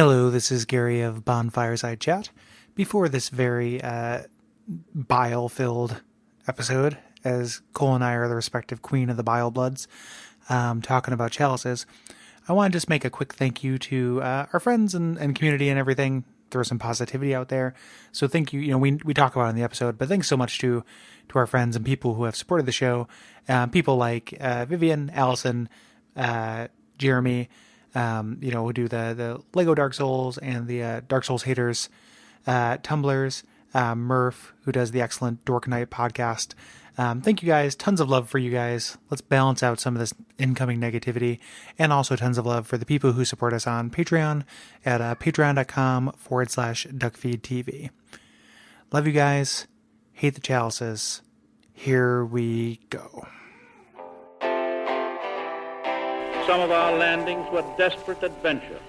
Hello, this is Gary of Bonfireside Chat. Before this very bile-filled episode, as Cole and I are the respective queen of the bile bloods, talking about chalices, I want to just make a quick thank you to our friends and community and everything. Throw some positivity out there. So thank you. We talk about it in the episode, but thanks so much to our friends and people who have supported the show. People like Vivian, Allison, Jeremy, who do the Lego Dark Souls and the Dark Souls haters, Tumblers, Murph, who does the excellent Dork Night podcast. Thank you guys. Tons of love for you guys. Let's balance out some of this incoming negativity, and also tons of love for the people who support us on Patreon at patreon.com/Duckfeed.tv. Love you guys. Hate the chalices. Here we go. Some of our landings were desperate adventures.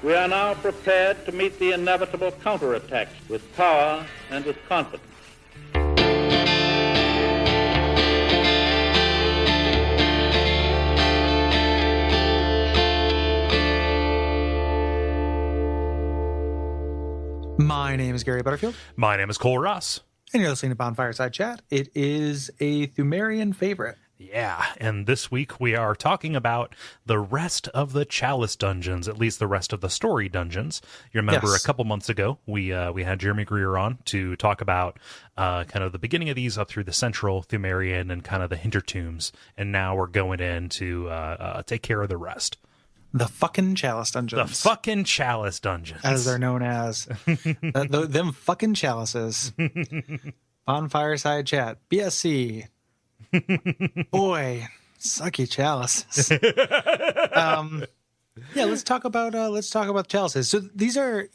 We are now prepared to meet the inevitable counterattacks with power and with confidence. My name is Gary Butterfield. My name is Kole Ross. And you're listening to Bonfireside Chat. It is a Thumerian favorite. Yeah, and this week we are talking about the rest of the Chalice Dungeons, at least the rest of the story dungeons. You remember Yes. A couple months ago, we had Jeremy Greer on to talk about kind of the beginning of these up through the Central Thumerian and kind of the Hintertombs, and now we're going in to take care of the rest. The fucking Chalice Dungeons. The fucking Chalice Dungeons. As they're known as. Them fucking chalices. Bonfireside Chat. BSC. Boy, sucky chalices. Let's talk about chalices. So these are,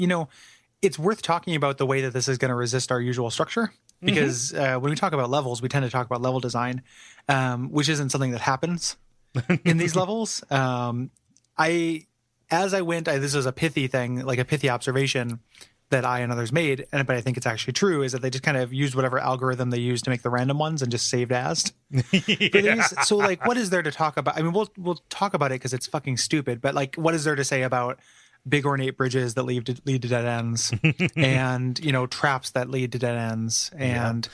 it's worth talking about the way that this is going to resist our usual structure, because when we talk about levels, we tend to talk about level design, which isn't something that happens in these levels. This was a pithy thing, like a pithy observation that I and others made, but I think it's actually true, is that they just kind of used whatever algorithm they used to make the random ones and just saved as. Yeah. So, like, what is there to talk about? I mean, we'll talk about it because it's fucking stupid, but, like, what is there to say about big ornate bridges that lead to dead ends, and, traps that lead to dead ends, and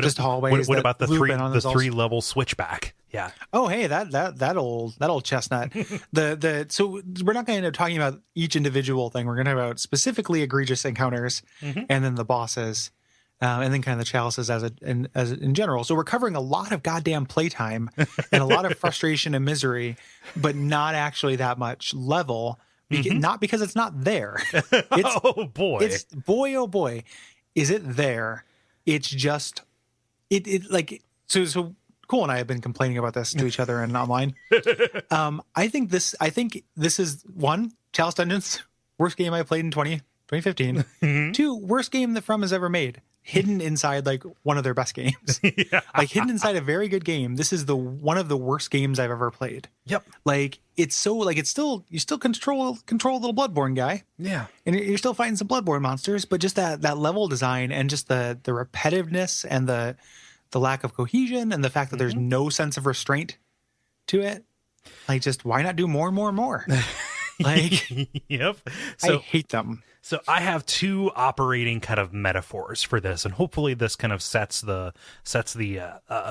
just hallways? What about the themselves? 3 level switchback? Yeah. Oh, hey, that old chestnut. So we're not going to end up talking about each individual thing. We're going to talk about specifically egregious encounters, and then the bosses, and then kind of the chalices as in general. So we're covering a lot of goddamn playtime and a lot of frustration and misery, but not actually that much level. Not because it's not there. Oh boy, oh boy, is it there? It's just so. Cole and I have been complaining about this to each other and online. I think this is one, Chalice Dungeons, worst game I played in 2015. 2, worst game that From has ever made. Hidden inside like one of their best games. Yeah. Like hidden inside a very good game. This is one of the worst games I've ever played. Yep. Like it's so like you still control a little Bloodborne guy. Yeah. And you're still fighting some Bloodborne monsters, but just that level design and just the repetitiveness and the lack of cohesion and the fact that there's no sense of restraint to it. Like, just why not do more and more and more? Like, yep. I hate them. So I have 2 operating kind of metaphors for this, and hopefully this kind of sets the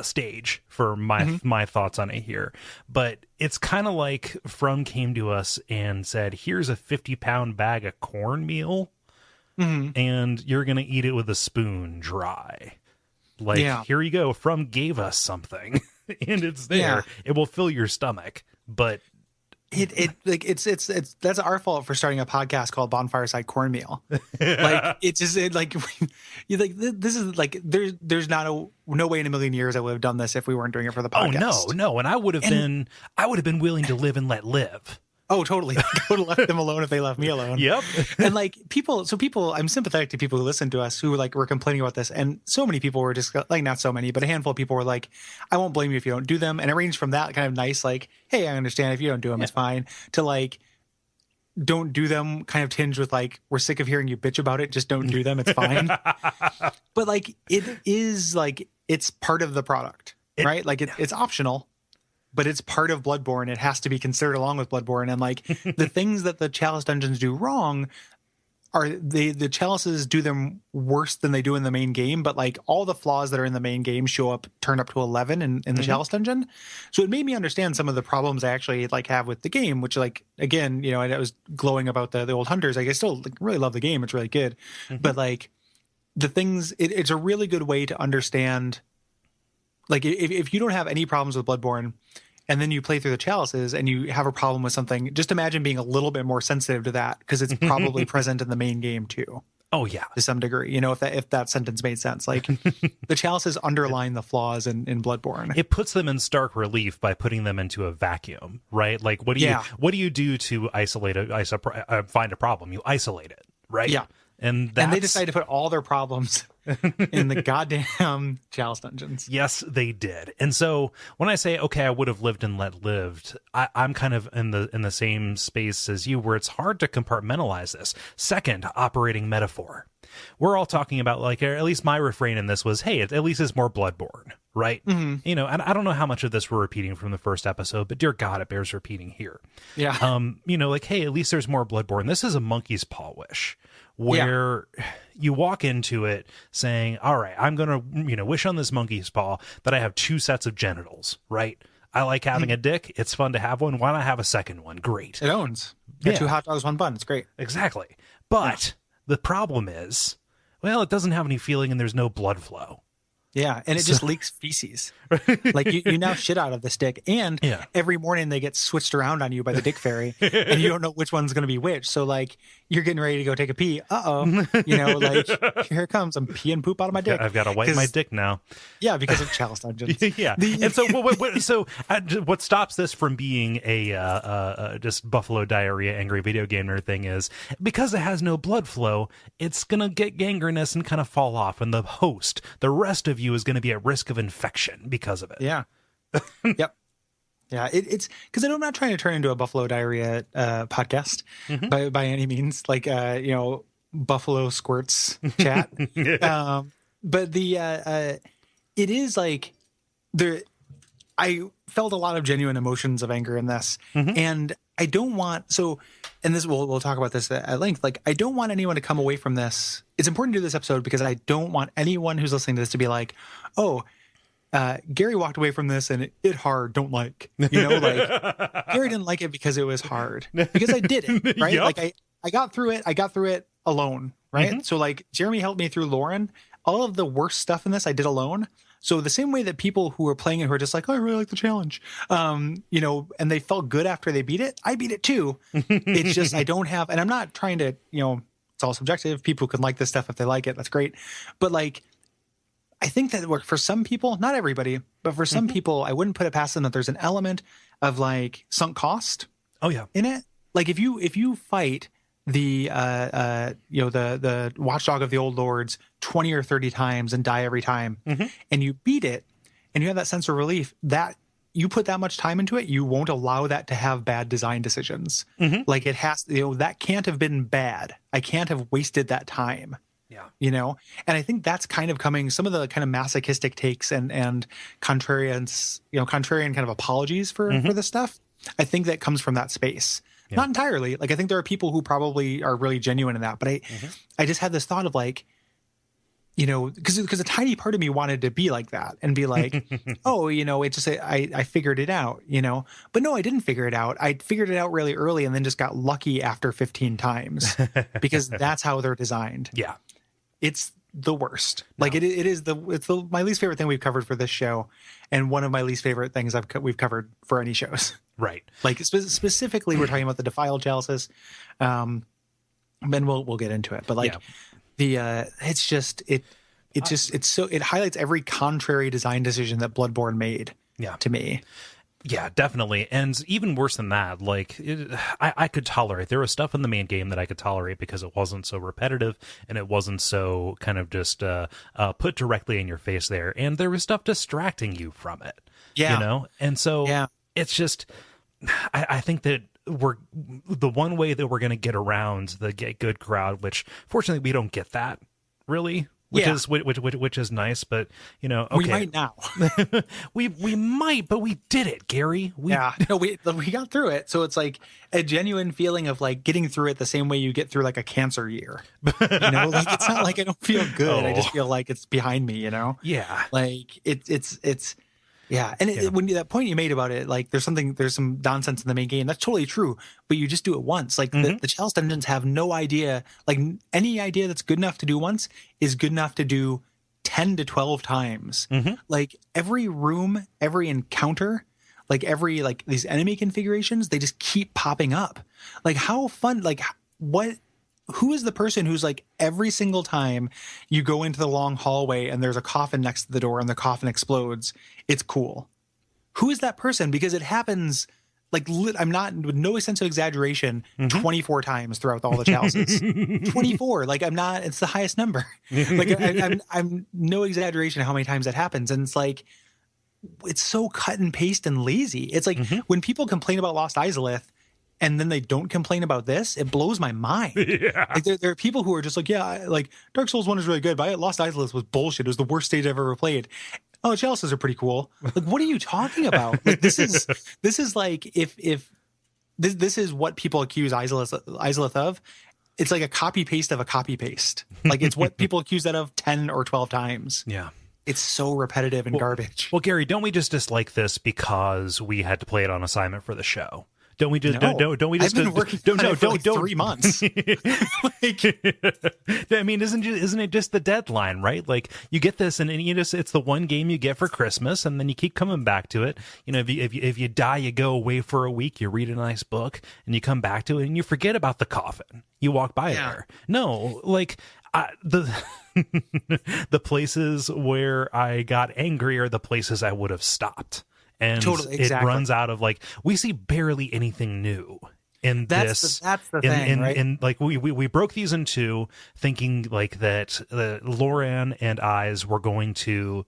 stage for my thoughts on it here. But it's kind of like From came to us and said, "Here's a 50-pound bag of cornmeal, and you're gonna eat it with a spoon, dry." Like, Here you go. From gave us something, and it's there. Yeah. It will fill your stomach, but it's that's our fault for starting a podcast called Bonfireside Cornmeal. Like this is like there's no way in a million years I would have done this if we weren't doing it for the podcast. Oh no, and I would have been willing to live and let live. Oh, totally. I would have left them alone if they left me alone. Yep. And like people, I'm sympathetic to people who listen to us who like were complaining about this. And so many people were just like, not so many, but a handful of people were like, I won't blame you if you don't do them. And it ranged from that kind of nice, like, hey, I understand if you don't do them, it's fine, to like, don't do them kind of tinged with like, we're sick of hearing you bitch about it. Just don't do them. It's fine. But like, it is like, it's part of the product, right? Like it's optional. but it's part of Bloodborne. It has to be considered along with Bloodborne. And like the things that the Chalice Dungeons do wrong are the Chalices do them worse than they do in the main game, but like all the flaws that are in the main game turn up to 11 in the Chalice Dungeon. So it made me understand some of the problems I actually like have with the game, which like, again, you know, I was glowing about the old hunters. Like I still like, really love the game. It's really good. But like the things, it's a really good way to understand. Like if you don't have any problems with Bloodborne, and then you play through the Chalices and you have a problem with something, just imagine being a little bit more sensitive to that, because it's probably present in the main game too. Oh yeah, to some degree. You know, if that sentence made sense. Like the Chalices underline the flaws in Bloodborne. It puts them in stark relief by putting them into a vacuum, right? Like what do you do to find a problem? You isolate it, right? Yeah. And they decide to put all their problems in the goddamn Chalice Dungeons. Yes, they did. And so when I say, okay, I would have lived and let lived, I'm kind of in the same space as you, where it's hard to compartmentalize this. Second, operating metaphor. We're all talking about, like, or at least my refrain in this was, hey, at least it's more Bloodborne, right? You know, and I don't know how much of this we're repeating from the first episode, but dear God, it bears repeating here. Yeah. You know, like, hey, at least there's more Bloodborne. This is a monkey's paw wish, where you walk into it saying, all right, I'm going to, you know, wish on this monkey's paw that I have 2 sets of genitals, right? I like having a dick. It's fun to have one. Why not have a second one? Great. It owns. Yeah. 2 hot dogs, 1 bun. It's great. Exactly. But the problem is, well, it doesn't have any feeling and there's no blood flow. Yeah, and it just leaks feces. Like you now shit out of this dick, and every morning they get switched around on you by the dick fairy, and you don't know which one's going to be which. So like you're getting ready to go take a pee. You know, like here it comes. I'm peeing poop out of my dick. I've got to wipe my dick now. Yeah, because of Chalice Dungeons. And so what stops this from being a just buffalo diarrhea angry video gamer thing is, because it has no blood flow, it's gonna get gangrenous and kind of fall off, and the rest of you is going to be at risk of infection because of it. Yeah. Yep. Yeah. It's because I'm not trying to turn into a buffalo diarrhea podcast by any means, like you know, buffalo squirts chat. But it is like I felt a lot of genuine emotions of anger in this, and I don't want and this we'll talk about this at length. Like, I don't want anyone to come away from this. It's important to do this episode because I don't want anyone who's listening to this to be like, oh, Gary walked away from this and it hard, don't like, you know, like Gary didn't like it because it was hard, because I did it, right? Like I got through it alone, right? So like Jeremy helped me through Lauren. All of the worst stuff in this I did alone. So the same way that people who are playing it who are just like, oh, I really like the challenge, you know, and they felt good after they beat it, I beat it too. It's just I don't have, and I'm not trying to, you know, it's all subjective. People can like this stuff if they like it. That's great. But like, I think that for some people, not everybody, but for some people, I wouldn't put it past them that there's an element of like sunk cost. Oh yeah, in it. Like if you fight the you know, the watchdog of the old lords 20 or 30 times and die every time, and you beat it, and you have that sense of relief that you put that much time into it, you won't allow that to have bad design decisions. Like it has, you know, that can't have been bad. I can't have wasted that time. Yeah. You know, and I think that's kind of coming, some of the kind of masochistic takes and contrarians, you know, contrarian kind of apologies for this stuff. I think that comes from that space. Yeah. Not entirely. Like, I think there are people who probably are really genuine in that, but I just had this thought of like, you know, because a tiny part of me wanted to be like that and be like, oh, you know, it just, I figured it out, you know, but no, I didn't figure it out. I figured it out really early and then just got lucky after 15 times because that's how they're designed. Yeah. It's the worst. Like it's my least favorite thing we've covered for this show. And one of my least favorite things we've covered for any shows. Right. Like specifically, we're talking about the defiled chalices. Then we'll get into it. But like it's just it highlights every contrary design decision that Bloodborne made. Yeah. To me. Yeah, definitely. And even worse than that, like I could tolerate. There was stuff in the main game that I could tolerate because it wasn't so repetitive and it wasn't so kind of just put directly in your face there. And there was stuff distracting you from it. Yeah. You know? And so it's just, I think that the one way that we're going to get around the get good crowd, which fortunately we don't get that really which Yeah. is which is nice. But okay. We might now. we might, but we did it, Gary. No, we got through it. So it's like a genuine feeling of like getting through it the same way you get through like a cancer year. Like it's not like I don't feel good. I just feel like it's behind me. Yeah. Like it's. Yeah, and when that point you made about it, like there's some nonsense in the main game. That's totally true, but you just do it once. Like the Chalice Dungeons have no idea. Like any idea that's good enough to do once is good enough to do 10 to 12 times. Like every room, every encounter, like every like these enemy configurations, they just keep popping up. Like how fun? Like what? Who is the person who's like every single time you go into the long hallway and there's a coffin next to the door and the coffin explodes, it's cool. Who is that person? Because it happens like I'm not with no sense of exaggeration 24 times throughout all the chalices. 24. Like I'm not, it's the highest number. Like I'm no exaggeration how many times that happens. And it's like, it's so cut and paste and lazy. It's like when people complain about Lost Izalith, and then they don't complain about this, it blows my mind. Yeah. Like there are people who are just like, yeah, like Dark Souls 1 is really good, but Lost Izalith was bullshit. It was the worst stage I've ever played. Oh, Chalices are pretty cool. Like, what are you talking about? Like this is like if this is what people accuse Izalith of. It's like a copy paste of a copy paste. Like it's what people accuse that of 10 or 12 times. Yeah. It's so repetitive and garbage. Well, Gary, don't we just dislike this because we had to play it on assignment for the show? Don't we just don't we just I've been working on it for like 3 months. I mean, isn't it just the deadline, right? Like you get this and it's the one game you get for Christmas and then you keep coming back to it. If you die, you go away for a week, you read a nice book and you come back to it and you forget about the coffin. You walk by there. No, like the places where I got angry are the places I would have stopped. And it runs out of like we see barely anything new in this. That's the thing, right? And like we broke these in two, thinking like that Lauren and Eyes were going to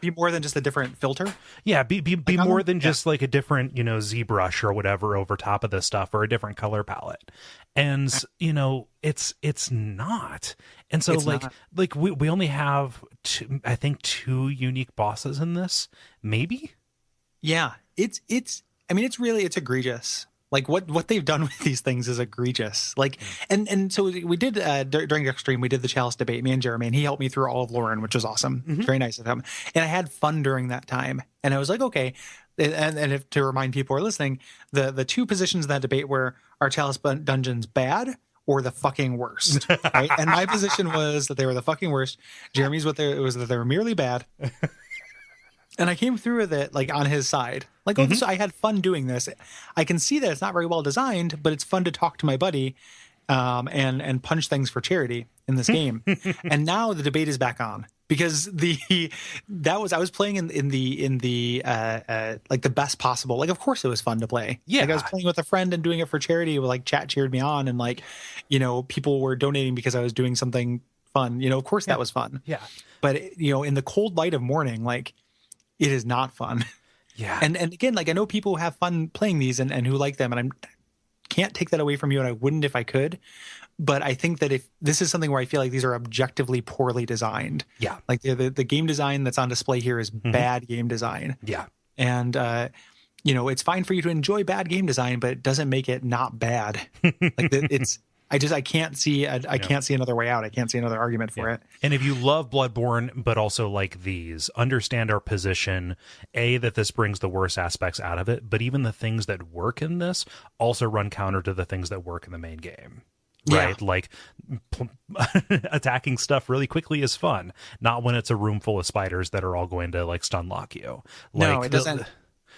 be more than just a different filter. Yeah, be more than just like a different ZBrush or whatever over top of this stuff or a different color palette. And it's not. And so like we only have two unique bosses in this, maybe. Yeah, it's egregious. Like what they've done with these things is egregious. Like and so we did during the stream we did the Chalice debate, me and Jeremy, and he helped me through all of Lauren, which was awesome. Very nice of him. And I had fun during that time. And I was like, okay. And if to remind people who are listening, the two positions in that debate were are Chalice Dungeons bad or the fucking worst, right? And my position was that they were the fucking worst. Jeremy's was that they were merely bad. And I came through with it like on his side. Like, I had fun doing this. I can see that it's not very well designed, but it's fun to talk to my buddy and punch things for charity in this game. And now the debate is back on because I was playing in the like the best possible. Like, of course it was fun to play. Yeah. Like I was playing with a friend and doing it for charity. Like chat cheered me on and like, people were donating because I was doing something fun. Of course that was fun. Yeah. But in the cold light of morning, like, it is not fun. Yeah. And again, like I know people who have fun playing these and who like them, and I can't take that away from you, and I wouldn't if I could. But I think that if this is something where I feel like these are objectively poorly designed. Yeah. Like the game design that's on display here is bad game design. Yeah. And it's fine for you to enjoy bad game design, but it doesn't make it not bad. Like I can't see another way out. I can't see another argument for it. And if you love Bloodborne, but also like these, understand our position, that this brings the worst aspects out of it, but even the things that work in this also run counter to the things that work in the main game. Right? Yeah. Like attacking stuff really quickly is fun. Not when it's a room full of spiders that are all going to like stun lock you. No, it doesn't.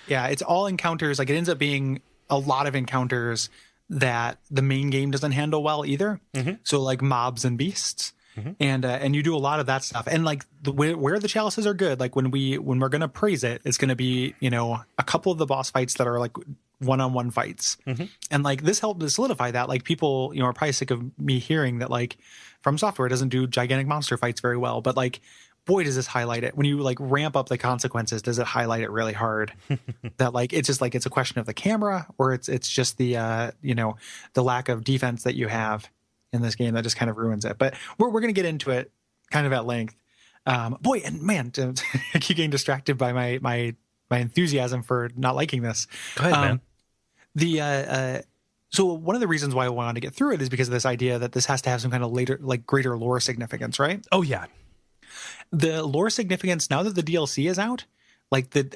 Yeah, it's all encounters. Like it ends up being a lot of encounters that the main game doesn't handle well either. So like mobs and beasts, and you do a lot of that stuff. And like where the chalices are good, like when we're gonna praise it, it's gonna be a couple of the boss fights that are like one-on-one fights, and like this helped to solidify that. Like people are probably sick of me hearing that like From Software doesn't do gigantic monster fights very well, but like boy does this highlight it when you like ramp up the consequences. Does it highlight it really hard? That like it's just like it's a question of the camera, or it's just the the lack of defense that you have. in this game that just kind of ruins it. But we're going to get into it kind of at length. Boy, and man, I keep getting distracted by my enthusiasm for not liking this. Go ahead, man. So one of the reasons why I wanted to get through it is because of this idea that this has to have some kind of greater lore significance, right? Oh yeah. The lore significance, now that the DLC is out,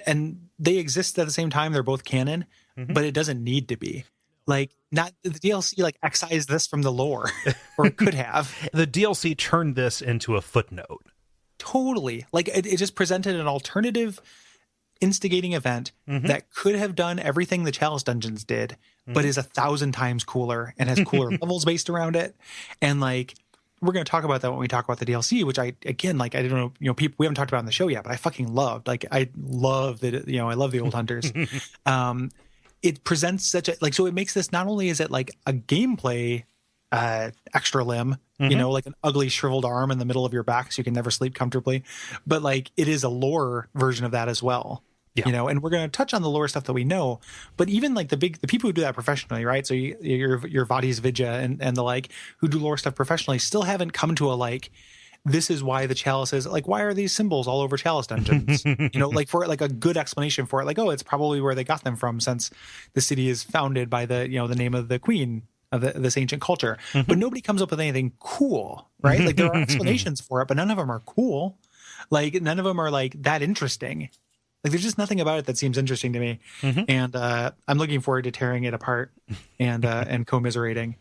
and they exist at the same time, they're both canon, but it doesn't need to be. Like, not the DLC excised this from the lore, or it could have. The DLC turned this into a footnote. Totally. Like, it just presented an alternative instigating event that could have done everything the Chalice Dungeons did, but is 1,000 times cooler and has cooler levels based around it. And like, we're going to talk about that when we talk about the DLC, which I don't know, people, we haven't talked about on the show yet, but I fucking loved. Like, I love I love the old hunters. It presents so it makes this, not only is it like a gameplay extra limb, like an ugly shriveled arm in the middle of your back so you can never sleep comfortably, but like it is a lore version of that as well. Yeah. And we're going to touch on the lore stuff that we know, but even like the people who do that professionally, right? So your Vadis Vidya and the like, who do lore stuff professionally, still haven't come to this is why the Chalice is like, why are these symbols all over Chalice Dungeons? For like a good explanation for it, like, oh, it's probably where they got them from, since the city is founded by the name of the queen of this ancient culture. But nobody comes up with anything cool, right? Like, there are explanations for it, but none of them are cool. Like, none of them are like that interesting. Like, there's just nothing about it that seems interesting to me. And I'm looking forward to tearing it apart and commiserating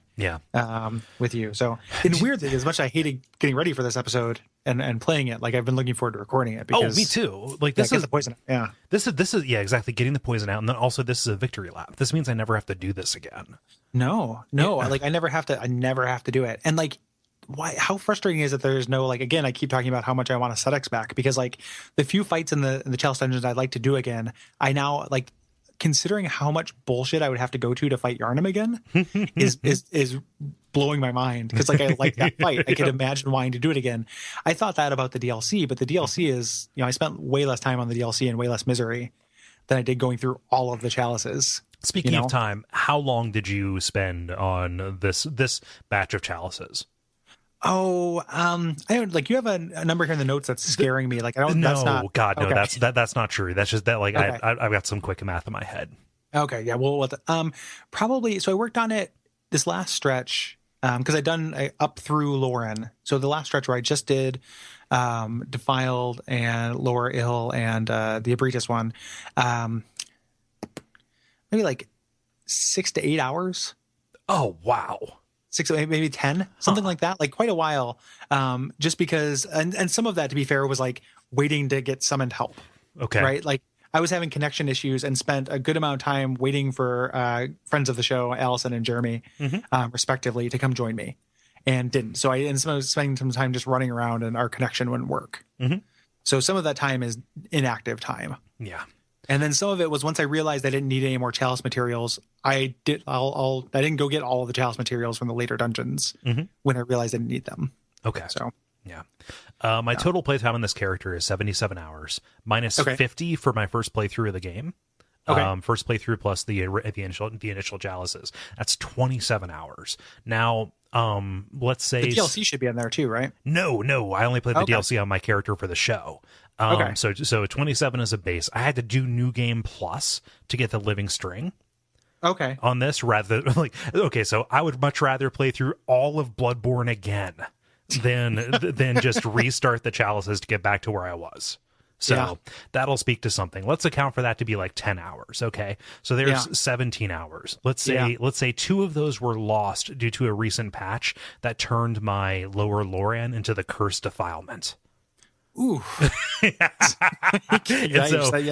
with you. So, and weirdly, as much as I hated getting ready for this episode and playing it, like, I've been looking forward to recording it. Because, me too. Like, this is the poison. Yeah. This is exactly, getting the poison out. And then also, this is a victory lap. This means I never have to do this again. No. Like, I never have to do it. And like, why? How frustrating is it? There's no, like, again, I keep talking about how much I want a Sedex back, because like the few fights in the Chalice Dungeons I'd like to do again, I now, like, considering how much bullshit I would have to go to fight Yharnam again is blowing my mind, because like, I like that fight. I could imagine wanting to do it again. I thought that about the DLC, but the DLC is, I spent way less time on the DLC and way less misery than I did going through all of the Chalices. Speaking of time, how long did you spend on this batch of Chalices? Oh, I don't, like, you have a number here in the notes that's scaring me. Like, I don't. No, that's not, God, no. Okay. That's not true. That's just that. Like, Okay. I've got some quick math in my head. Okay, yeah. Well, probably. So I worked on it this last stretch because I'd done up through Lauren. So the last stretch where I just did Defiled and Lower Ill and the Abritus one, maybe like 6 to 8 hours. Oh wow. 6, maybe 10, something like that, like quite a while. Just because, and some of that, to be fair, was like waiting to get summoned help. Okay. Right. Like, I was having connection issues and spent a good amount of time waiting for friends of the show, Allison and Jeremy, respectively, to come join me, and didn't. So I ended up spending some time just running around, and our connection wouldn't work. So some of that time is inactive time. Yeah. And then some of it was, once I realized I didn't need any more Chalice materials, I didn't go get all of the Chalice materials from the later dungeons when I realized I didn't need them. Okay. So yeah. My total playtime on this character is 77 hours, minus 50 for my first playthrough of the game. Okay. First playthrough plus the initial Chalices. That's 27 hours. Now, let's say the DLC should be in there too, right? No, I only played the DLC on my character for the show. So 27 is a base. I had to do New Game Plus to get the Living String. Okay. On this, rather than so I would much rather play through all of Bloodborne again than just restart the Chalices to get back to where I was. So that'll speak to something. Let's account for that to be like 10 hours. Okay. So there's 17 hours. Let's say 2 of those were lost due to a recent patch that turned my Lower Loran into the Cursed Defilement. Ooh. That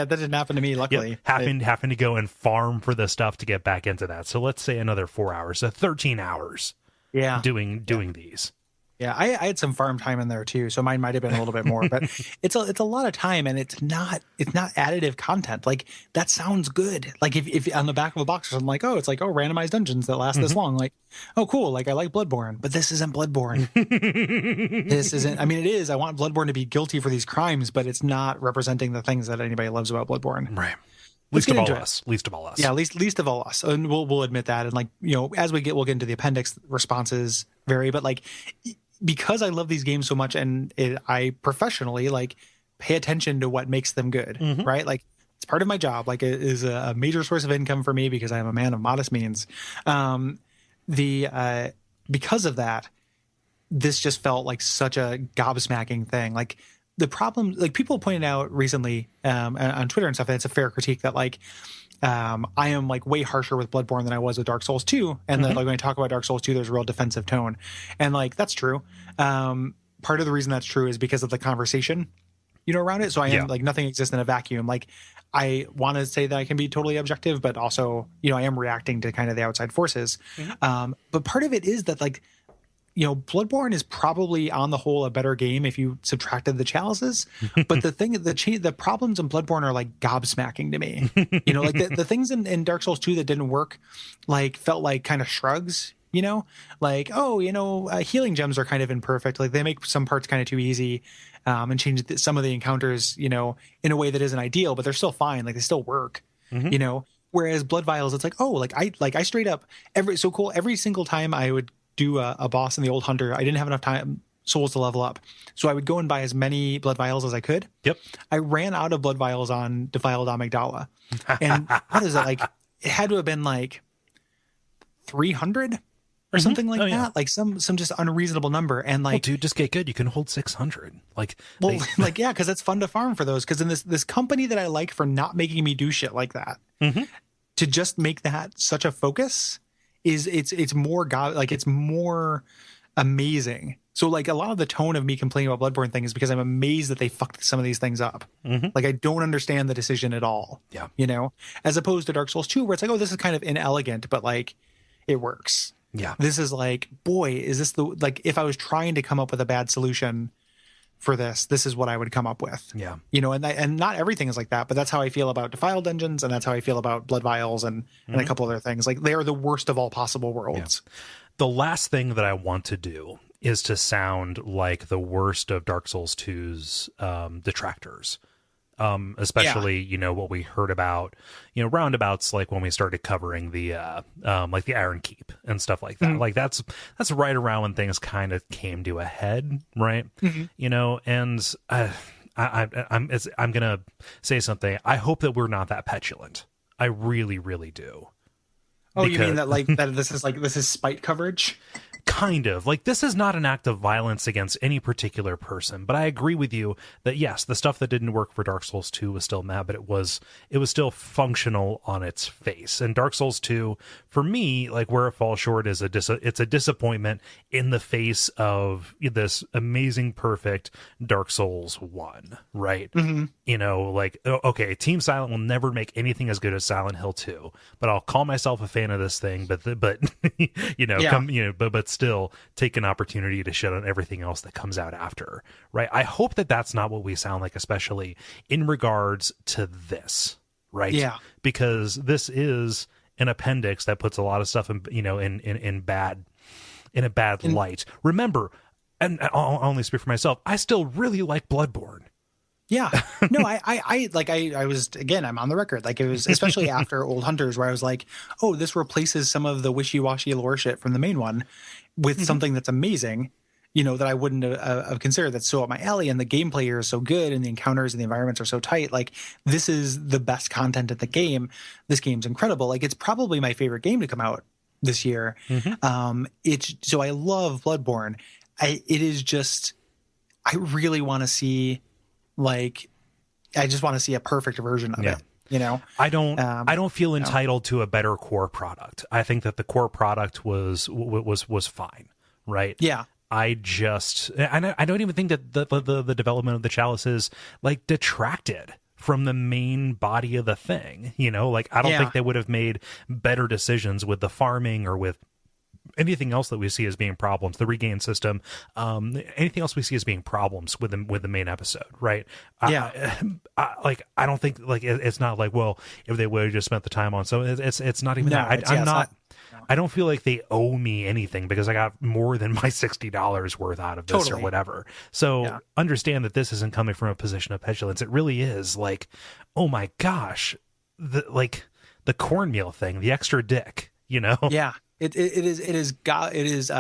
didn't happen to me, luckily. Happened to go and farm for the stuff to get back into that. So let's say another 4 hours. So 13 hours. Yeah. Doing these. Yeah, I had some farm time in there too, so mine might have been a little bit more, but it's a lot of time, and it's not additive content. Like, that sounds good. Like, if on the back of a box or something, like, it's like, randomized dungeons that last this long. Like, oh, cool. Like, I like Bloodborne, but this isn't Bloodborne. This isn't. I mean, it is. I want Bloodborne to be guilty for these crimes, but it's not representing the things that anybody loves about Bloodborne. Right. Least of all us. Least of all us. Yeah, least of all us. And we'll admit that. And like, you know, as we'll get into the appendix, responses vary. But like, because I love these games so much, and I professionally like pay attention to what makes them good, right? Like, it's part of my job. Like, it is a major source of income for me because I am a man of modest means. Because of that, this just felt like such a gobsmacking thing. Like, the problem, like people pointed out recently on Twitter and stuff, and it's a fair critique that like I am like way harsher with Bloodborne than I was with Dark Souls 2, and that like when I talk about Dark Souls 2, there's a real defensive tone, and like that's true. Part of the reason that's true is because of the conversation, you know, around it. So I am like, nothing exists in a vacuum. Like, I want to say that I can be totally objective, but also, you know, I am reacting to kind of the outside forces. But part of it is that like, you know, Bloodborne is probably on the whole a better game if you subtracted the chalices. But the problems in Bloodborne are like gobsmacking to me. You know, like the things in Dark Souls 2 that didn't work, like felt like kind of shrugs, you know, like, oh, you know, healing gems are kind of imperfect. Like they make some parts kind of too easy and change some of the encounters, you know, in a way that isn't ideal, but they're still fine. Like they still work, you know, whereas Blood Vials, it's like, oh, like I straight up every single time I would do a boss in the Old Hunter, I didn't have enough souls to level up, so I would go and buy as many blood vials as I could. I ran out of blood vials on Defiled Amygdala, and what is it, like it had to have been like 300 or something like that, like some just unreasonable number. And like, well, dude, just get good, you can hold 600. Like, well, like, yeah, because it's fun to farm for those, because in this company that I like for not making me do shit like that, to just make that such a focus is it's more it's more amazing. So like a lot of the tone of me complaining about Bloodborne thing is because I'm amazed that they fucked some of these things up. Like I don't understand the decision at all. You know, as opposed to Dark Souls 2, where it's like, oh, this is kind of inelegant, but like it works. This is like, boy, is this like if I was trying to come up with a bad solution for this is what I would come up with. You know, and not everything is like that, but that's how I feel about Defiled Dungeons, and that's how I feel about Blood Vials and a couple other things. Like they are the worst of all possible worlds. The last thing that I want to do is to sound like the worst of Dark Souls 2's detractors. Especially, you know, what we heard about, you know, roundabouts, like when we started covering the like the Iron Keep and stuff like that. Like that's right around when things kind of came to a head, right? You know, and I'm gonna say something. I hope that we're not that petulant. I really, really do. Oh, you mean that like that this is spite coverage? Kind of. Like, this is not an act of violence against any particular person, but I agree with you that yes, the stuff that didn't work for Dark Souls 2 was still mad, but it was still functional on its face. And Dark Souls 2, for me, like where it falls short is it's a disappointment in the face of this amazing, perfect Dark Souls 1, right? You know, like, okay, Team Silent will never make anything as good as Silent Hill 2, but I'll call myself a fan of this thing, but you know, but still take an opportunity to shit on everything else that comes out after, right? I hope that that's not what we sound like, especially in regards to this, right? Because this is an appendix that puts a lot of stuff in, you know, in a bad light. Remember, and I'll only speak for myself, I still really like Bloodborne. No, I was, again, I'm on the record. Like, it was especially after Old Hunters where I was like, oh, this replaces some of the wishy-washy lore shit from the main one with something that's amazing, you know, that I wouldn't have considered, that's so up my alley, and the gameplay here is so good, and the encounters and the environments are so tight. Like, this is the best content in the game. This game's incredible. Like, it's probably my favorite game to come out this year. So I love Bloodborne. It is just, I really want to see, like, I just want to see a perfect version of it. You know, I don't feel entitled to a better core product. I think that the core product was fine, right? I don't even think that the development of the chalices like detracted from the main body of the thing. You know, like I don't think they would have made better decisions with the farming or with anything else that we see as being problems, the regain system, anything else we see as being problems with the main episode, right? I don't think, like, it's not like, well, if they would have just spent the time on, so it's not even that. I don't feel like they owe me anything because I got more than my $60 worth out of this or whatever. So understand that this isn't coming from a position of petulance. It really is like, oh my gosh, the cornmeal thing, the extra dick, you know? Yeah, it is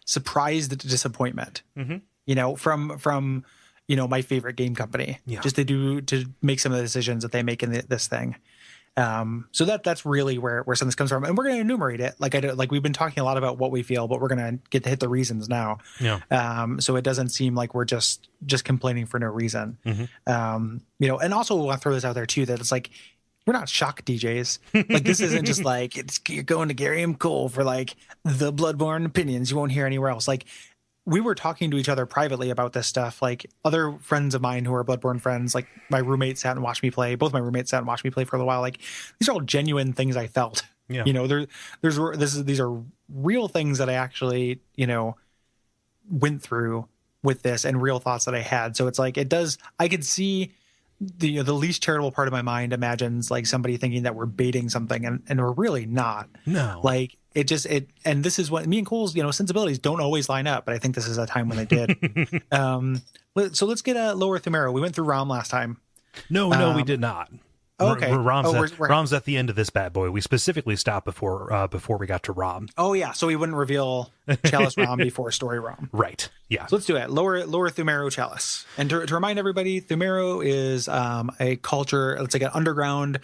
surprised disappointment. You know, from my favorite game company, just to make some of the decisions that they make in this thing. So that's really where some of this comes from, and we're going to enumerate it. Like we've been talking a lot about what we feel, but we're going to get to hit the reasons now. Yeah. So it doesn't seem like we're just complaining for no reason. And also we want to throw this out there too, that it's like, we're not shock DJs. Like, this isn't just like you're going to Gary M. Cole for like the Bloodborne opinions you won't hear anywhere else. Like, we were talking to each other privately about this stuff. Like, other friends of mine who are Bloodborne friends, like my roommate sat and watched me play. Both my roommates sat and watched me play for a little while. Like, these are all genuine things I felt. Yeah. You know, these are real things that I actually, went through with this, and real thoughts that I had. So it's like, I could see the least charitable part of my mind imagines like somebody thinking that we're baiting something, and we're really not. No. Like, and this is what me and Cole's, sensibilities don't always line up, but I think this is a time when they did. So let's get Lower Thumero. We went through Rom last time. No, we did not. Oh, okay. Rom's at the end of this bad boy. We specifically stopped before we got to Rom. Oh yeah, so we wouldn't reveal Chalice Rom before Story Rom. Right. Yeah. So let's do it. Lower Thumero Chalice. And to remind everybody, Thumero is a culture. It's like an underground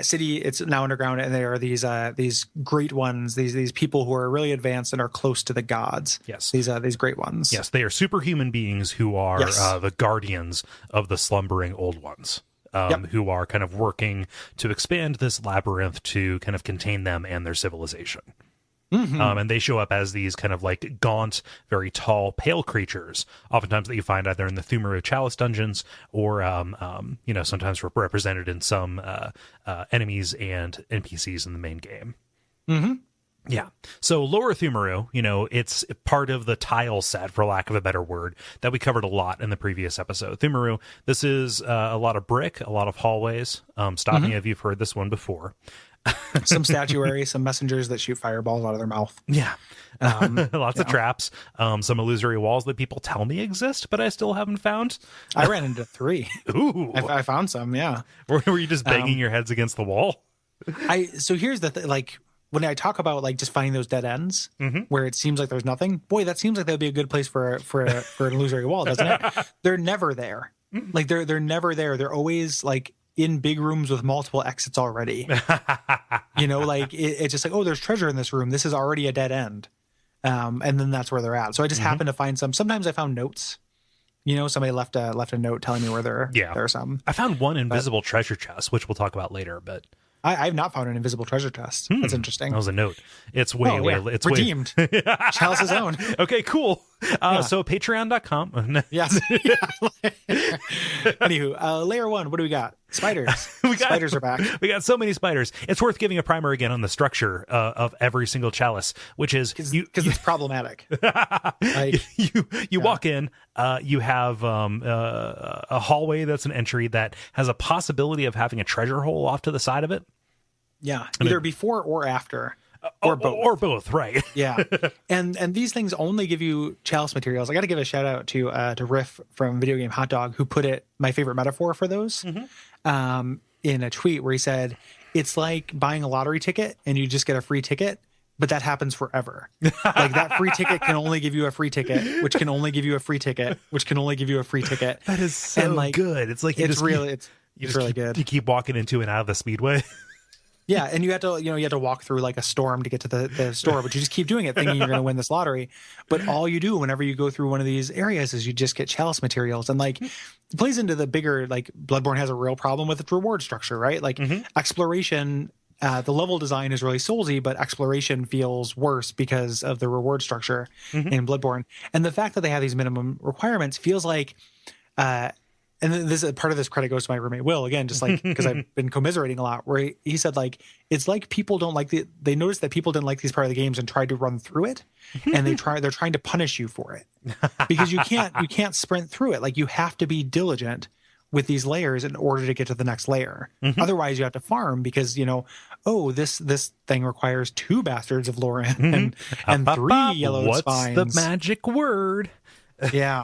city. It's now underground, and there are these great ones. These people who are really advanced and are close to the gods. Yes. These great ones. Yes, they are superhuman beings who are the guardians of the slumbering old ones. Who are kind of working to expand this labyrinth to kind of contain them and their civilization. And they show up as these kind of like gaunt, very tall, pale creatures, oftentimes that you find either in the Thumero Chalice Dungeons or, sometimes represented in some enemies and NPCs in the main game. Yeah. So Lower Thumero, it's part of the tile set, for lack of a better word, that we covered a lot in the previous episode. Thumero, this is a lot of brick, a lot of hallways. Stop me if you've heard this one before. Some statuary, some messengers that shoot fireballs out of their mouth. Yeah. Lots of traps, some illusory walls that people tell me exist, but I still haven't found. I ran into 3. Ooh. I found some, yeah. Were you just banging your heads against the wall? So here's the thing, like, when I talk about like just finding those dead ends where it seems like there's nothing, boy, that seems like that would be a good place for an illusory wall, doesn't it? They're never there. Like they're never there. They're always like in big rooms with multiple exits already. Like it's just like, oh, there's treasure in this room. This is already a dead end. And then that's where they're at. So I just happened to find some. Sometimes I found notes. Somebody left a note telling me where there are some. I found one invisible treasure chest, which we'll talk about later, but I've not found an invisible treasure chest. That's interesting. That was a note. It's it's redeemed. Chalice's own. Okay, cool. So patreon.com. Yes. Anywho, layer 1, what do we got? Spiders. Spiders are back. We got so many spiders. It's worth giving a primer again on the structure of every single chalice, which is because it's problematic. You walk in, you have a hallway that's an entry that has a possibility of having a treasure hole off to the side of it. Yeah, either before or after. Or both. Or both, right. Yeah. And these things only give you chalice materials. I got to give a shout out to Riff from Video Game Hot Dog, who put my favorite metaphor for those in a tweet where he said, it's like buying a lottery ticket and you just get a free ticket, but that happens forever. Like that free ticket can only give you a free ticket, which can only give you a free ticket, which can only give you a free ticket. That is so good. It's like it's really good. You keep walking into and out of the speedway. Yeah, and you have to walk through like a storm to get to the store, but you just keep doing it thinking you're going to win this lottery. But all you do whenever you go through one of these areas is you just get chalice materials. And like it plays into the bigger, like Bloodborne has a real problem with its reward structure, right? Like exploration, the level design is really soulsy, but exploration feels worse because of the reward structure in Bloodborne. And the fact that they have these minimum requirements feels like and this part of this credit goes to my roommate Will, again, just like because I've been commiserating a lot, where he said like it's like people don't like they noticed that people didn't like these part of the games and tried to run through it, and they're trying to punish you for it because you can't sprint through it. Like you have to be diligent with these layers in order to get to the next layer. Otherwise you have to farm because this thing requires 2 bastards of Lauren and 3 yellow spines. What's the magic word? Yeah.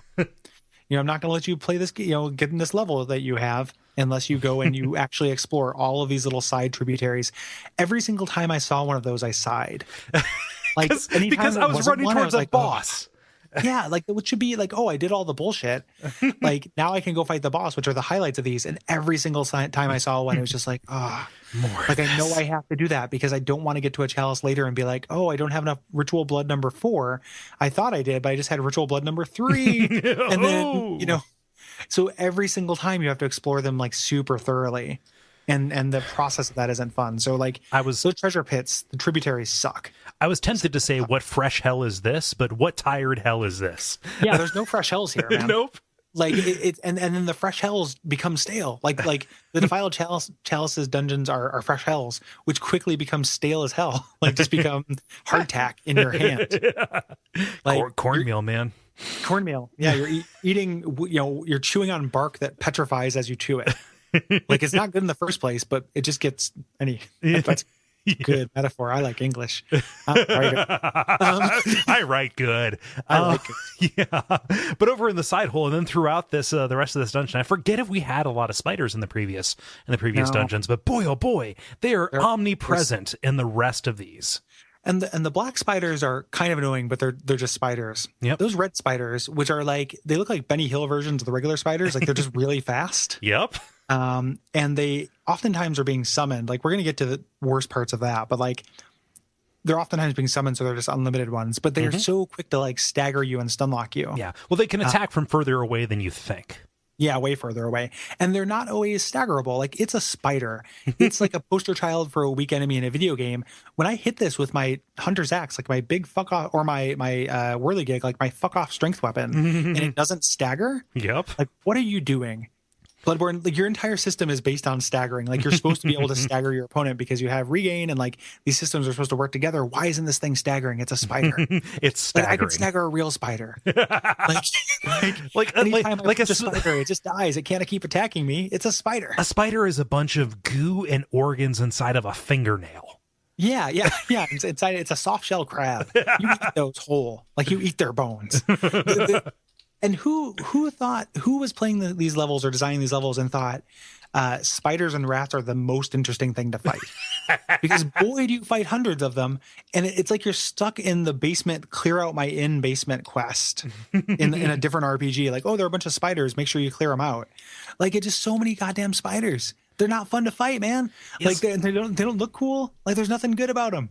I'm not going to let you play this, get in this level that you have unless you go and you actually explore all of these little side tributaries. Every single time I saw one of those, I sighed. Like because I was running towards a boss. Yeah, like it should be like, oh, I did all the bullshit. Like now I can go fight the boss, which are the highlights of these. And every single time I saw one, it was just like, more. Like I know I have to do that because I don't want to get to a chalice later and be like, oh, I don't have enough ritual blood number 4. I thought I did, but I just had ritual blood number 3. And then, you know, so every single time you have to explore them like super thoroughly. And the process of that isn't fun. So like those treasure pits, the tributaries suck. I was tempted to say, what fresh hell is this? But what tired hell is this? Yeah, there's no fresh hells here, man. Nope. Like and then the fresh hells become stale. Like the defiled chalices dungeons are fresh hells, which quickly become stale as hell. Like just become hardtack in your hand. Yeah. Like cornmeal, man. Cornmeal. Yeah, you're eating. You know, you're chewing on bark that petrifies as you chew it. Like it's not good in the first place, but it just gets that's good metaphor. I like English. I write good. I like it. Yeah. But over in the side hole, and then throughout this, the rest of this dungeon, I forget if we had a lot of spiders in the previous dungeons, but boy, oh boy, they're omnipresent in the rest of these. And the black spiders are kind of annoying, but they're just spiders. Yep. Those red spiders, which are like, they look like Benny Hill versions of the regular spiders. Like they're just really fast. Yep. And they oftentimes are being summoned. Like we're going to get to the worst parts of that, but like they're oftentimes being summoned. So they're just unlimited ones, but they're so quick to like stagger you and stun lock you. Yeah. Well, they can attack from further away than you think. Yeah, way further away. And they're not always staggerable. Like it's a spider. It's like a poster child for a weak enemy in a video game. When I hit this with my hunter's axe, like my big fuck off, or my whirligig, like my fuck off strength weapon, and it doesn't stagger. Yep. Like what are you doing? Bloodborne, like your entire system is based on staggering. Like you're supposed to be able to stagger your opponent because you have regain and like these systems are supposed to work together. Why isn't this thing staggering? It's a spider. It's staggering. Like, I can stagger a real spider. like anytime I touch a spider, it just dies. It can't keep attacking me. It's a spider. A spider is a bunch of goo and organs inside of a fingernail. Yeah. Inside, it's a soft shell crab. You eat those whole, like you eat their bones. And who was playing these levels or designing these levels and thought spiders and rats are the most interesting thing to fight? Because boy, do you fight hundreds of them, and it's like you're stuck in the basement. Clear out my in-basement quest in a different RPG. Like, oh, there are a bunch of spiders. Make sure you clear them out. Like, it's just so many goddamn spiders. They're not fun to fight, man. Like they don't look cool. Like there's nothing good about them.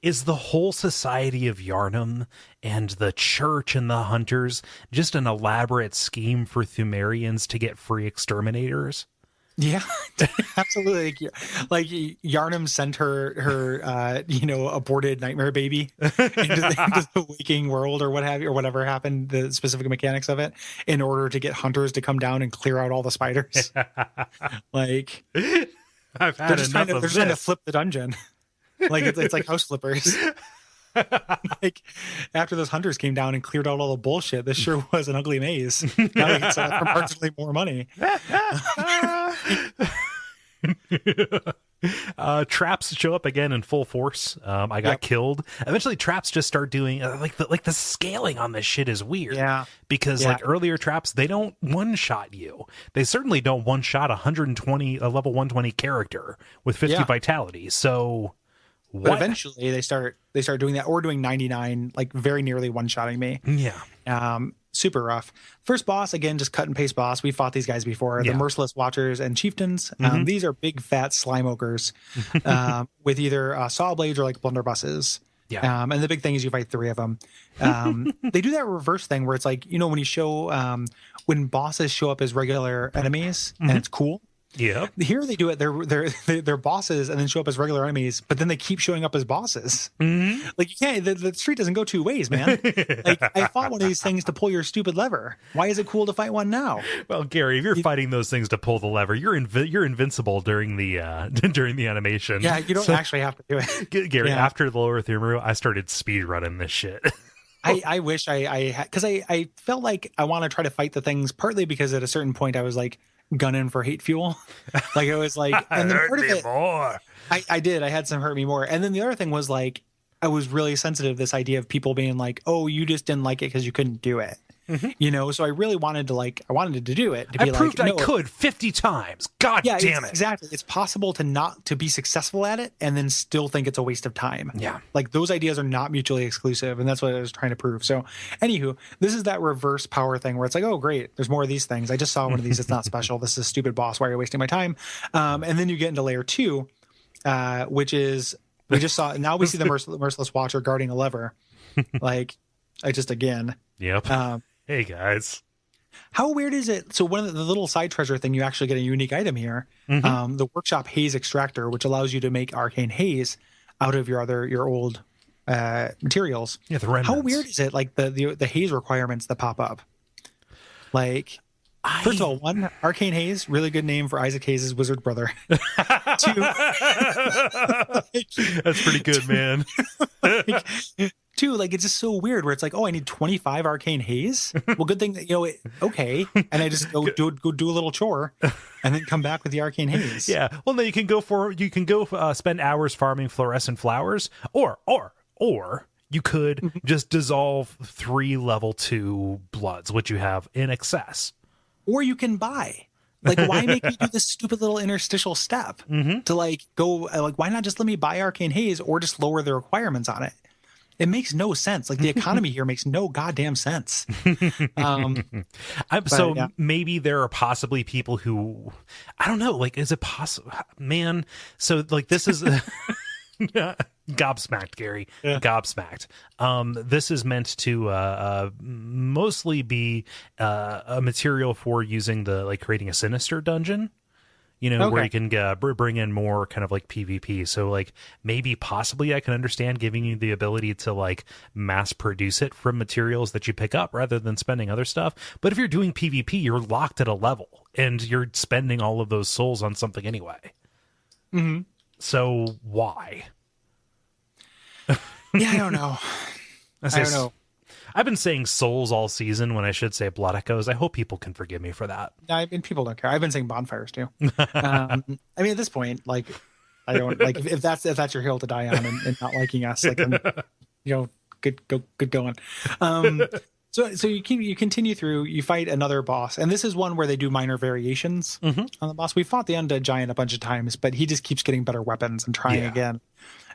Is the whole society of Yharnam and the church and the hunters just an elaborate scheme for Thumerians to get free exterminators? Yeah, absolutely. Like Yharnam sent her aborted nightmare baby into the waking world or what have you, or whatever happened, the specific mechanics of it, in order to get hunters to come down and clear out all the spiders. Like I've had enough of this. They're trying to flip the dungeon. Like it's like house flippers. Like after those hunters came down and cleared out all the bullshit, this sure was an ugly maze. Now we can sell it for marginally more money. Traps show up again in full force. I got killed. Eventually traps just start doing like the scaling on this shit is weird. Yeah. Because like earlier traps, they don't one-shot you. They certainly don't one-shot a level 120 character with 50 vitality. So but eventually they start doing that, or doing 99, like very nearly one-shotting me. Yeah. Super rough. First boss, again, just cut and paste boss. We fought these guys before. The Merciless Watchers and Chieftains. These are big fat slime ogres with either saw blades or like blunderbusses. Yeah. And the big thing is you fight 3 of them. They do that reverse thing where it's like, when you show when bosses show up as regular enemies and it's cool. Yeah. Here they do it. They're bosses and then show up as regular enemies, but then they keep showing up as bosses. Like you can't. The street doesn't go 2 ways, man. Like I fought one of these things to pull your stupid lever. Why is it cool to fight one now? Well, Gary, if you're fighting those things to pull the lever, you're invincible during the during the animation. Yeah, you don't actually have to do it. Gary, after the lower Thumru, I started speed running this shit. I wish I had, because I felt like I want to try to fight the things partly because at a certain point I was like gunning for hate fuel. Like it was like, and then part of it, more. I did. I had some hurt me more. And then the other thing was like, I was really sensitive to this idea of people being like, oh, you just didn't like it because you couldn't do it. you know? So I really wanted to do it. To be I proved like, I could 50 times. God damn it. Exactly. It's possible to be successful at it and then still think it's a waste of time. Yeah. Like those ideas are not mutually exclusive. And that's what I was trying to prove. So anywho, this is that reverse power thing where it's like, oh, great. There's more of these things. I just saw one of these. It's not special. This is a stupid boss. Why are you wasting my time? And then you get into layer 2, which is, we just saw, now we see the merciless watcher guarding a lever. Like, again. Yep. Hey guys. How weird is it? So one of the little side treasure thing, you actually get a unique item here. The workshop haze extractor, which allows you to make arcane haze out of your old materials. Yeah, the remnants. How weird is it? Like the haze requirements that pop up. Like, first of all, one, arcane haze, really good name for Isaac Hayes' wizard brother. 2, that's pretty good, man. 2, like it's just so weird where it's like, oh, I need 25 arcane haze. Well, good thing that, okay, and I just go do a little chore, and then come back with the arcane haze. Yeah, well, then you can go spend hours farming fluorescent flowers, or you could just dissolve 3 level 2 bloods, which you have in excess. Or you can buy. Like, why make me do this stupid little interstitial step to like go? Like, why not just let me buy arcane haze or just lower the requirements on it? It makes no sense. Like the economy here makes no goddamn sense. Maybe there are possibly people who, I don't know, like, is it possible, man? So like, this is gobsmacked, Gary. Yeah. Gobsmacked. This is meant to mostly be a material for using creating a sinister dungeon. Where you can bring in more kind of like PvP. So like maybe possibly I can understand giving you the ability to like mass produce it from materials that you pick up rather than spending other stuff. But if you're doing PvP, you're locked at a level and you're spending all of those souls on something anyway. So why? Yeah, I don't know. I don't know. I've been saying souls all season when I should say blood echoes. I hope people can forgive me for that. I mean, people don't care. I've been saying bonfires too. I mean, at this point, like, I don't like if that's your hill to die on and not liking us, like, good going. So you continue through. You fight another boss, and this is one where they do minor variations on the boss. We fought the undead giant a bunch of times, but he just keeps getting better weapons and trying again.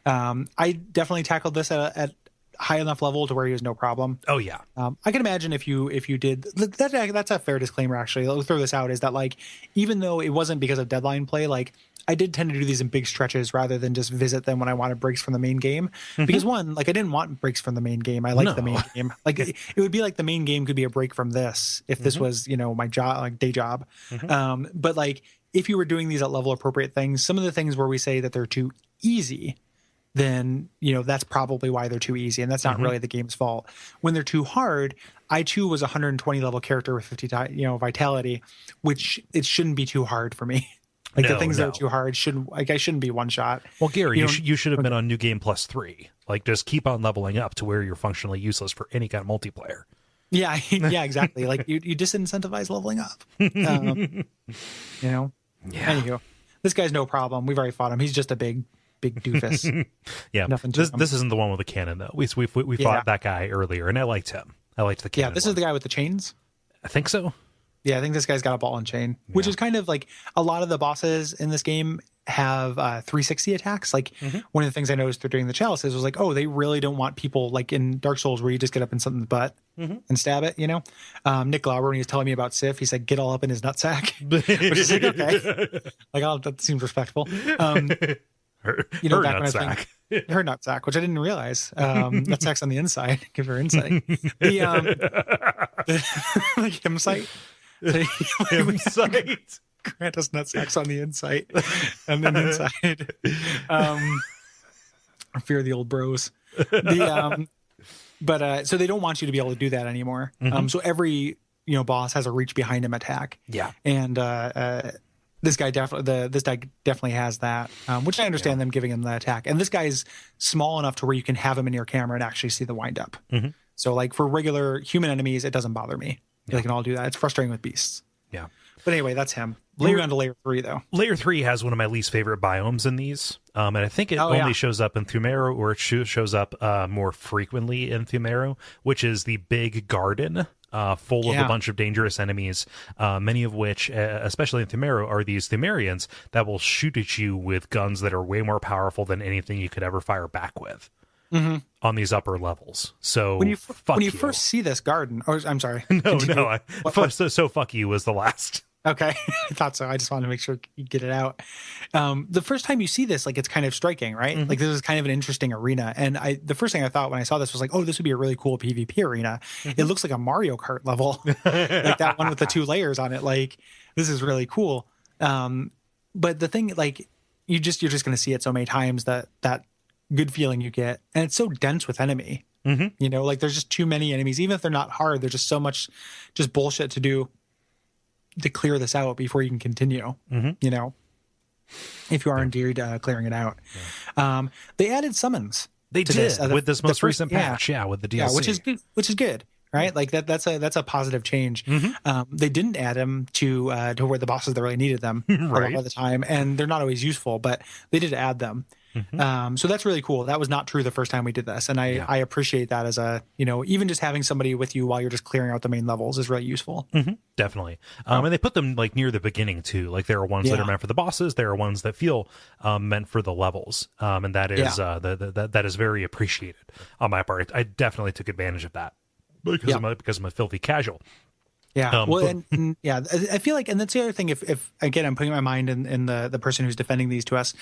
I definitely tackled this at high enough level to where he was no problem. Oh yeah. I can imagine if you did that's a fair disclaimer. Actually, I'll throw this out, is that like, even though it wasn't because of deadline play, like I did tend to do these in big stretches rather than just visit them when I wanted breaks from the main game. Because one, like I didn't want breaks from the main game. I liked the main game. Like it would be like the main game could be a break from this if this was, my job, like day job. But like if you were doing these at level appropriate things, some of the things where we say that they're too easy, then that's probably why they're too easy, and that's not really the game's fault. When they're too hard, I too was a 120 level character with 50 vitality, which it shouldn't be too hard for me. Like the things that are too hard I shouldn't be one shot. Well, Gary, you should have been on New Game Plus 3. Like just keep on leveling up to where you're functionally useless for any kind of multiplayer. Yeah, exactly. Like you disincentivize leveling up. Anywho, this guy's no problem. We've already fought him. He's just a big doofus. Yeah. This isn't the one with the cannon though. We fought that guy earlier, and I liked him. I liked the cannon. Yeah, this is the guy with the chains. I think so. Yeah, I think this guy's got a ball and chain, which is kind of like a lot of the bosses in this game have 360 attacks. Like one of the things I noticed through doing the chalices was like, oh, they really don't want people like in Dark Souls where you just get up in something's butt and stab it. Nick Glauber, when he was telling me about Sif, he said, "Get all up in his nutsack," which is like, okay, like that seems respectful. Her nutsack. Her nutsack, which I didn't realize. Nutsack's on the inside. Give her insight. Like him sight. Him sight. Grant us nutsacks on the inside, and then inside. I fear the old bros. But so they don't want you to be able to do that anymore. So every boss has a reach behind him attack. Yeah, and this guy definitely has that, which I understand them giving him the attack. And this guy's small enough to where you can have him in your camera and actually see the wind up. So like for regular human enemies, it doesn't bother me. They can all do that. It's frustrating with beasts. Yeah. But anyway, that's him. Moving on to layer 3, though. Layer 3 has one of my least favorite biomes in these. And I think it only shows up in Thumeru, or it shows up more frequently in Thumeru, which is the big garden full of a bunch of dangerous enemies, many of which, especially in Thumeru, are these Thumerians that will shoot at you with guns that are way more powerful than anything you could ever fire back with. On these upper levels. So when you first see this garden, I'm sorry. No, so fuck you was the last. Okay. I thought so. I just wanted to make sure you get it out. The first time you see this, like, it's kind of striking, right? Like, this is kind of an interesting arena. And the first thing I thought when I saw this was like, oh, this would be a really cool PvP arena. It looks like a Mario Kart level, like that one with the 2 layers on it. Like, this is really cool. But the thing, like, you're just going to see it so many times that good feeling you get, and it's so dense with enemy. You know, like, there's just too many enemies. Even if they're not hard, there's just so much just bullshit to do to clear this out before you can continue. You know, if you are indeed clearing it out. They added summons. They did with this most recent patch, with the DLC, which is good. Right, like that's a positive change. They didn't add them to where the bosses that really needed them a lot of the time, and they're not always useful, but they did add them. So that's really cool. That was not true the first time we did this, and I appreciate that as a, you know, even just having somebody with you while you're just clearing out the main levels is really useful. Definitely. And they put them like near the beginning too. Like, there are ones that are meant for the bosses. There are ones that feel meant for the levels, and that is that is very appreciated on my part. I definitely took advantage of that. Because I'm a filthy casual. Yeah. I feel like, and that's the other thing. If again, I'm putting my mind in the person who's defending these to us,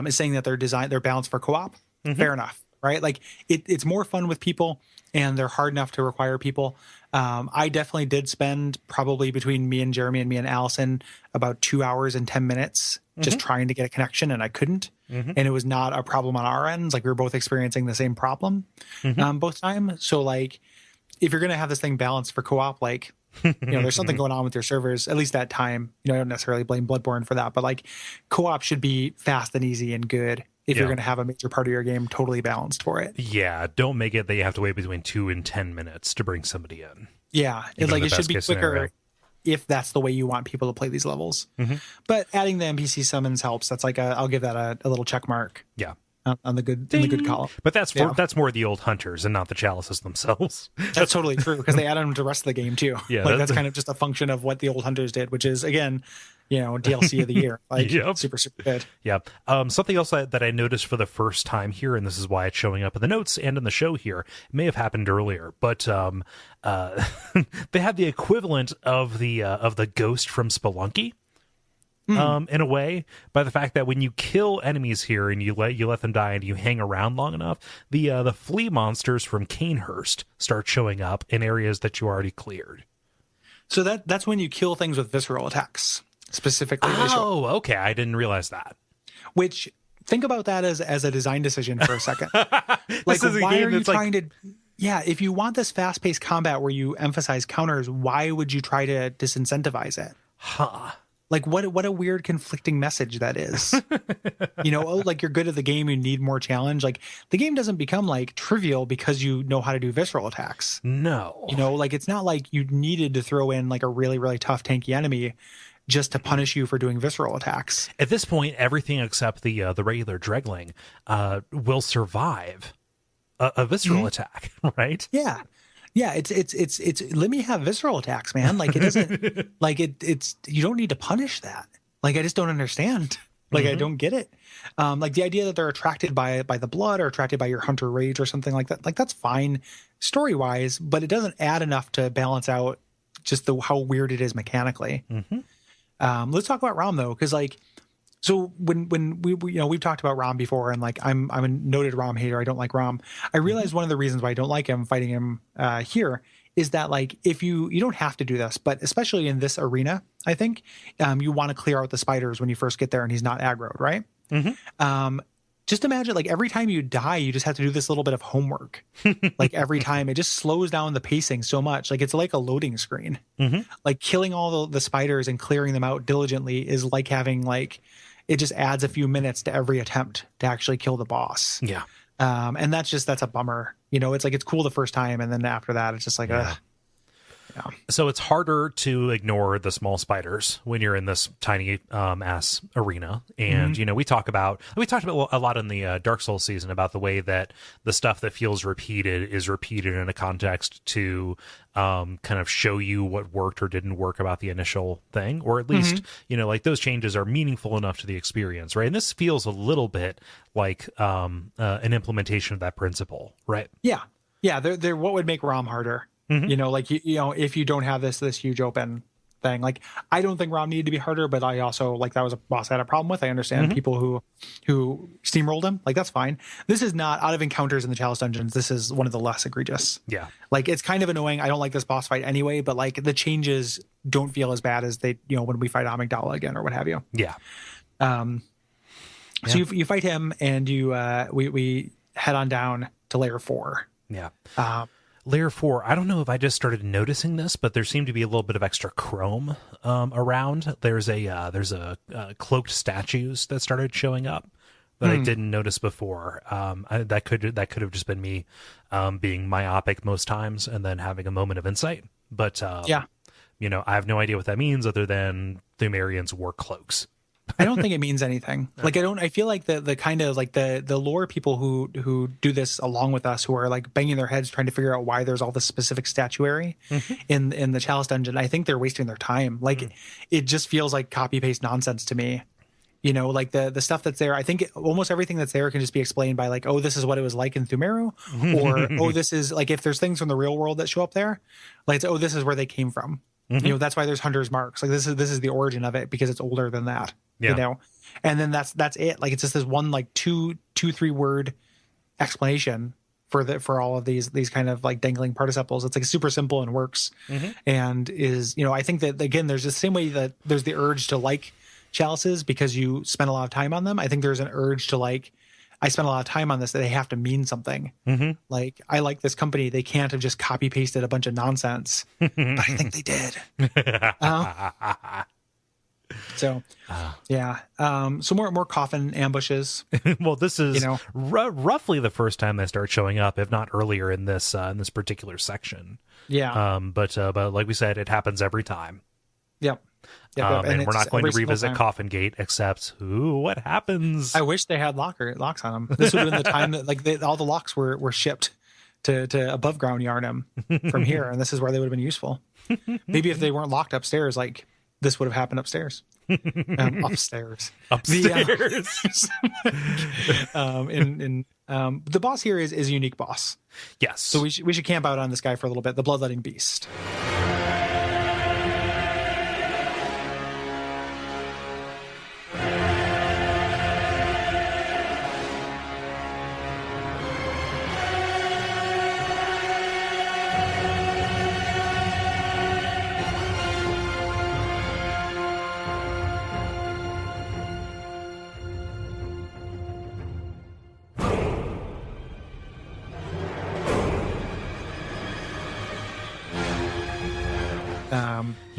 is saying that they're balanced for co-op. Fair enough, right? Like, it's more fun with people, and they're hard enough to require people. I definitely did spend probably between me and Jeremy and me and Allison about 2 hours and 10 minutes just trying to get a connection, and I couldn't. And it was not a problem on our ends. Like, we were both experiencing the same problem both times. So, like, if you're going to have this thing balanced for co-op, like, you know, there's something going on with your servers, at least that time. You know, I don't necessarily blame Bloodborne for that, but, like, co-op should be fast and easy and good if you're going to have a major part of your game totally balanced for it. Yeah, don't make it that you have to wait between 2 and 10 minutes to bring somebody in. Yeah, it should be quicker scenario. If that's the way you want people to play these levels. But adding the NPC summons helps. That's like I'll give that a little check mark. Yeah. On the good column. But that's more the old hunters and not the chalices themselves. That's totally true, because they added them to the rest of the game too. Yeah, like, that's kind of just a function of what the old hunters did, which is, again, you know, DLC of the year. Like, super good. Yeah. Something else that I noticed for the first time here, and this is why it's showing up in the notes and in the show here, it may have happened earlier, but they have the equivalent of the ghost from Spelunky. In a way, by the fact that when you kill enemies here and you let them die and you hang around long enough, the flea monsters from Canehurst start showing up in areas that you already cleared. So that's when you kill things with visceral attacks, specifically. Oh, okay, I didn't realize that. Which, think about that as a design decision for a second. Like, why are you trying to? Yeah, if you want this fast-paced combat where you emphasize counters, why would you try to disincentivize it? Like, what a weird conflicting message that is. You know, like, you're good at the game, you need more challenge. Like, the game doesn't become, like, trivial because you know how to do visceral attacks. No. You know, like, it's not like you needed to throw in, like, a really, really tough tanky enemy just to punish you for doing visceral attacks. At this point, everything except the regular Dregling will survive a visceral attack, right? Yeah. Yeah, it's let me have visceral attacks, man. Like, it doesn't like it's you don't need to punish that. Like, I just don't understand. Like, I don't get it. Like, the idea that they're attracted by the blood or attracted by your hunter rage or something like that, like, that's fine story wise, but it doesn't add enough to balance out just how weird it is mechanically. Let's talk about Rom though, because, like, so when we you know, we've talked about Rom before, and, like, I'm a noted Rom hater. I don't like Rom. I realized one of the reasons why I don't like him fighting him here is that, like, if you don't have to do this, but especially in this arena, I think you want to clear out the spiders when you first get there and he's not aggroed, right? Just imagine, like, every time you die, you just have to do this little bit of homework. Like, every time, it just slows down the pacing so much. Like, it's like a loading screen. Like, killing all the spiders and clearing them out diligently is like having, like, it just adds a few minutes to every attempt to actually kill the boss. Yeah. And that's a bummer. You know, it's like, it's cool the first time, and then after that, it's just like, So it's harder to ignore the small spiders when you're in this tiny ass arena. And, we talked about a lot in the Dark Souls season about the way that the stuff that feels repeated is repeated in a context to kind of show you what worked or didn't work about the initial thing, or at least, like those changes are meaningful enough to the experience, right? And this feels a little bit like an implementation of that principle, right? Yeah. Yeah. They're what would make ROM harder. Like, if you don't have this huge open thing, like, I don't think ROM needed to be harder, but I also, like, that was a boss I had a problem with. I understand people who steamrolled him. Like, that's fine. This is not, out of encounters in the Chalice Dungeons, this is one of the less egregious. Yeah. Like, it's kind of annoying. I don't like this boss fight anyway, but, like, the changes don't feel as bad as they, when we fight Amygdala again or what have you. Yeah. So you fight him, and we head on down to layer 4. Yeah. Layer 4, I don't know if I just started noticing this, but there seemed to be a little bit of extra chrome around. There's a cloaked statues that started showing up that I didn't notice before. That could have just been me being myopic most times and then having a moment of insight. But I have no idea what that means other than Thumerians wore cloaks. I don't think it means anything. Like, I feel like the kind of like the lore people who do this along with us, who are like banging their heads trying to figure out why there's all this specific statuary in the Chalice Dungeon, I think they're wasting their time. Like, it just feels like copy paste nonsense to me. Like the stuff that's there, I think almost everything that's there can just be explained by like, oh, this is what it was like in Thumeru, or oh, this is like, if there's things from the real world that show up there, like, it's, oh, this is where they came from. That's why there's hunter's marks. Like, this is the origin of it because it's older than that. And then that's it. Like, it's just this one like 2-3 word explanation for all of these kind of like dangling participles. It's like super simple and works, and is, I think that, again, there's the same way that there's the urge to like chalices because you spend a lot of time on them. I think there's an urge to like, I spent a lot of time on this, that they have to mean something. Like, I like this company. They can't have just copy pasted a bunch of nonsense, but I think they did. So more coffin ambushes. Well, this is roughly the first time they start showing up, if not earlier in this particular section. But like we said, it happens every time. Yep. And we're not going to revisit Coffin Gate, except what happens? I wish they had locks on them. This would have been the time that like all the locks were shipped to above ground Yarnum from here, and this is where they would have been useful. Maybe if they weren't locked upstairs, like, this would have happened upstairs. Upstairs. The boss here is a unique boss. Yes. So we should camp out on this guy for a little bit. The Bloodletting Beast.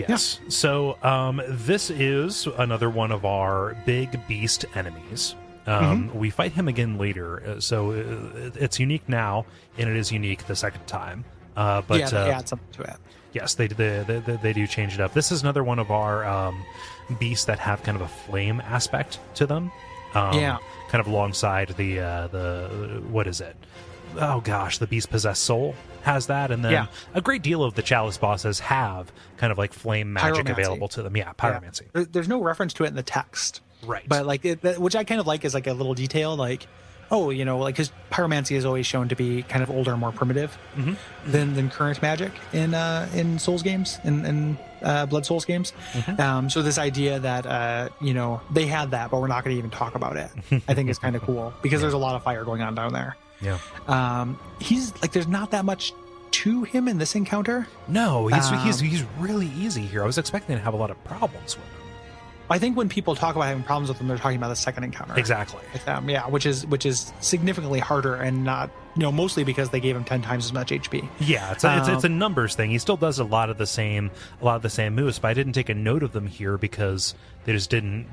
Yes. Yeah. So this is another one of our big beast enemies. We fight him again later, so it's unique now, and it is unique the second time. But they add something to it. Yes, they do change it up. This is another one of our beasts that have kind of a flame aspect to them. Kind of alongside the what is it? Oh gosh, the beast possessed soul has that, and then a great deal of the Chalice bosses have kind of like flame magic available to them. Yeah, pyromancy. Yeah. There's no reference to it in the text, right? But like, which I kind of like, is like a little detail, like, oh, like, because pyromancy is always shown to be kind of older, more primitive than current magic in Souls games, in Blood Souls games. So this idea that they had that, but we're not going to even talk about it, I think is kind of cool, because there's a lot of fire going on down there. Yeah. He's like, there's not that much to him in this encounter. No, he's really easy here. I was expecting to have a lot of problems with him. I think when people talk about having problems with him, they're talking about the second encounter. Exactly. With them, which is significantly harder and not mostly because they gave him 10 times as much HP. Yeah, it's a numbers thing. He still does a lot of the same moves, but I didn't take a note of them here because they just didn't,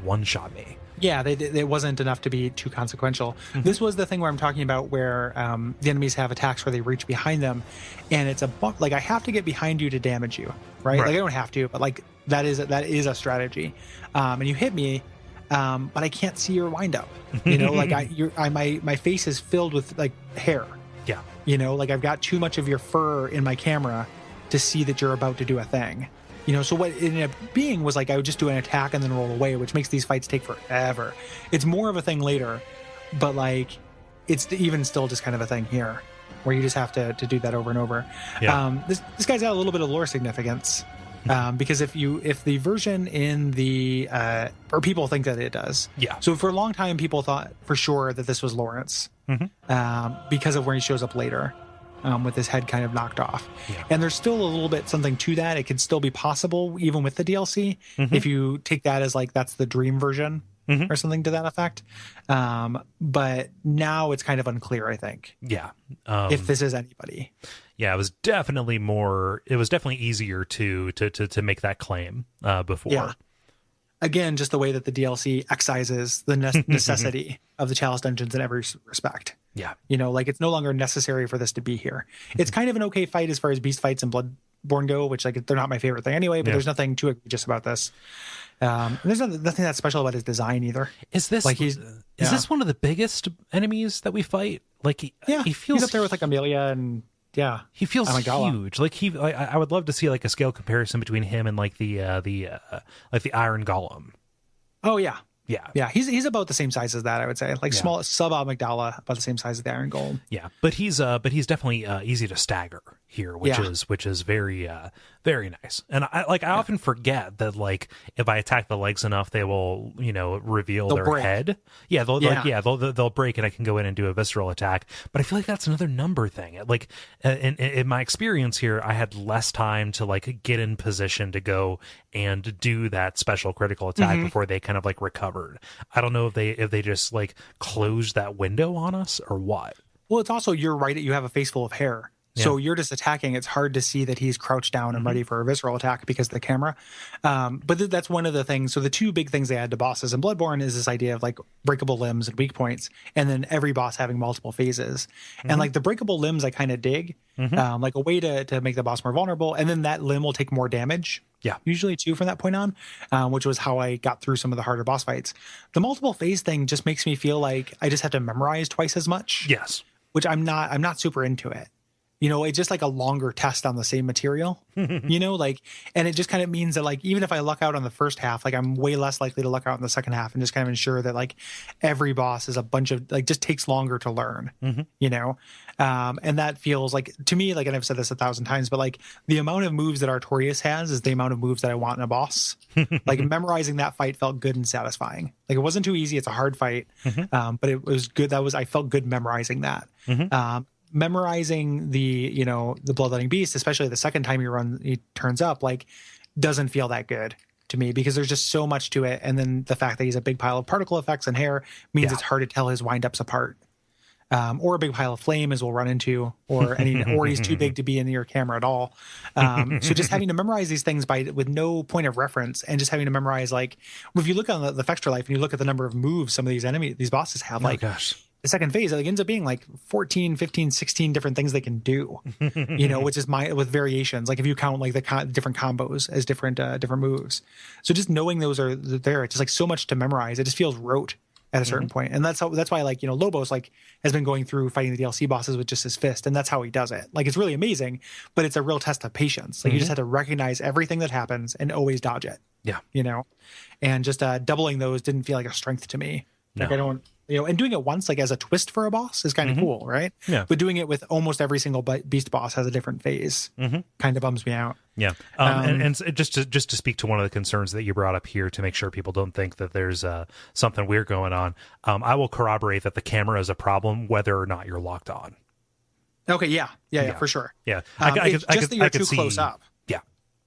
one shot me. Yeah, it wasn't enough to be too consequential. This was the thing where I'm talking about where the enemies have attacks where they reach behind them, and it's like I have to get behind you to damage you, right? Like I don't have to, but like that is a strategy. And you hit me, but I can't see your wind up. Like my face is filled with like hair. Yeah. Like I've got too much of your fur in my camera to see that you're about to do a thing. So what it ended up being was like I would just do an attack and then roll away, which makes these fights take forever. It's more of a thing later, but like it's even still just kind of a thing here where you just have to do that over and over. Yeah. This guy's got a little bit of lore significance because if the version in the or people think that it does. Yeah. So for a long time, people thought for sure that this was Lawrence because of where he shows up later. With his head kind of knocked off. Yeah. And there's still a little bit something to that. It could still be possible even with the DLC if you take that as like that's the dream version or something to that effect. But now it's kind of unclear, I think. Yeah. If this is anybody. Yeah, it was definitely easier to make that claim before. Yeah. Again, just the way that the DLC excises the necessity of the Chalice Dungeons in every respect. Yeah. Like it's no longer necessary for this to be here. It's kind of an okay fight as far as beast fights and Bloodborne go, which like they're not my favorite thing anyway, but there's nothing too egregious about this. There's nothing that special about his design either. Is this like is this one of the biggest enemies that we fight? Like he feels he's up there with like Amelia and he feels huge. Like I would love to see like a scale comparison between him and like the Iron Golem. Oh yeah. Yeah. He's about the same size as that, I would say. Like small sub amygdala, about the same size as the Iron Golem. Yeah, but he's definitely easy to stagger here, which is very very nice. And I often forget that like if I attack the legs enough, they will reveal their break. Head. Yeah, they'll break, and I can go in and do a visceral attack. But I feel like that's another number thing. Like in my experience here, I had less time to like get in position to go and do that special critical attack before they kind of like recovered. I don't know if they just like closed that window on us or what. Well, it's also, you're right, you have a face full of hair. Yeah. So you're just attacking. It's hard to see that he's crouched down and ready for a visceral attack because of the camera. But that's one of the things. So the two big things they add to bosses in Bloodborne is this idea of like breakable limbs and weak points, and then every boss having multiple phases. And like the breakable limbs I kind of dig, like a way to make the boss more vulnerable. And then that limb will take more damage. Yeah. Usually too from that point on, which was how I got through some of the harder boss fights. The multiple phase thing just makes me feel like I just have to memorize twice as much. Yes. Which I'm not super into it. It's just like a longer test on the same material, and it just kind of means that like, even if I luck out on the first half, like I'm way less likely to luck out in the second half, and just kind of ensure that like every boss is a bunch of like, just takes longer to learn, and that feels like to me, like, and I've said this 1,000 times, but like the amount of moves that Artorias has is the amount of moves that I want in a boss. Like memorizing that fight felt good and satisfying. Like it wasn't too easy. It's a hard fight. But it was good. I felt good memorizing that. Memorizing the bloodletting beast, especially the second time he turns up, like doesn't feel that good to me because there's just so much to it. And then the fact that he's a big pile of particle effects and hair means it's hard to tell his wind-ups apart. Or a big pile of flame, as we'll run into, or he's too big to be in your camera at all. So just having to memorize these things with no point of reference, and just having to memorize, like, if you look on the Fextra Life and you look at the number of moves some of these bosses have, the second phase, it ends up being like 14, 15, 16 different things they can do, which is with variations. Like if you count like the different combos as different moves. So just knowing those are there, it's just like so much to memorize. It just feels rote at a certain point. And that's why like, Lobos like has been going through fighting the DLC bosses with just his fist. And that's how he does it. Like it's really amazing, but it's a real test of patience. Like you just have to recognize everything that happens and always dodge it. Yeah. And just doubling those didn't feel like a strength to me. No. Like I don't, and doing it once, like as a twist for a boss is kind of cool, right? Yeah. But doing it with almost every single beast boss has a different phase. Kind of bums me out. Yeah. And just to speak to one of the concerns that you brought up here to make sure people don't think that there's something weird going on, I will corroborate that the camera is a problem whether or not you're locked on. Okay. Yeah, for sure. Yeah. You're too close up. Yeah.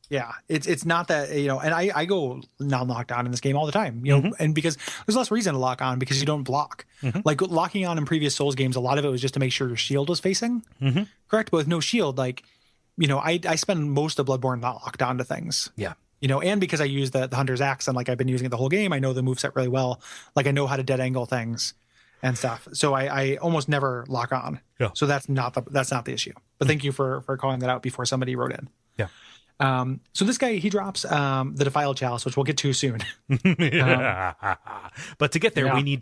Yeah, it's not that, and I go non-locked on in this game all the time, and because there's less reason to lock on because you don't block. Like locking on in previous Souls games, a lot of it was just to make sure your shield was facing correct, but with no shield, like, I spend most of Bloodborne not locked on to things. Yeah. And because I use the Hunter's Axe and like I've been using it the whole game, I know the moveset really well. Like I know how to dead angle things and stuff. So I almost never lock on. Yeah. So that's not the issue. But thank you for calling that out before somebody wrote in. Yeah. So this guy, he drops the Defiled Chalice, which we'll get to soon. But to get there, yeah. we need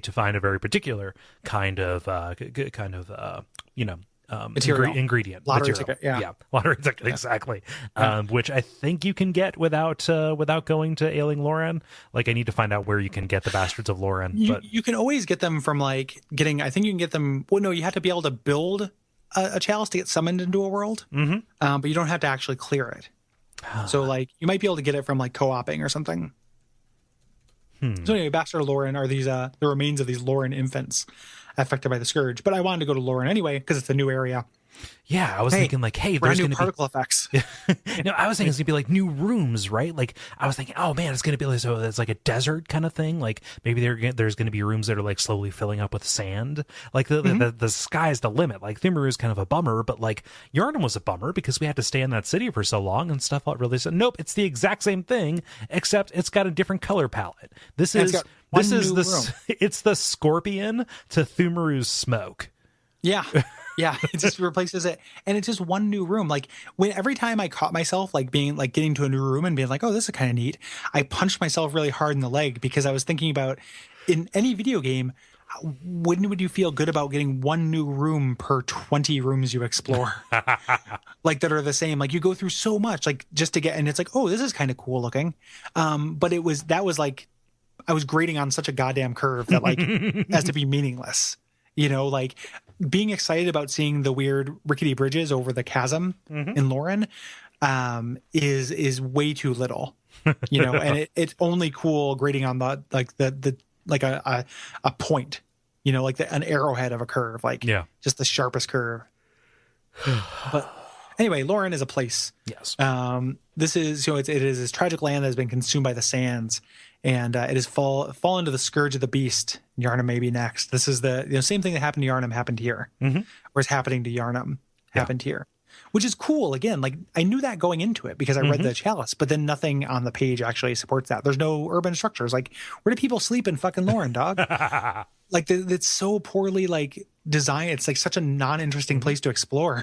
to find a very particular kind of Material. ingredient. Lottery material. ticket, yeah. Lottery ticket, exactly. Which I think you can get without going to Ailing Lauren. Like I need to find out where you can get the Bastards of Lauren. You can always get them from I think you can get them. Well, no, you have to be able to build a chalice to get summoned into a world, but you don't have to actually clear it. So you might be able to get it from co-oping or something. So anyway, Bastard of Lauren are these the remains of these Lauren infants affected by the scourge. But I wanted to go to Lauren anyway because it's a new area. Yeah, I was thinking hey, brand there's new going to particle effects. No, I was thinking it's gonna be new rooms, right? Like I was thinking, oh man, it's gonna be it's like a desert kind of thing. Like maybe there's gonna be rooms that are slowly filling up with sand. Like the sky's the limit. Like Thimaru is kind of a bummer, but Yharnam was a bummer because we had to stay in that city for so long and stuff. Really said, nope, it's the exact same thing except it's got a different color palette. It's the Scorpion to Thimaru's smoke. Yeah. Yeah, it just replaces it, and it's just one new room. Every time I caught myself getting to a new room and being oh, this is kind of neat, I punched myself really hard in the leg because I was thinking about, in any video game, when would you feel good about getting one new room per 20 rooms you explore, that are the same? You go through so much, just to get, and it's oh, this is kind of cool looking, but that was I was grading on such a goddamn curve that as to be meaningless. Being excited about seeing the weird rickety bridges over the chasm in Lauren is way too little, and it's only cool grading on the a point, an arrowhead of a curve, just the sharpest curve. But anyway, Lauren is a place. Yes. This is, it is this tragic land that has been consumed by the sands, and it has fallen to the scourge of the beast. Yharnam may be next. This is the same thing that happened to Yharnam happened here, or is happening to Yharnam happened here, which is cool. Again, I knew that going into it because I read the Chalice, but then nothing on the page actually supports that. There's no urban structures. Where do people sleep in fucking Lauren, dog? It's so poorly designed. It's such a non-interesting place to explore.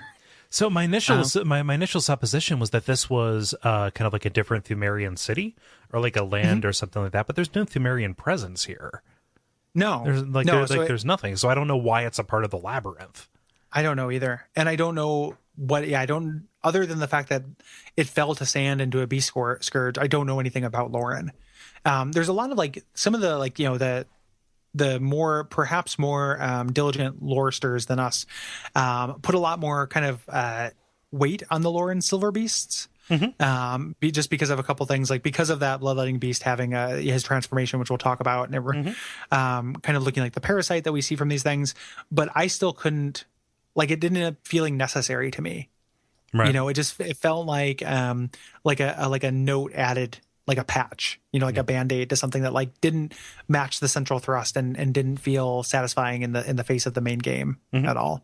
So my initial supposition was that this was kind of a different Thumerian city or a land or something like that, but there's no Thumerian presence here. No, there's nothing. So I don't know why it's a part of the labyrinth. I don't know either, and I don't know what. Yeah, I don't. Other than the fact that it fell to sand into a beast scourge, I don't know anything about Lauren. There's a lot of some of the the perhaps more diligent loresters than us put a lot more kind of weight on the Lauren silver beasts. Just because of a couple things, because of that bloodletting beast having his transformation, which we'll talk about, and kind of looking like the parasite that we see from these things. But I still couldn't, it didn't end up feeling necessary to me. Right. It felt like a note added, a patch, a Band-Aid to something that didn't match the central thrust and didn't feel satisfying in the face of the main game at all.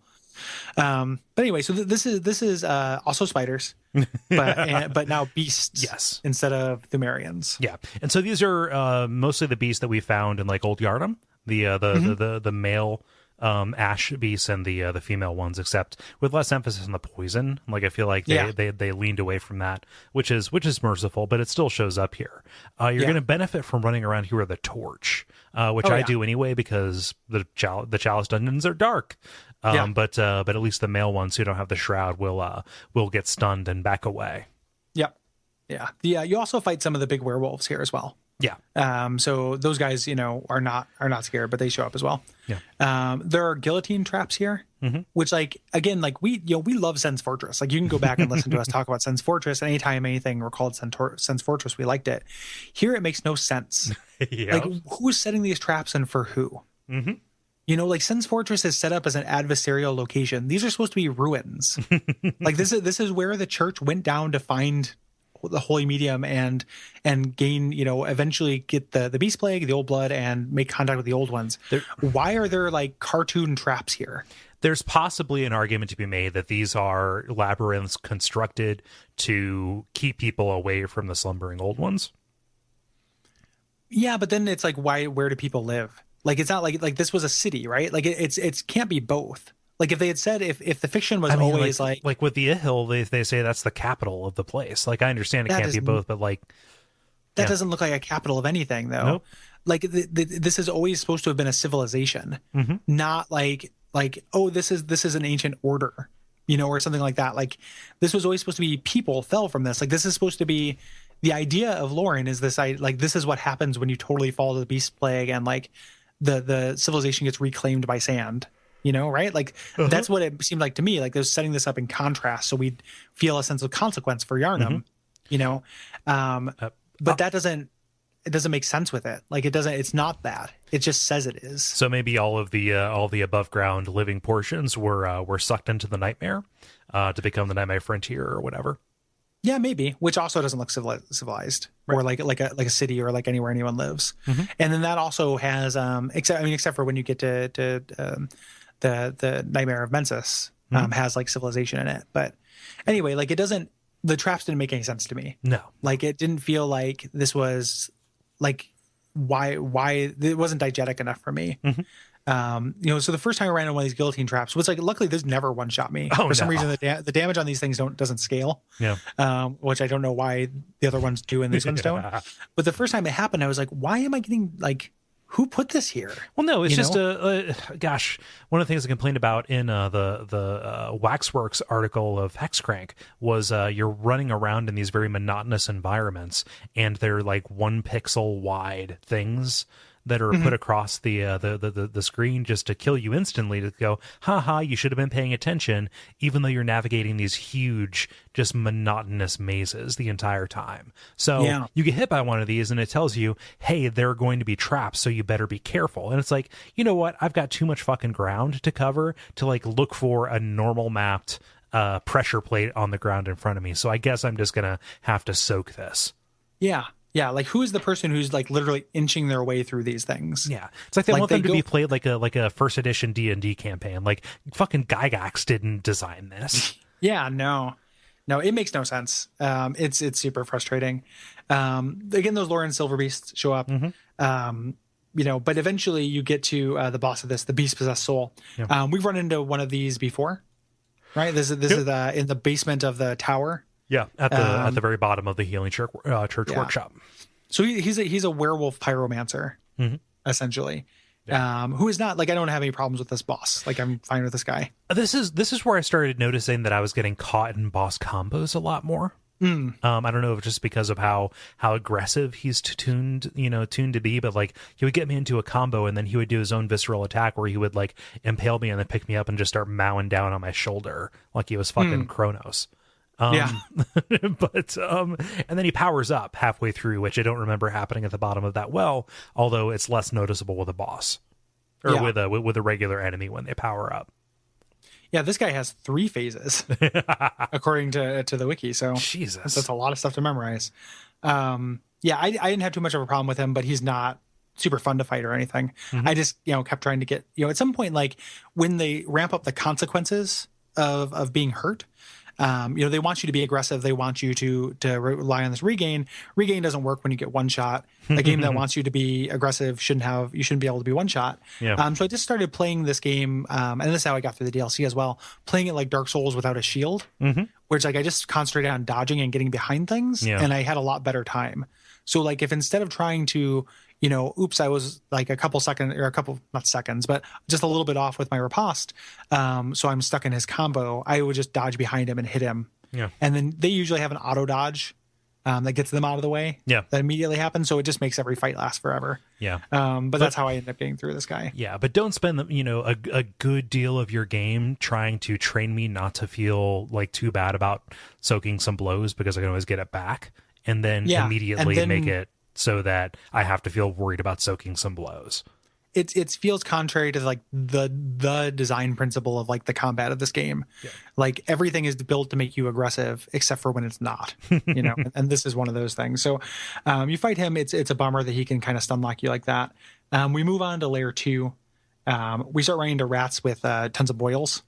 But anyway, so this is also spiders, but now beasts, yes, instead of Thumerians. Yeah, and so these are mostly the beasts that we found in Old Yharnam, the male ash beasts and the female ones, except with less emphasis on the poison. I feel like they leaned away from that, which is merciful, but it still shows up here. You're going to benefit from running around here with a torch, which I do anyway because the Chalice Dungeons are dark. But at least the male ones who don't have the shroud will get stunned and back away. Yep. Yeah. You also fight some of the big werewolves here as well. Yeah. So those guys, are not scared, but they show up as well. Yeah. There are guillotine traps here, which again, we love Sen's Fortress. You can go back and listen to us talk about Sen's Fortress, and anytime anything recalled Sen's Fortress, we liked it. Here it makes no sense. Who's setting these traps and for who? Sen's Fortress is set up as an adversarial location. These are supposed to be ruins. This is where the church went down to find the holy medium and gain, eventually get the beast plague, the old blood, and make contact with the old ones. Why are there like cartoon traps here? There's possibly an argument to be made that these are labyrinths constructed to keep people away from the slumbering old ones. Yeah, but then it's like, where do people live? Like, it's not like this was a city, right? Like it's can't be both. Like if they had said, if the fiction was always like with the Ihil, they say that's the capital of the place. Like, I understand it can't be both, but like that doesn't look like a capital of anything, though. Nope. Like this is always supposed to have been a civilization, not like oh, this is an ancient order, or something like that. Like this was always supposed to be people fell from this. Like this is supposed to be the idea of Lauren is this. Like this is what happens when you totally fall to the beast plague and like the civilization gets reclaimed by sand. Right? Like that's what it seemed like to me. Like they're setting this up in contrast, so we'd feel a sense of consequence for Yharnam. But that doesn't. It doesn't make sense with it. Like it doesn't. It's not that. It just says it is. So maybe all the above ground living portions were sucked into the nightmare to become the nightmare frontier or whatever. Yeah, maybe. Which also doesn't look civilized, right. Or like a city or like anywhere anyone lives. And then that also has except for when you get to the Nightmare of Mensis has like civilization in it. But anyway, like it doesn't. The traps didn't make any sense to me. No, like it didn't feel like this was. Like why it wasn't diegetic enough for me. So the first time I ran on one of these guillotine traps was like, luckily there's never one shot me. For some reason the damage on these things doesn't scale. Which I don't know why the other ones do and these ones don't. But the first time it happened, I was like, why am I getting like, who put this here? Well, no, it's just gosh. One of the things I complained about in the Waxworks article of Hexcrank was you're running around in these very monotonous environments, and they're like 1 pixel wide things that are put across the screen just to kill you instantly, to go, haha, you should have been paying attention, even though you're navigating these huge, just monotonous mazes the entire time. So you get hit by one of these and it tells you, hey, there are going to be traps, so you better be careful. And it's like, you know what? I've got too much fucking ground to cover to like look for a normal mapped pressure plate on the ground in front of me. So I guess I'm just going to have to soak this. Yeah, like who is the person who's like literally inching their way through these things? Yeah, it's like they want them to be played like a first edition D&D campaign. Like fucking Gygax didn't design this. Yeah, no, it makes no sense. It's super frustrating. Again, those Lauren Silver Beasts show up. But eventually you get to the boss of this, the Beast Possessed Soul. We've run into one of these before, right? This is in the basement of the tower. Yeah, at the very bottom of the Healing Church workshop. So he's a werewolf pyromancer, essentially, who is not like, I don't have any problems with this boss. Like I'm fine with this guy. This is where I started noticing that I was getting caught in boss combos a lot more. I don't know if it's just because of how aggressive he's tuned to be, but like he would get me into a combo and then he would do his own visceral attack where he would like impale me and then pick me up and just start mowing down on my shoulder like he was fucking Kronos. But and then he powers up halfway through, which I don't remember happening at the bottom of that well, although it's less noticeable with a boss or with a regular enemy when they power up. Yeah, this guy has 3 phases according to the wiki, so Jesus, that's a lot of stuff to memorize. I didn't have too much of a problem with him, but he's not super fun to fight or anything. I just kept trying to get at some point, like when they ramp up the consequences of being hurt. They want you to be aggressive. They want you to rely on this regain. Regain doesn't work when you get one shot. A game that wants you to be aggressive you shouldn't be able to be one shot. Yeah. So I just started playing this game, and this is how I got through the DLC as well. Playing it like Dark Souls without a shield, where it's like I just concentrated on dodging and getting behind things, and I had a lot better time. So like if instead of trying to I was like a couple seconds or not seconds, but just a little bit off with my riposte. So I'm stuck in his combo. I would just dodge behind him and hit him. Yeah. And then they usually have an auto dodge that gets them out of the way. Yeah. That immediately happens. So it just makes every fight last forever. Yeah. But that's how I ended up getting through this guy. Yeah. But don't spend a good deal of your game trying to train me not to feel like too bad about soaking some blows, because I can always get it back. And then immediately make it so that I have to feel worried about soaking some blows. it feels contrary to like the design principle of like the combat of this game. Yeah. Like everything is built to make you aggressive except for when it's not, you know, and this is one of those things. So you fight him. It's a bummer that he can kind of stun lock you like that. We move on to layer 2. We start running into rats with tons of boils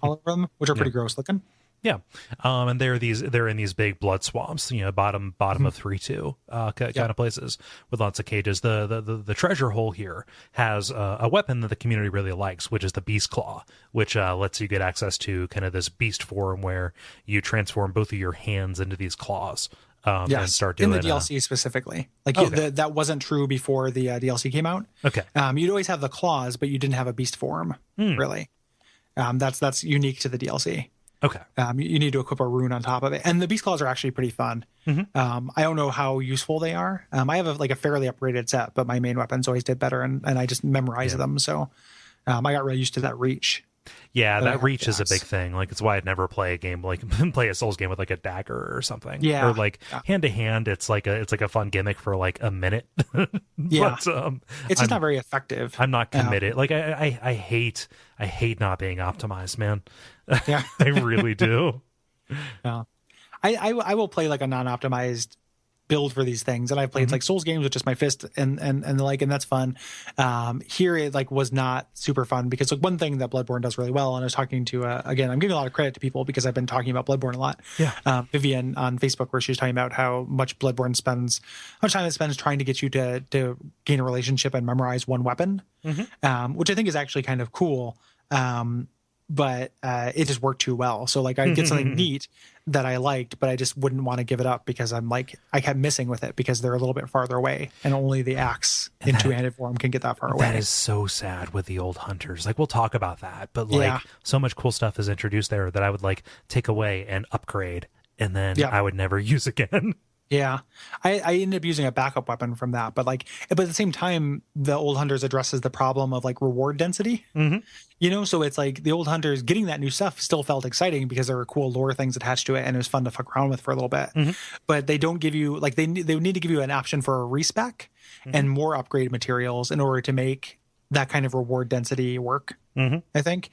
all over them, which are pretty gross looking. Yeah, and they're in these big blood swamps, you know, bottom of 3-2 kind of places with lots of cages. The treasure hole here has a weapon that the community really likes, which is the beast claw, which lets you get access to kind of this beast form where you transform both of your hands into these claws. And start doing in the DLC specifically. Like that wasn't true before the DLC came out. Okay, you'd always have the claws, but you didn't have a beast form really. That's unique to the DLC. Okay. You need to equip a rune on top of it, and the beast claws are actually pretty fun. I don't know how useful they are. I have a fairly upgraded set, but my main weapons always did better, and I just memorized them. So I got really used to that reach. Yeah, that reach is a big thing. Like, it's why I'd never play a game like play a Souls game with like a dagger or something. Yeah, or like hand to hand. It's like a fun gimmick for like a minute. Yeah, but, it's just not very effective. I'm not committed. Like I hate not being optimized, man. Yeah, I really do. Yeah, I will play like a non-optimized build for these things, and I've played like Souls games with just my fist and that's fun. Here it like was not super fun because like one thing that Bloodborne does really well, and I was talking to again, I'm giving a lot of credit to people because I've been talking about Bloodborne a lot. Vivian on Facebook, where she was talking about how much Bloodborne spends, how much time it spends trying to get you to gain a relationship and memorize one weapon, which I think is actually kind of cool. But it just worked too well. So like I get something neat that I liked, but I just wouldn't want to give it up because I'm like, I kept missing with it because they're a little bit farther away, and only the axe in two-handed form can get that far away. That is so sad with the old hunters. Like, we'll talk about that, but like so much cool stuff is introduced there that I would like take away and upgrade, and then I would never use again. Yeah, I ended up using a backup weapon from that, but at the same time, the old hunters addresses the problem of like reward density. You know, so it's like the old hunters getting that new stuff still felt exciting because there were cool lore things attached to it, and it was fun to fuck around with for a little bit. But they don't give you like they would need to give you an option for a respec and more upgrade materials in order to make that kind of reward density work. I think,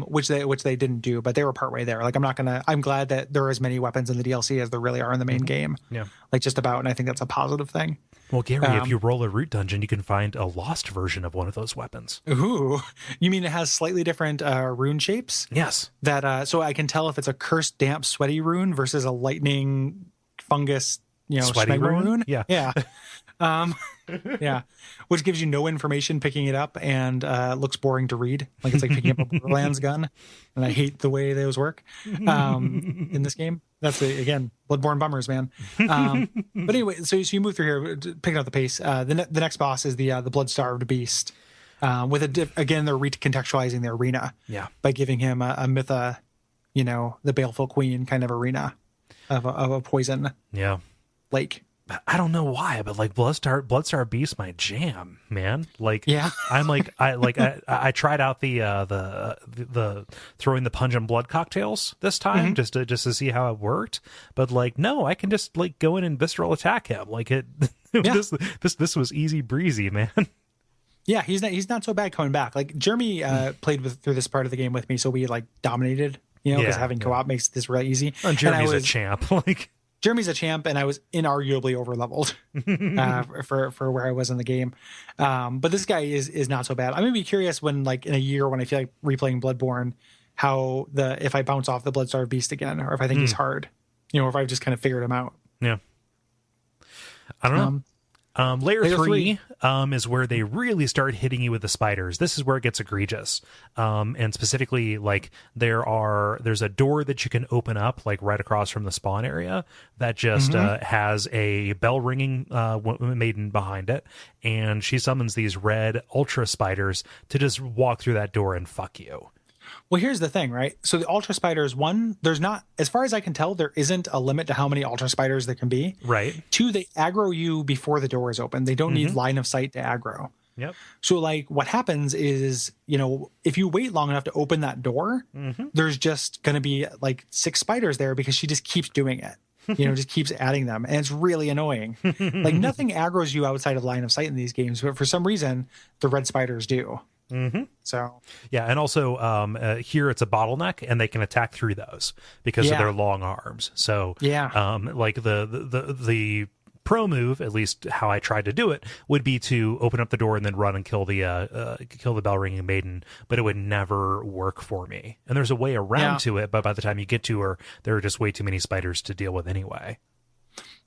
which they didn't do, but they were partway there. Like I'm glad that there are as many weapons in the DLC as there really are in the main game. Yeah, like just about, and I think that's a positive thing. Well, Gary, if you roll a root dungeon, you can find a lost version of one of those weapons. Ooh, you mean it has slightly different rune shapes? Yes. That so I can tell if it's a cursed, damp, sweaty rune versus a lightning, fungus, sweaty rune. Yeah. Yeah, which gives you no information picking it up and looks boring to read. Like it's like picking up a Borderlands gun, and I hate the way those work in this game. That's again Bloodborne bummers, man. But anyway, so you move through here, picking up the pace. The next boss is the blood-starved beast. With again, they're recontextualizing the arena. By giving him a Mytha, the Baleful Queen kind of arena of a poison. Lake. I don't know why, but like Bloodstar Beast, my jam, man. Like, I'm like, I tried out the throwing the pungent blood cocktails this time just to see how it worked. But like, no, I can just like go in and visceral attack him. Like this was easy breezy, man. Yeah, he's not so bad coming back. Like Jeremy played through this part of the game with me, so we like dominated, because having co-op makes this really easy. And Jeremy's a champ, like. Jeremy's a champ, and I was inarguably over-leveled for where I was in the game. But this guy is not so bad. I'm going to be curious when, like, in a year when I feel like replaying Bloodborne, if I bounce off the Bloodstarved Beast again, or if I think he's hard, or if I've just kind of figured him out. Yeah. I don't know. Layer 3 is where they really start hitting you with the spiders. This is where it gets egregious. And specifically, like there's a door that you can open up like right across from the spawn area that just has a bell ringing maiden behind it, and she summons these red ultra spiders to just walk through that door and fuck you. Well, here's the thing, right? So the ultra spiders, one, there's not, as far as I can tell, there isn't a limit to how many ultra spiders there can be. Right. Two, they aggro you before the door is open. They don't need line of sight to aggro. Yep. So like what happens is, if you wait long enough to open that door, there's just going to be like 6 spiders there because she just keeps doing it. just keeps adding them, and it's really annoying. Like nothing aggroes you outside of line of sight in these games, but for some reason the red spiders do. So yeah, and also here it's a bottleneck, and they can attack through those because of their long arms. So like the pro move, at least how I tried to do it, would be to open up the door and then run and kill the bell ringing maiden, but it would never work for me. And there's a way around to it, but by the time you get to her, there are just way too many spiders to deal with anyway.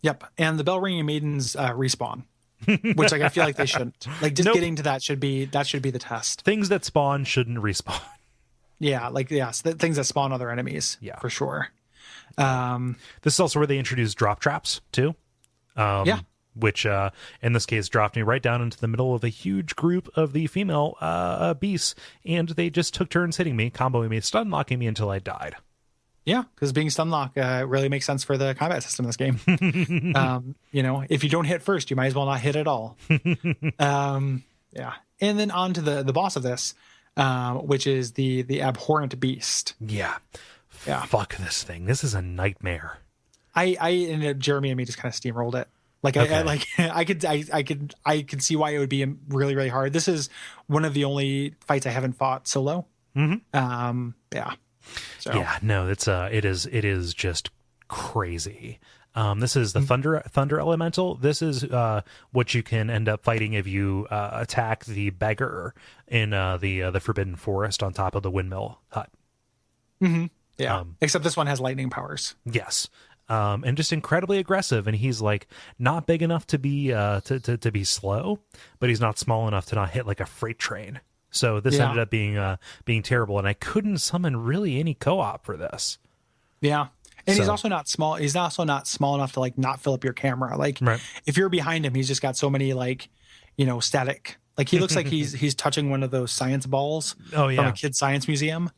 Yep, and the bell ringing maidens respawn. Which like I feel like they shouldn't. Like just getting to that should be the test. Things that spawn shouldn't respawn. Yeah, like things that spawn other enemies. Yeah, for sure. This is also where they introduce drop traps too. Which in this case dropped me right down into the middle of a huge group of the female beasts, and they just took turns hitting me, comboing me, stun locking me until I died. Yeah, because being stun lock really makes sense for the combat system in this game. If you don't hit first, you might as well not hit at all. And then on to the boss of this, which is the abhorrent beast. Yeah. Fuck this thing. This is a nightmare. I ended up, Jeremy and me just kind of steamrolled it. Like I could see why it would be really, really hard. This is one of the only fights I haven't fought solo. So. Yeah, no, it is just crazy. This is the thunder elemental. This is what you can end up fighting if you attack the beggar in the Forbidden Forest on top of the windmill hut. Yeah, except this one has lightning powers. Yes. And just incredibly aggressive, and he's like not big enough to be to be slow, but he's not small enough to not hit like a freight train. So this ended up being terrible, and I couldn't summon really any co-op for this. Yeah, and he's also not small. He's also not small enough to like not fill up your camera. Like if you're behind him, he's just got so many like static. Like he looks like he's touching one of those science balls from a kid's science museum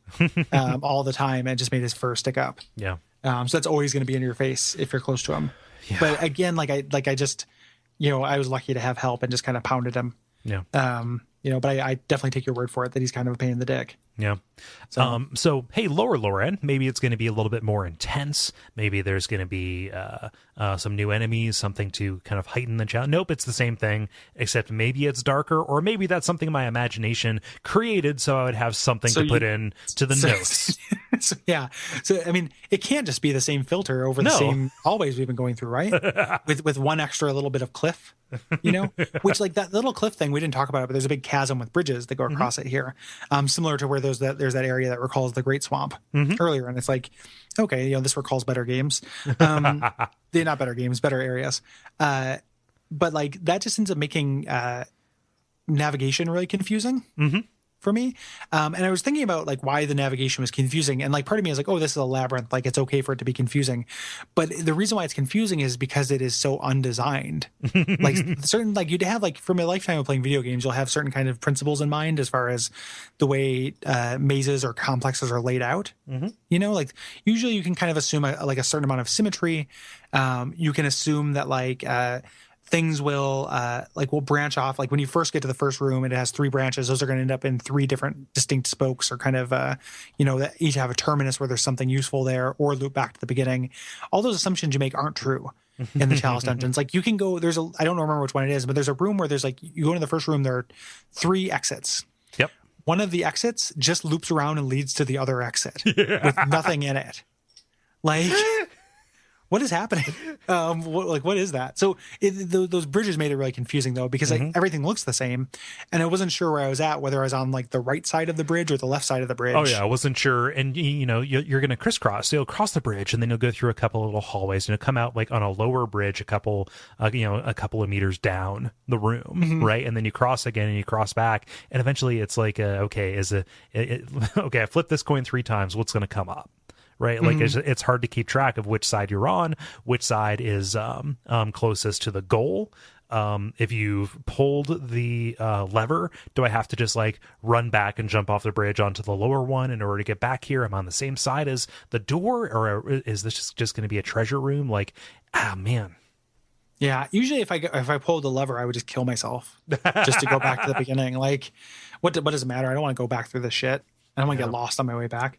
all the time, and just made his fur stick up. Yeah. So that's always going to be in your face if you're close to him. Yeah. But again, I just, I was lucky to have help and just kind of pounded him. Yeah. But I definitely take your word for it that he's kind of a pain in the dick. Yeah. So hey, lower end, maybe it's going to be a little bit more intense. Maybe there's going to be some new enemies, something to kind of heighten the challenge. Nope, it's the same thing, except maybe it's darker, or maybe that's something my imagination created, so I would have something to put in to the notes. So I mean, it can't just be the same filter over the same hallways we've been going through, right? with one extra little bit of cliff. Which like that little cliff thing we didn't talk about it, but there's a big chasm with bridges that go across it here, similar to where there's that area that recalls the Great Swamp earlier, and it's like, okay, this recalls better games. They're not better games, better areas, but like that just ends up making navigation really confusing. For me. And I was thinking about like why the navigation was confusing. And like part of me is like, oh, this is a labyrinth. Like it's okay for it to be confusing. But the reason why it's confusing is because it is so undesigned. Like certain, like you'd have like from a lifetime of playing video games, you'll have certain kind of principles in mind as far as the way mazes or complexes are laid out. Like usually you can kind of assume a certain amount of symmetry. You can assume that like, things will branch off. Like when you first get to the first room, it has 3 branches. Those are going to end up in 3 different distinct spokes, or kind of, that each have a terminus where there's something useful there, or loop back to the beginning. All those assumptions you make aren't true in the Chalice Dungeons. Like you can go, I don't remember which one it is, but there's a room where there's like, you go into the first room, there are 3 exits. Yep. One of the exits just loops around and leads to the other exit with nothing in it. Like... What is happening? What is that? So those bridges made it really confusing, though, because like, everything looks the same, and I wasn't sure where I was at, whether I was on like the right side of the bridge or the left side of the bridge. Oh yeah, I wasn't sure. And you're going to crisscross. So you'll cross the bridge, and then you'll go through a couple of little hallways, and you'll come out like on a lower bridge, a couple of meters down the room, right? And then you cross again, and you cross back, and eventually it's like, okay, I flipped this coin 3 times. What's going to come up? Right, like it's hard to keep track of which side you're on, which side is closest to the goal. If you've pulled the lever, do I have to just like run back and jump off the bridge onto the lower one in order to get back here? I'm on the same side as the door, or is this just going to be a treasure room? Like, man. Yeah, usually if I pulled the lever, I would just kill myself just to go back to the beginning. Like, what does it matter? I don't want to go back through this shit. I don't want to get lost on my way back.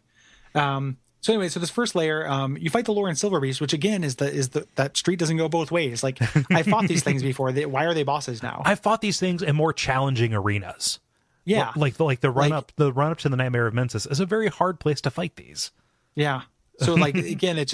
So anyway, so this first layer, you fight the Lauren Silver Beast, which again is the that street doesn't go both ways. Like I fought these things before. Why are they bosses now? I fought these things in more challenging arenas. Yeah, like the run up to the Nightmare of Mensis is a very hard place to fight these. Yeah. So like again, it's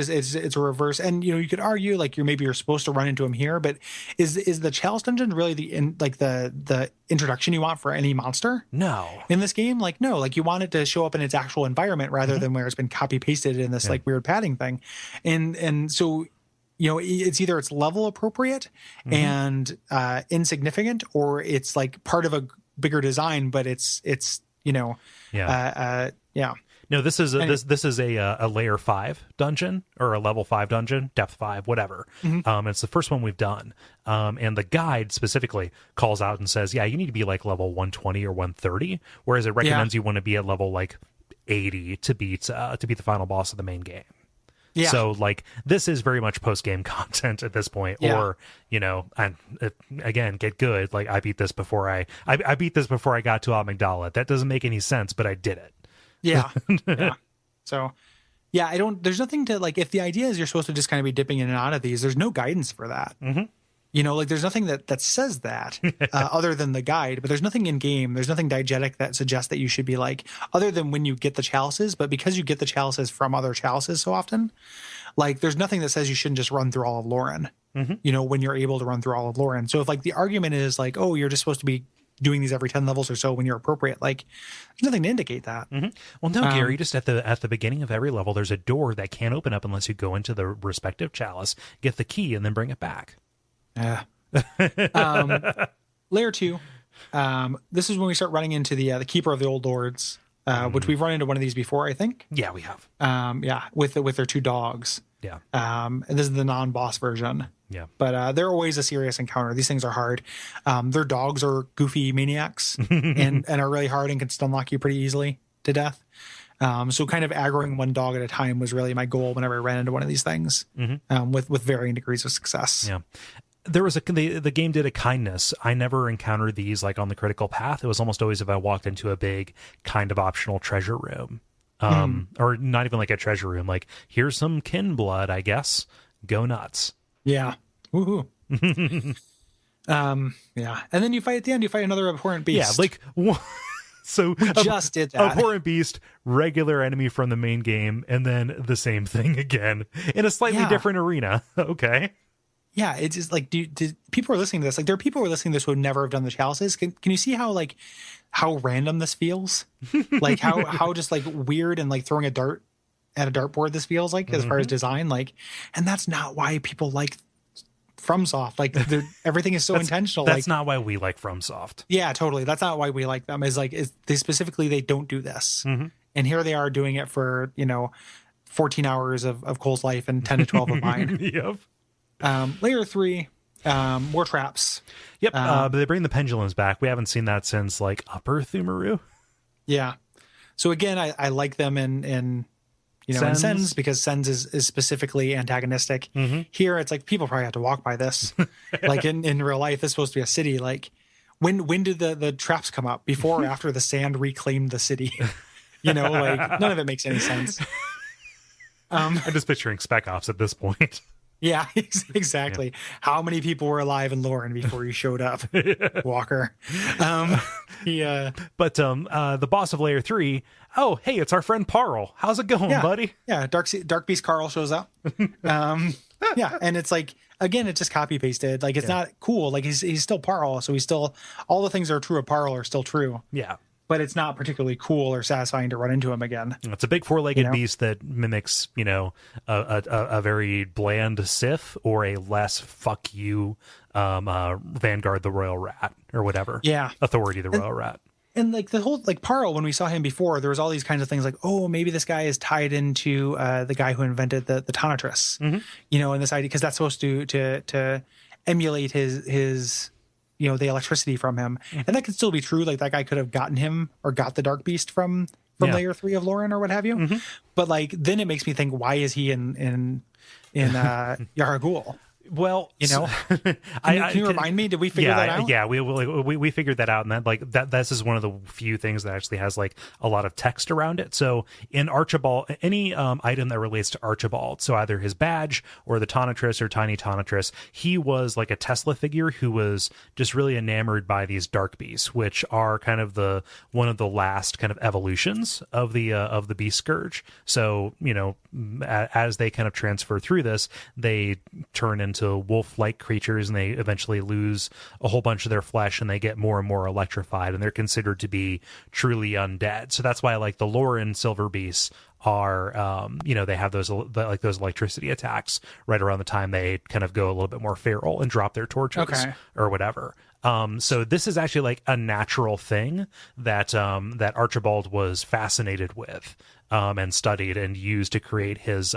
a reverse, and you could argue like you're supposed to run into him here, but is the Chalice Dungeon really the introduction you want for any monster? No. In this game, like no, like you want it to show up in its actual environment rather than where it's been copy pasted in this like weird padding thing, and so it's either it's level appropriate and insignificant, or it's like part of a bigger design, but it's yeah. No, this is a layer 5 dungeon or a level 5 dungeon, depth 5, whatever. It's the first one we've done. And the guide specifically calls out and says, yeah, you need to be like level 120 or 130, whereas it recommends you want to be at level like 80 to beat the final boss of the main game. Yeah. So like this is very much post game content at this point, or and again, get good. Like I beat this before I beat this before I got to Amygdala. That doesn't make any sense, but I did it. Yeah. Yeah. So, yeah, there's nothing to like, if the idea is you're supposed to just kind of be dipping in and out of these, there's no guidance for that. Like there's nothing that says that other than the guide, but there's nothing in game. There's nothing diegetic that suggests that you should be like, other than when you get the chalices, but because you get the chalices from other chalices so often, like there's nothing that says you shouldn't just run through all of Lauren, when you're able to run through all of Lauren. So if like the argument is like, oh, you're just supposed to be doing these every 10 levels or so when you're appropriate, like there's nothing to indicate that. Well, no, Gary, just at the beginning of every level there's a door that can't open up unless you go into the respective chalice, get the key, and then bring it back. Layer 2, this is when we start running into the Keeper of the Old Lords, which we've run into one of these before, I think. Yeah, we have. With their 2 dogs. Yeah. And this is the non-boss version. Yeah. But they're always a serious encounter. These things are hard. Their dogs are goofy maniacs and are really hard and can stun lock you pretty easily to death. So kind of aggroing one dog at a time was really my goal whenever I ran into one of these things, with varying degrees of success. Yeah. There was the game did a kindness. I never encountered these like on the critical path. It was almost always if I walked into a big kind of optional treasure room. Or not even like a treasure room, like here's some kin blood, I guess. Go nuts. Yeah. Woohoo. Yeah. And then you fight at the end, you fight another abhorrent beast. Yeah, like so we just did that. Abhorrent beast, regular enemy from the main game, and then the same thing again in a slightly different arena. Okay. Yeah, it's just like, did people are listening to this? Like, there are people who are listening to this who would never have done the chalices. Can you see how random this feels? Like how just like weird and like throwing a dart at a dartboard this feels like as far as design. Like, and that's not why people like FromSoft. Like, everything is so intentional. That's not why we like FromSoft. Yeah, totally. That's not why we like them. They don't do this, and here they are doing it for 14 hours of Cole's life and 10 to 12 of mine. Yep. Layer 3, more traps. Yep. But they bring the pendulums back. We haven't seen that since like Upper Thumaru. Yeah. So again, I like them in Sens, because Sens is specifically antagonistic. Here it's like people probably have to walk by this. Like in real life, it's supposed to be a city. Like when did the traps come up? Before or after the sand reclaimed the city? Like none of it makes any sense. I'm just picturing Spec Ops at this point. Yeah, exactly. Yeah. How many people were alive in Lauren before you showed up, Walker? But the boss of Layer 3, oh, hey, it's our friend Parl. How's it going, buddy? Yeah, Dark Beast Carl shows up. Yeah, and it's like, again, it's just copy pasted. Like, it's not cool. Like, he's still Parl, so he's still, all the things that are true of Parl are still true. Yeah. But it's not particularly cool or satisfying to run into him again. It's a big 4-legged beast that mimics, a very bland Sith or a less fuck you Vanguard the Royal Rat or whatever. Yeah. Authority the Royal Rat. And like the whole, like Parl, when we saw him before, there was all these kinds of things like, oh, maybe this guy is tied into the guy who invented the Tonitrus, and this idea, because that's supposed to emulate his the electricity from him. And that could still be true. Like, that guy could have gotten him or got the Dark Beast from Layer 3 of Lauren or what have you. But like, then it makes me think, why is he in Yaragul? Well, you know, can you remind me? Did we figure that out? Yeah, we figured that out, and that like that this is one of the few things that actually has like a lot of text around it. So in Archibald, any item that relates to Archibald, so either his badge or the Tonitrus or Tiny Tonitrus, he was like a Tesla figure who was just really enamored by these dark beasts, which are kind of one of the last kind of evolutions of the beast scourge. So as they kind of transfer through this, they turn into wolf-like creatures, and they eventually lose a whole bunch of their flesh, and they get more and more electrified, and they're considered to be truly undead. So that's why like the Lauren silver beasts are they have those electricity attacks right around the time they kind of go a little bit more feral and drop their torches or whatever. So this is actually like a natural thing that Archibald was fascinated with and studied and used to create his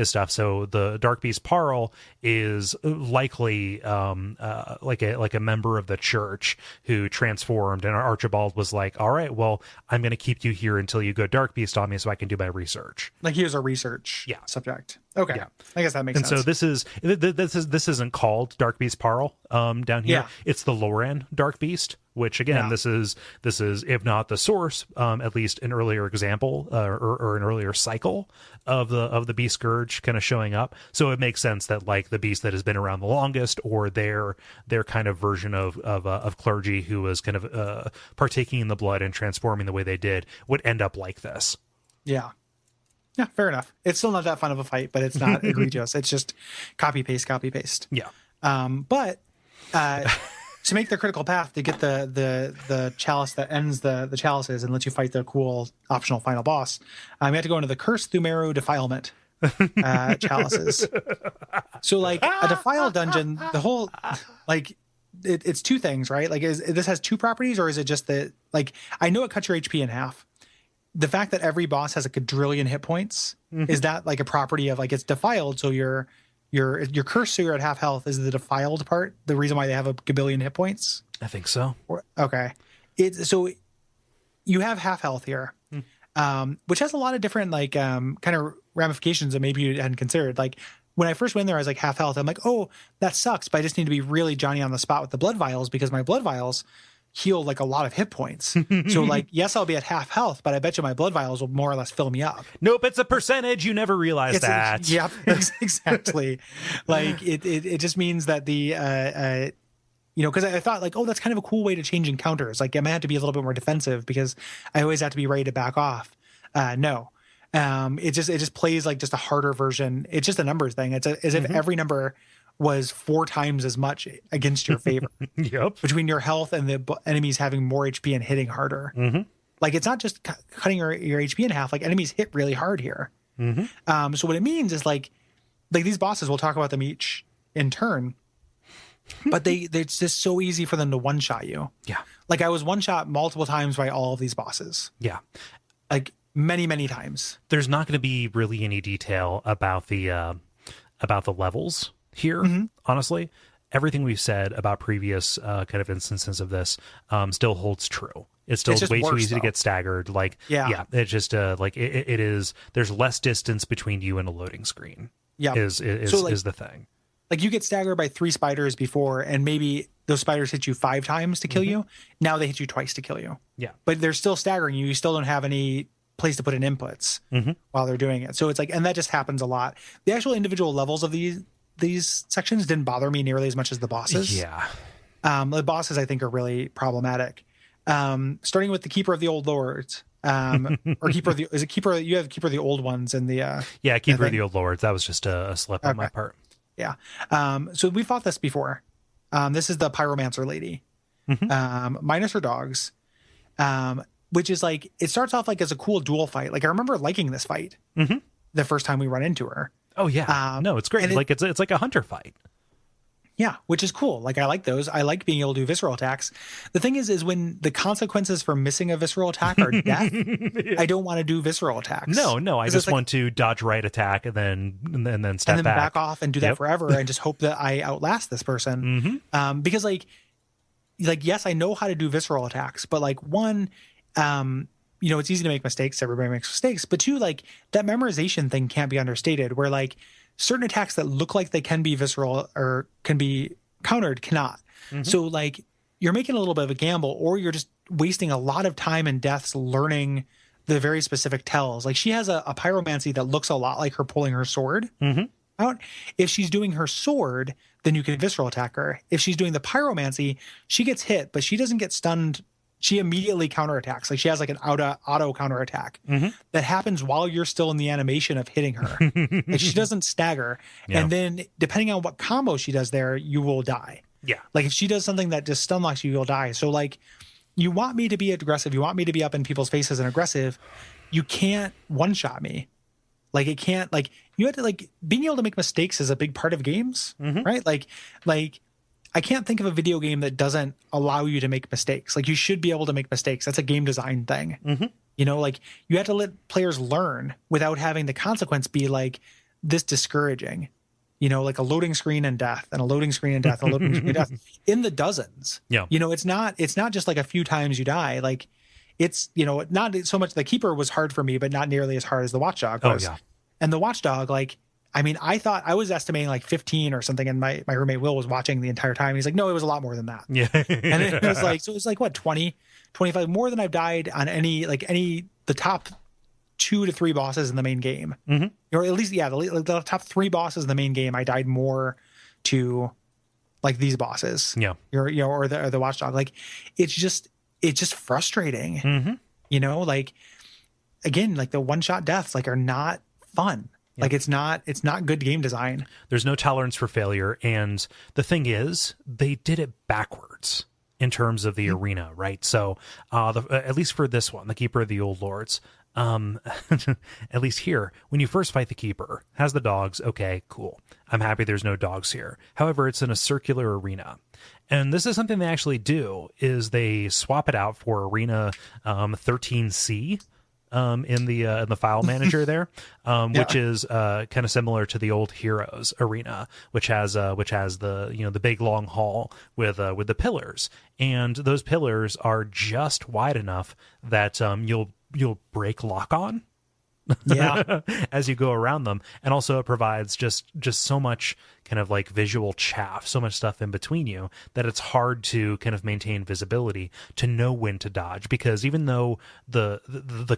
stuff. So the Dark Beast Parl is likely like a member of the church who transformed, and Archibald was like, all right, well, I'm going to keep you here until you go Dark Beast on me so I can do my research. Like he was a research subject. Okay. Yeah. I guess that makes sense. And so this isn't called Dark Beast Parl down here. Yeah. It's the Loran Dark Beast, which again, this is if not the source, at least an earlier example or an earlier cycle of the beast scourge kind of showing up. So it makes sense that like the beast that has been around the longest, or their kind of version of clergy who was kind of partaking in the blood and transforming the way they did, would end up like this. Yeah. Yeah, fair enough. It's still not that fun of a fight, but it's not egregious. It's just copy paste. Yeah. But to make the critical path to get the chalice that ends the chalices and lets you fight the cool optional final boss, you have to go into the Cursed Thumeru Defilement chalices. So like a defiled dungeon, the whole like it's two things, right? Like this has two properties, or is it just that like I know it cuts your HP in half. The fact that every boss has a quadrillion hit points, is that like a property of like it's defiled, so you're cursed, so you're at half health? Is the defiled part the reason why they have a gabillion hit points? I think so. Okay. So you have half health here, which has a lot of different like kind of ramifications that maybe you hadn't considered. Like when I first went there, I was like half health. I'm like, oh, that sucks, but I just need to be really Johnny on the spot with the blood vials, because my blood vials heal like a lot of hit points. So like, yes, I'll be at half health, but I bet you my blood vials will more or less fill me up. Nope, it's a percentage. You never realize that. Yeah, exactly. Like it just means that the because I thought like, oh, that's kind of a cool way to change encounters. Like I might have to be a little bit more defensive because I always have to be ready to back off. No. It just plays like just a harder version. It's just a numbers thing. It's as if every number was 4 times as much against your favor. Yep. Between your health and the enemies having more HP and hitting harder. Like it's not just cutting your HP in half. Like enemies hit really hard here. So what it means is like these bosses, we'll talk about them each in turn, but it's just so easy for them to one shot you. Yeah. Like I was one shot multiple times by all of these bosses. Yeah. Like many times. There's not going to be really any detail about the levels here. Honestly, everything we've said about previous kind of instances of this still holds true. It's still way too easy to get staggered. Like, yeah, it's just like it is. There's less distance between you and a loading screen. Yeah, is the thing. Like you get staggered by 3 spiders before, and maybe those spiders hit you 5 times to kill you. Now they hit you twice to kill you. Yeah, but they're still staggering you. You still don't have any place to put in inputs while they're doing it. So it's like, and that just happens a lot. The actual individual levels of these sections didn't bother me nearly as much as the bosses. Yeah. The bosses I think are really problematic. Starting with the Keeper of the Old Lords, or Keeper of the, is it Keeper? You have Keeper of the Old Ones in the, Keeper of the Old Lords. That was just a slip on my part. Yeah. So we fought this before. This is the Pyromancer lady, minus her dogs, which is like, it starts off like as a cool duel fight. Like I remember liking this fight the first time we run into her. Oh yeah. No, it's great. Like it's like a hunter fight. Yeah, which is cool. Like I like those. I like being able to do visceral attacks. The thing is when the consequences for missing a visceral attack are death, I don't want to do visceral attacks. No, I just want to dodge right attack and then step back off and do that forever and just hope that I outlast this person. Because like yes, I know how to do visceral attacks, but like one, it's easy to make mistakes. Everybody makes mistakes. But 2, like that memorization thing can't be understated, where like certain attacks that look like they can be visceral or can be countered cannot. So like you're making a little bit of a gamble, or you're just wasting a lot of time and deaths learning the very specific tells. Like she has a pyromancy that looks a lot like her pulling her sword out. If she's doing her sword, then you can visceral attack her. If she's doing the pyromancy, she gets hit, but she doesn't get stunned. She immediately counterattacks. Like she has like an auto counterattack that happens while you're still in the animation of hitting her. Like she doesn't stagger. Yeah. And then depending on what combo she does there, you will die. Yeah. Like if she does something that just stun locks you, you'll die. So like you want me to be aggressive. You want me to be up in people's faces and aggressive. You can't one-shot me. Like it can't, like you had to, like being able to make mistakes is a big part of games, right? Like I can't think of a video game that doesn't allow you to make mistakes. Like you should be able to make mistakes. That's a game design thing. You know, like you have to let players learn without having the consequence be like this discouraging. You know, like a loading screen and death and a loading screen and death and a loading screen and death in the dozens. Yeah. You know, it's not just like a few times you die. Like it's, you know, not so much the Keeper was hard for me, but not nearly as hard as the Watchdog was. Oh, yeah. And the Watchdog, like, I mean, I thought I was estimating like 15 or something, and my roommate Will was watching the entire time. He's like, no, it was a lot more than that. Yeah. And it was like, so it was like what, 20, 25 more than I've died on the top 2 to 3 bosses in the main game. Or at least, yeah, the top 3 bosses in the main game, I died more to like these bosses. Yeah. Or the Watchdog. Like it's just frustrating. You know, like again, like the one-shot deaths like are not fun. Yeah. Like it's not good game design. There's no tolerance for failure, and the thing is, they did it backwards in terms of the arena, right? So, at least for this one, the Keeper of the Old Lords, at least here, when you first fight the Keeper, has the dogs. Okay, cool. I'm happy there's no dogs here. However, it's in a circular arena. And this is something they actually do, is they swap it out for arena 13C. In the file manager there, which is kind of similar to the old Heroes arena, which has the, you know, the big long hall with the pillars, and those pillars are just wide enough that you'll break lock on as you go around them. And also it provides just so much kind of like visual chaff, so much stuff in between you, that it's hard to kind of maintain visibility to know when to dodge, because even though the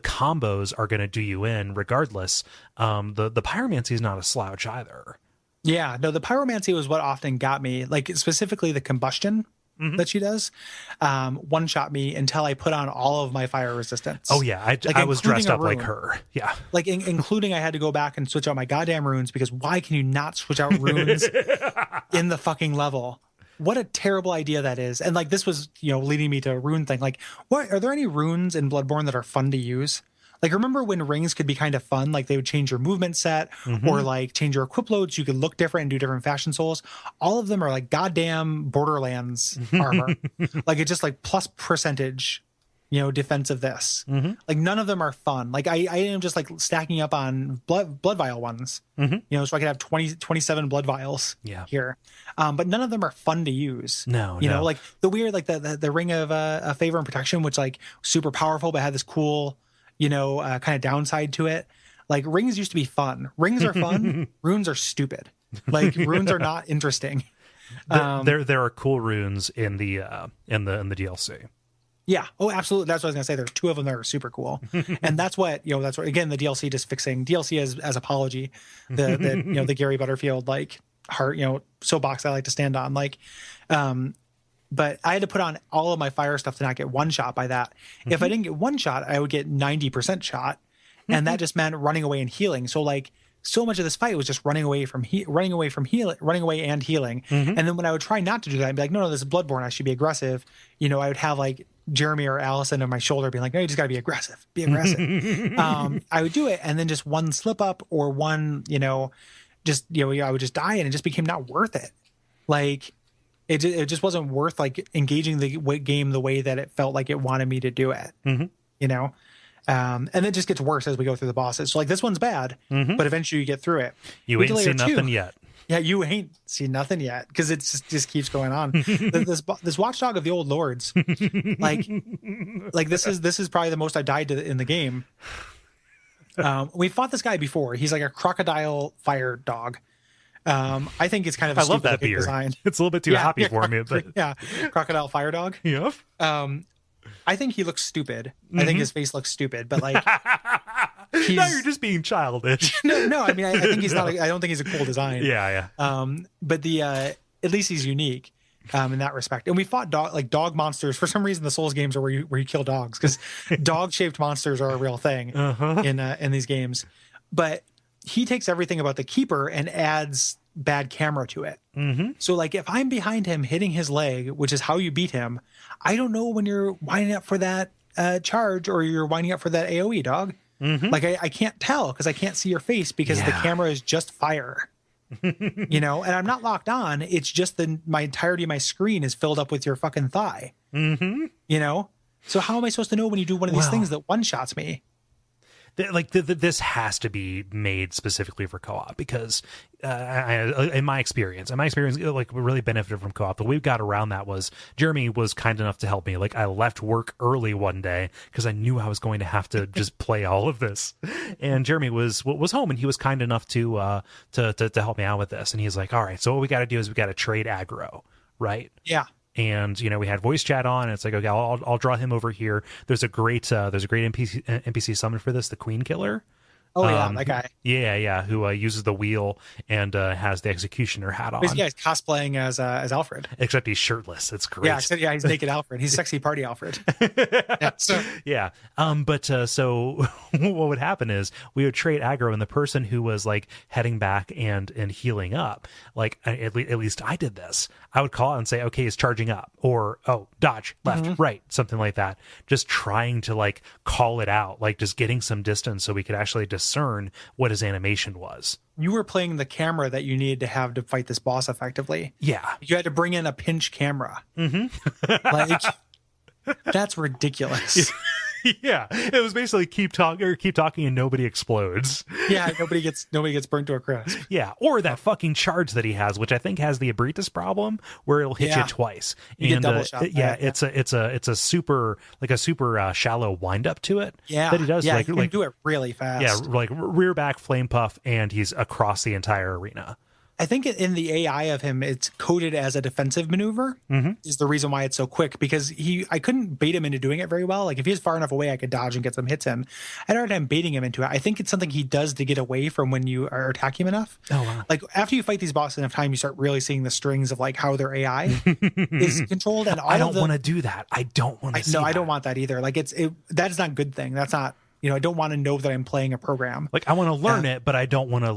combos are going to do you in regardless, the pyromancy is not a slouch either. Yeah, no, the pyromancy was what often got me, like specifically the combustion that she does, one shot me until I put on all of my fire resistance. Oh yeah, I was dressed up like her. Yeah, like including I had to go back and switch out my goddamn runes, because why can you not switch out runes in the fucking level? What a terrible idea that is. And like this was, you know, leading me to a rune thing. Like, what are there any runes in Bloodborne that are fun to use? Like, remember when rings could be kind of fun? Like, they would change your movement set or, like, change your equip loads. You could look different and do different fashion souls. All of them are, like, goddamn Borderlands armor. Like, it's just, like, plus percentage, you know, defense of this. Like, none of them are fun. Like, I am just, like, stacking up on blood vial ones, you know, so I could have 27 blood vials here. But none of them are fun to use. No, you know, like, the weird, like, the Ring of Favor and Protection, which, like, super powerful, but had this cool, you know, kind of downside to it. Like, rings used to be fun. Rings are fun. Runes are stupid. Like, runes are not interesting. There are cool runes in the DLC. Yeah. Oh, absolutely. That's what I was gonna say. There's 2 of them that are super cool, and that's what again, the DLC just fixing DLC as apology. The you know, the Gary Butterfield like heart, you know, soapbox I like to stand on, like. But I had to put on all of my fire stuff to not get one shot by that. If I didn't get one shot, I would get 90% shot. And that just meant running away and healing. So like so much of this fight was just running away and healing. And then when I would try not to do that, I'd be like, no, this is Bloodborne. I should be aggressive. You know, I would have like Jeremy or Allison on my shoulder being like, no, you just got to be aggressive. Be aggressive. I would do it. And then just one slip up or one, you know, just, you know, I would just die, and it just became not worth it. Like, it just wasn't worth like engaging the game the way that it felt like it wanted me to do it, you know? And it just gets worse as we go through the bosses. So like this one's bad, but eventually you get through it. You ain't seen nothing yet. Yeah, you ain't seen nothing yet, because it just keeps going on. This Watchdog of the Old Lords, like this is probably the most I died in the game. We fought this guy before. He's like a crocodile fire dog. I think it's kind of I a love stupid that looking beer. design. It's a little bit too happy for me. But Yeah, crocodile fire dog. yep. I think he looks stupid. I think his face looks stupid, but like Now you're just being childish. no. I mean, I think he's not. I don't think he's a cool design. Yeah. But the at least he's unique in that respect. And we fought dog monsters. For some reason, the Souls games are where you kill dogs, because dog shaped monsters are a real thing in these games. But he takes everything about the keeper and adds bad camera to it. So like if I'm behind him hitting his leg, which is how you beat him, I don't know when you're winding up for that charge or you're winding up for that AoE, dog. Like I can't tell because I can't see your face because the camera is just fire. And I'm not locked on. It's just my entirety of my screen is filled up with your fucking thigh. So how am I supposed to know when you do one of these things that one shots me? This has to be made specifically for co-op, because in my experience, like really benefited from co-op. The way we got around that was Jeremy was kind enough to help me. Like I left work early one day because I knew I was going to have to just play all of this, and Jeremy was home, and he was kind enough to help me out with this. And he's like, "All right, so what we got to do is we got to trade aggro, right?" Yeah. And we had voice chat on, and it's like, okay, I'll draw him over here. There's a great NPC summon for this, the Queen Killer. Oh yeah, that guy. Yeah, who uses the wheel and has the executioner hat on. He's cosplaying as Alfred. Except he's shirtless. It's great. Yeah, he's naked Alfred. He's sexy party Alfred. Yeah. So what would happen is we would trade aggro, and the person who was like heading back and healing up, like at least I did this. I would call out and say, okay, he's charging up, or dodge left, right, something like that. Just trying to like call it out, like just getting some distance so we could actually discern what his animation was. You were playing the camera that you needed to have to fight this boss effectively. Yeah. You had to bring in a pinch camera. Like, that's ridiculous. Yeah, it was basically keep talking and nobody explodes. Yeah, nobody gets burnt to a crisp. Yeah, or that fucking charge that he has, which I think has the Abritus problem, where it'll hit you twice. You get double shot. It's a super shallow wind up to it. Yeah, that he does. Yeah, he can do it really fast. Yeah, like rear back flame puff, and he's across the entire arena. I think in the AI of him, it's coded as a defensive maneuver is the reason why it's so quick, because I couldn't bait him into doing it very well. Like if he's far enough away, I could dodge and get some hits in. I had a hard time baiting him into it. I think it's something he does to get away from when you are attacking him enough. Oh, wow. Like after you fight these bosses enough time, you start really seeing the strings of like how their AI is controlled. And I don't want to do that. I don't want to. No, I don't want that either. Like that is not a good thing. That's not. I don't want to know that I'm playing a program. Like I want to learn it, but I don't want to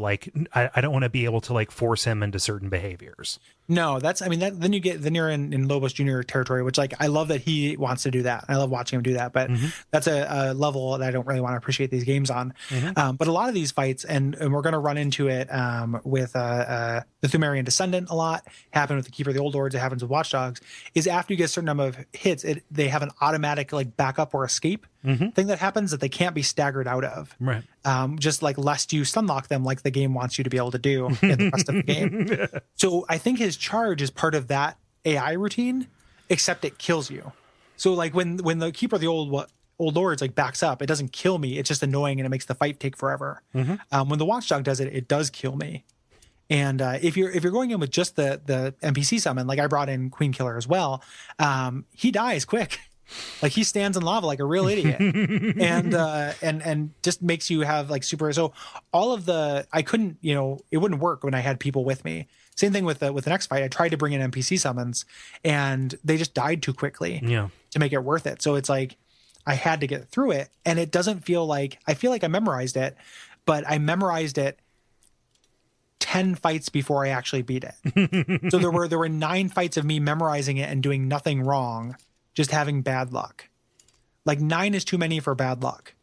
I don't want to be able to like force him into certain behaviors. No, then you're in Lobos Jr. territory, which like I love that he wants to do that. I love watching him do that, but that's a level that I don't really want to appreciate these games on. But a lot of these fights, and we're going to run into it with the Thumerian Descendant a lot. Happened with the Keeper of the Old Lords. It happens with Watch Dogs. Is after you get a certain number of hits, they have an automatic like backup or escape thing that happens that they can't be staggered out of. Right. Just like lest you stunlock them, like the game wants you to be able to do in the rest of the game. So I think his charge is part of that AI routine, except it kills you. So like when the Keeper of the Old Lords like backs up, it doesn't kill me. It's just annoying and it makes the fight take forever. When the Watchdog does it, it does kill me. And if you're going in with just the NPC summon, like I brought in Queen Killer as well, he dies quick. Like he stands in lava like a real idiot, and just makes you have like super. So all of I couldn't, it wouldn't work when I had people with me. Same thing with the next fight. I tried to bring in NPC summons, and they just died too quickly. Yeah. To make it worth it. So it's like I had to get through it, and it doesn't feel like I memorized it, but I memorized it 10 fights before I actually beat it. So there were 9 fights of me memorizing it and doing nothing wrong. Just having bad luck. Like 9 is too many for bad luck.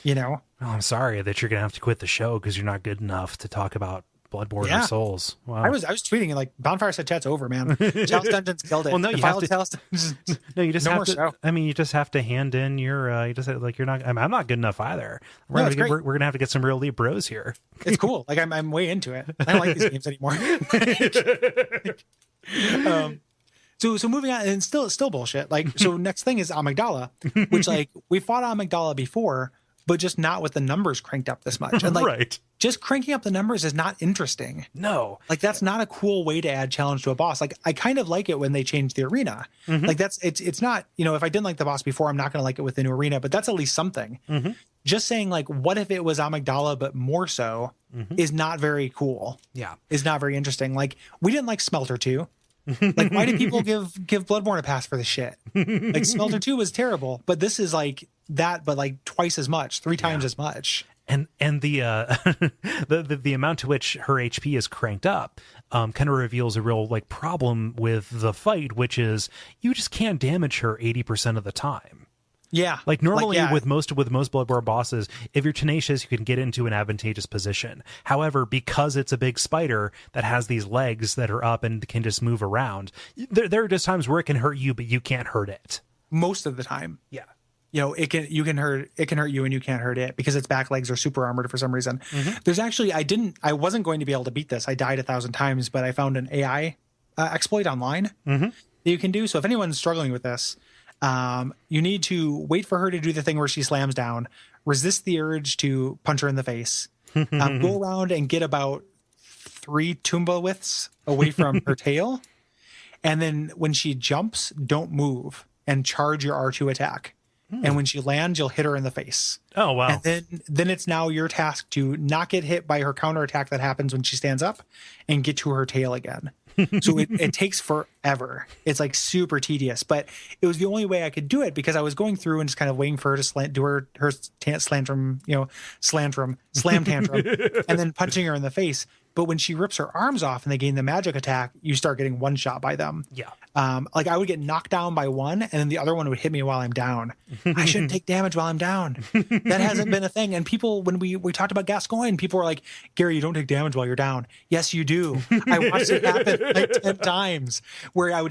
Well, I'm sorry that you're gonna have to quit the show because you're not good enough to talk about Bloodborne or Souls. Wow. I was tweeting like Bonfire said chat's over, man. Chalice Dungeons killed it. Well, no, you have to. No, you just no have more to. show. I mean, you just have to hand in your. You just like you're not. I'm not good enough either. We're gonna have to get some real elite bros here. It's cool. Like I'm way into it. I don't like these games anymore. So moving on, and still bullshit. Like, so next thing is Amygdala, which like we fought Amygdala before, but just not with the numbers cranked up this much. And like, right. just cranking up the numbers is not interesting. No. Like, that's not a cool way to add challenge to a boss. Like, I kind of like it when they change the arena. Like, it's not, you know, if I didn't like the boss before, I'm not going to like it with the new arena, but that's at least something. Just saying, like, what if it was Amygdala, but more so, is not very cool. Yeah. Is not very interesting. Like, we didn't like Smelter 2. Like, why do people give Bloodborne a pass for this shit? Like, Smelter 2 was terrible, but this is like that, but like twice as much, 3 times as much. And the the amount to which her HP is cranked up kind of reveals a real like problem with the fight, which is you just can't damage her 80% of the time. Yeah. Like normally with most Bloodborne bosses, if you're tenacious, you can get into an advantageous position. However, because it's a big spider that has these legs that are up and can just move around, there are just times where it can hurt you, but you can't hurt it. Most of the time. Yeah. You know, it can hurt you and you can't hurt it because its back legs are super armored for some reason. There's actually, I wasn't going to be able to beat this. I died 1,000 times, but I found an AI exploit online that you can do. So if anyone's struggling with this, you need to wait for her to do the thing where she slams down, resist the urge to punch her in the face, go around and get about 3 Tumba widths away from her tail. And then when she jumps, don't move and charge your R2 attack. And when she lands, you'll hit her in the face. Oh, wow. And then it's now your task to not get hit by her counterattack that happens when she stands up and get to her tail again. So it takes forever. It's like super tedious, but it was the only way I could do it because I was going through and just kind of waiting for her to do her slam tantrum, and then punching her in the face. But when she rips her arms off and they gain the magic attack, you start getting one shot by them. Yeah. Like I would get knocked down by one and then the other one would hit me while I'm down. I shouldn't take damage while I'm down. That hasn't been a thing. And people, when we talked about Gascoigne, people were like, Gary, you don't take damage while you're down. Yes, you do. I watched it happen like 10 times where it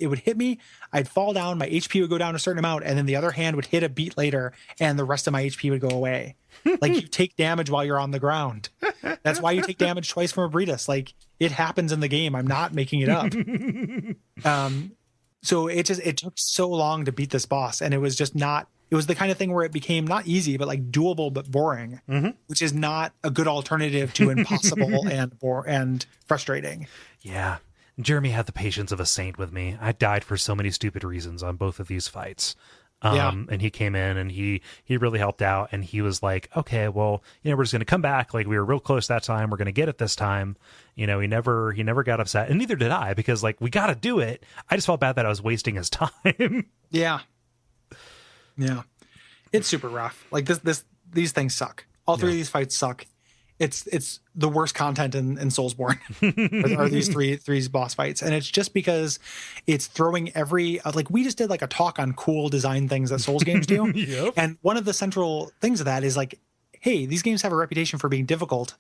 would hit me, I'd fall down, my HP would go down a certain amount, and then the other hand would hit a beat later, and the rest of my HP would go away. Like, you take damage while you're on the ground. That's why you take damage twice from a Breedus. Like, it happens in the game. I'm not making it up. So it took so long to beat this boss, and it was just not, it was the kind of thing where it became not easy, but like doable, but boring, which is not a good alternative to impossible and frustrating. Yeah. Jeremy had the patience of a saint with me. I died for so many stupid reasons on both of these fights. And he came in and he really helped out, and he was like, okay, well, you know, we're just going to come back. Like, we were real close that time. We're going to get it this time. You know, he never got upset, and neither did I, because like, we got to do it. I just felt bad that I was wasting his time. Yeah. It's super rough. Like these things suck. All 3 of these fights suck. It's the worst content in Soulsborne are these three boss fights. And it's just because it's throwing like we just did like a talk on cool design things that Souls games do. Yep. And one of the central things of that is like, hey, these games have a reputation for being difficult.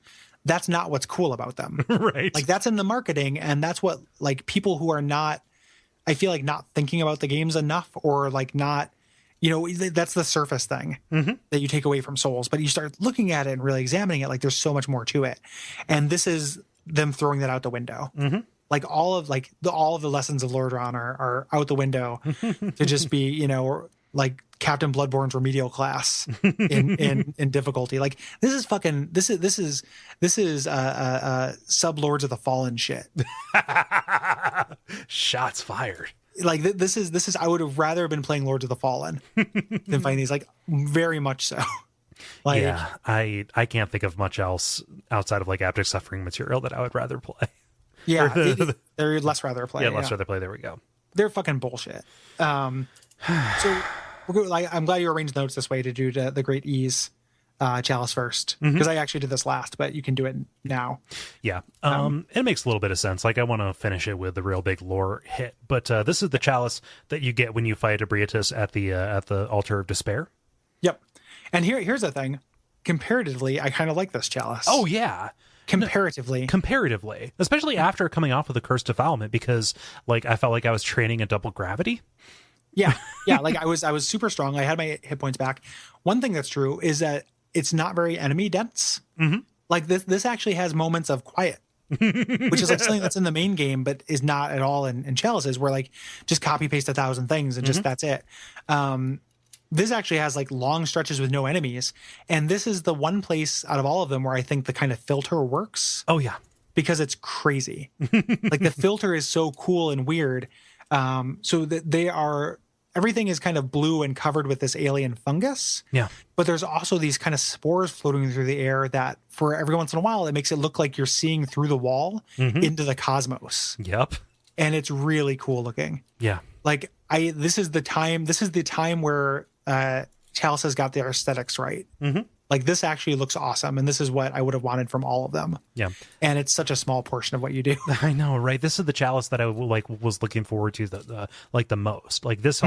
That's not what's cool about them. Right. Like, that's in the marketing, and that's what like people who are not, I feel like, not thinking about the games enough, or like not, you know, that's the surface thing that you take away from Souls, but you start looking at it and really examining it. Like, there's so much more to it. And this is them throwing that out the window. Like all of the lessons of Lord Ron are out the window to just be, you know, like Captain Bloodborne's remedial class in difficulty. Like, this is sub Lords of the Fallen shit. Shots fired. Like, this is I would have rather been playing Lords of the Fallen than playing these, like, very much so. Like, yeah, I can't think of much else outside of like Abject Suffering material that I would rather play. Yeah, they're less rather play. Yeah, less rather play. There we go. They're fucking bullshit. So we're good. Like, I'm glad you arranged notes this way to do the Great Ease Chalice first, because I actually did this last, but you can do it now. Yeah, it makes a little bit of sense. Like, I want to finish it with the real big lore hit, but this is the Chalice that you get when you fight Abriatus at the Altar of Despair. Yep. And here's the thing. Comparatively, I kind of like this Chalice. Oh yeah. Comparatively, especially after coming off of the Cursed Defilement, because like I felt like I was training in double gravity. Yeah. Like, I was super strong. I had my hit points back. One thing that's true is that it's not very enemy dense. Like, this actually has moments of quiet, which is like something that's in the main game, but is not at all in Chalices, where like just copy paste 1,000 things and just that's it. this actually has like long stretches with no enemies. And this is the one place out of all of them where I think the kind of filter works. Oh, yeah. Because it's crazy. Like the filter is so cool and weird. So that everything is kind of blue and covered with this alien fungus. Yeah. But there's also these kind of spores floating through the air that for every once in a while, it makes it look like you're seeing through the wall into the cosmos. Yep. And it's really cool looking. Yeah. Like this is the time where Chalice has got their aesthetics right. Like this actually looks awesome, and this is what I would have wanted from all of them. Yeah, and it's such a small portion of what you do. I know, right? This is the Chalice that I was looking forward to the most. Like this,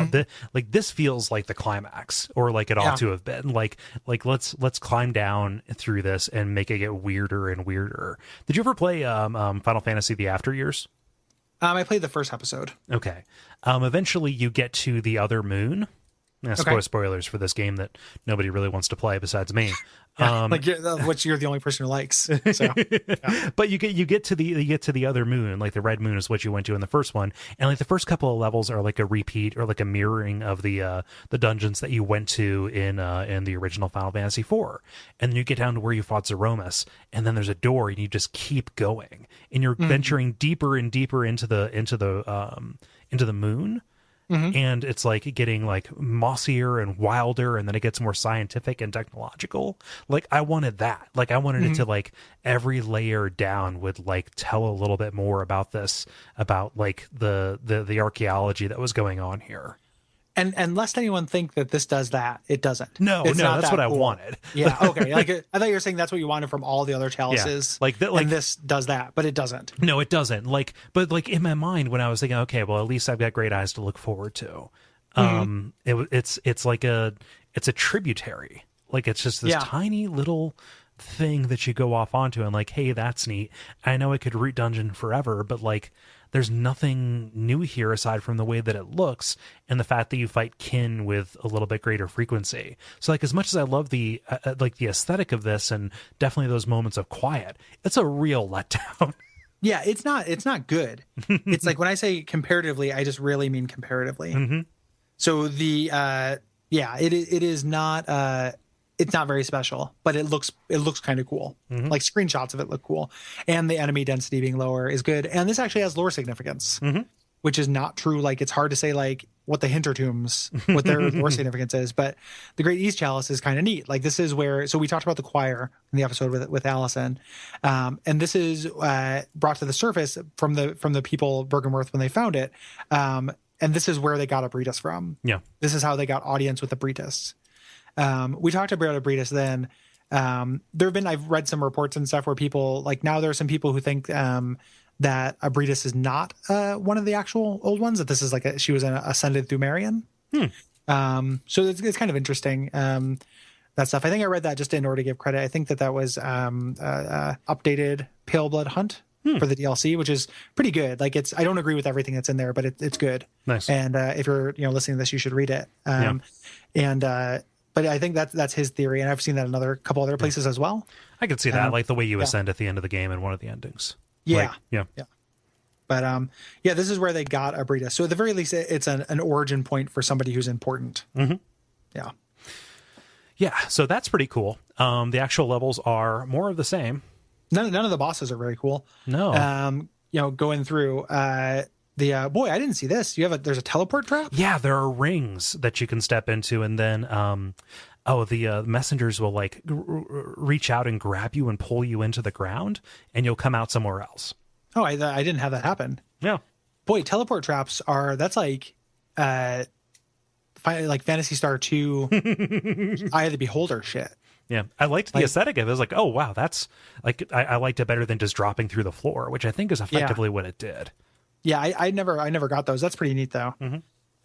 this feels like the climax, or like it ought to have been. Like let's climb down through this and make it get weirder and weirder. Did you ever play Final Fantasy: The After Years? I played the first episode. Okay. Eventually, you get to the other moon. Spoilers for this game that nobody really wants to play besides me. Which you're the only person who likes. So, yeah. But you get to the other moon. Like the red moon is what you went to in the first one, and like the first couple of levels are like a repeat or like a mirroring of the dungeons that you went to in the original Final Fantasy IV. And then you get down to where you fought Zeromus, and then there's a door, and you just keep going, and you're venturing deeper and deeper into the moon. And it's like getting like mossier and wilder, and then it gets more scientific and technological. Like I wanted that. Like I wanted it to like every layer down would like tell a little bit more about this, about like the archaeology that was going on here. And lest anyone think that this does that, it doesn't. No, that's what I wanted. Yeah, okay. Like I thought you were saying that's what you wanted from all the other chalices. Yeah, and this does that, but it doesn't. No, it doesn't. But in my mind, when I was thinking, okay, well, at least I've got Great Eyes to look forward to. It's like a tributary. Like it's just this tiny little thing that you go off onto, and like, hey, that's neat. I know I could root dungeon forever, but like, there's nothing new here aside from the way that it looks and the fact that you fight kin with a little bit greater frequency. So like, as much as I love the the aesthetic of this and definitely those moments of quiet, it's a real letdown. Yeah, it's not good. It's like when I say comparatively, I just really mean comparatively. So it is not it's not very special, but it looks kind of cool. Like screenshots of it look cool, and the enemy density being lower is good. And this actually has lore significance, which is not true. Like it's hard to say like what the Hintertombs, what their lore significance is, but the Great East Chalice is kind of neat. Like this is where, so we talked about the choir in the episode with Allison, and this is brought to the surface from the people of Bergenworth when they found it, and this is where they got Abritus from. Yeah, this is how they got audience with Abritus. We talked about Abritus then. I've read some reports and stuff where people, like now there are some people who think that Abritus is not one of the actual old ones, that this is like she was an ascended Thumerian. So it's kind of interesting, that stuff. I think I read that just in order to give credit. I think that was updated Pale Blood Hunt for the DLC, which is pretty good. Like I don't agree with everything that's in there, but it's good. Nice. And if you're listening to this, you should read it. But I think that's his theory, and I've seen that in a couple other places as well. I could see that, like the way you ascend at the end of the game in one of the endings. Yeah. But this is where they got Abritus. So at the very least, it's an origin point for somebody who's important. Yeah. So that's pretty cool. The actual levels are more of the same. None of the bosses are very cool. No. Going through. Boy, I didn't see this. There's a teleport trap? Yeah, there are rings that you can step into, and then the messengers will like reach out and grab you and pull you into the ground, and you'll come out somewhere else. Oh, I didn't have that happen. Yeah. Boy, teleport traps that's like Phantasy Star 2 Eye of the Beholder shit. Yeah, I liked the aesthetic of it. I was like, oh wow, that's like I liked it better than just dropping through the floor, which I think is effectively what it did. Yeah, I never got those. That's pretty neat though.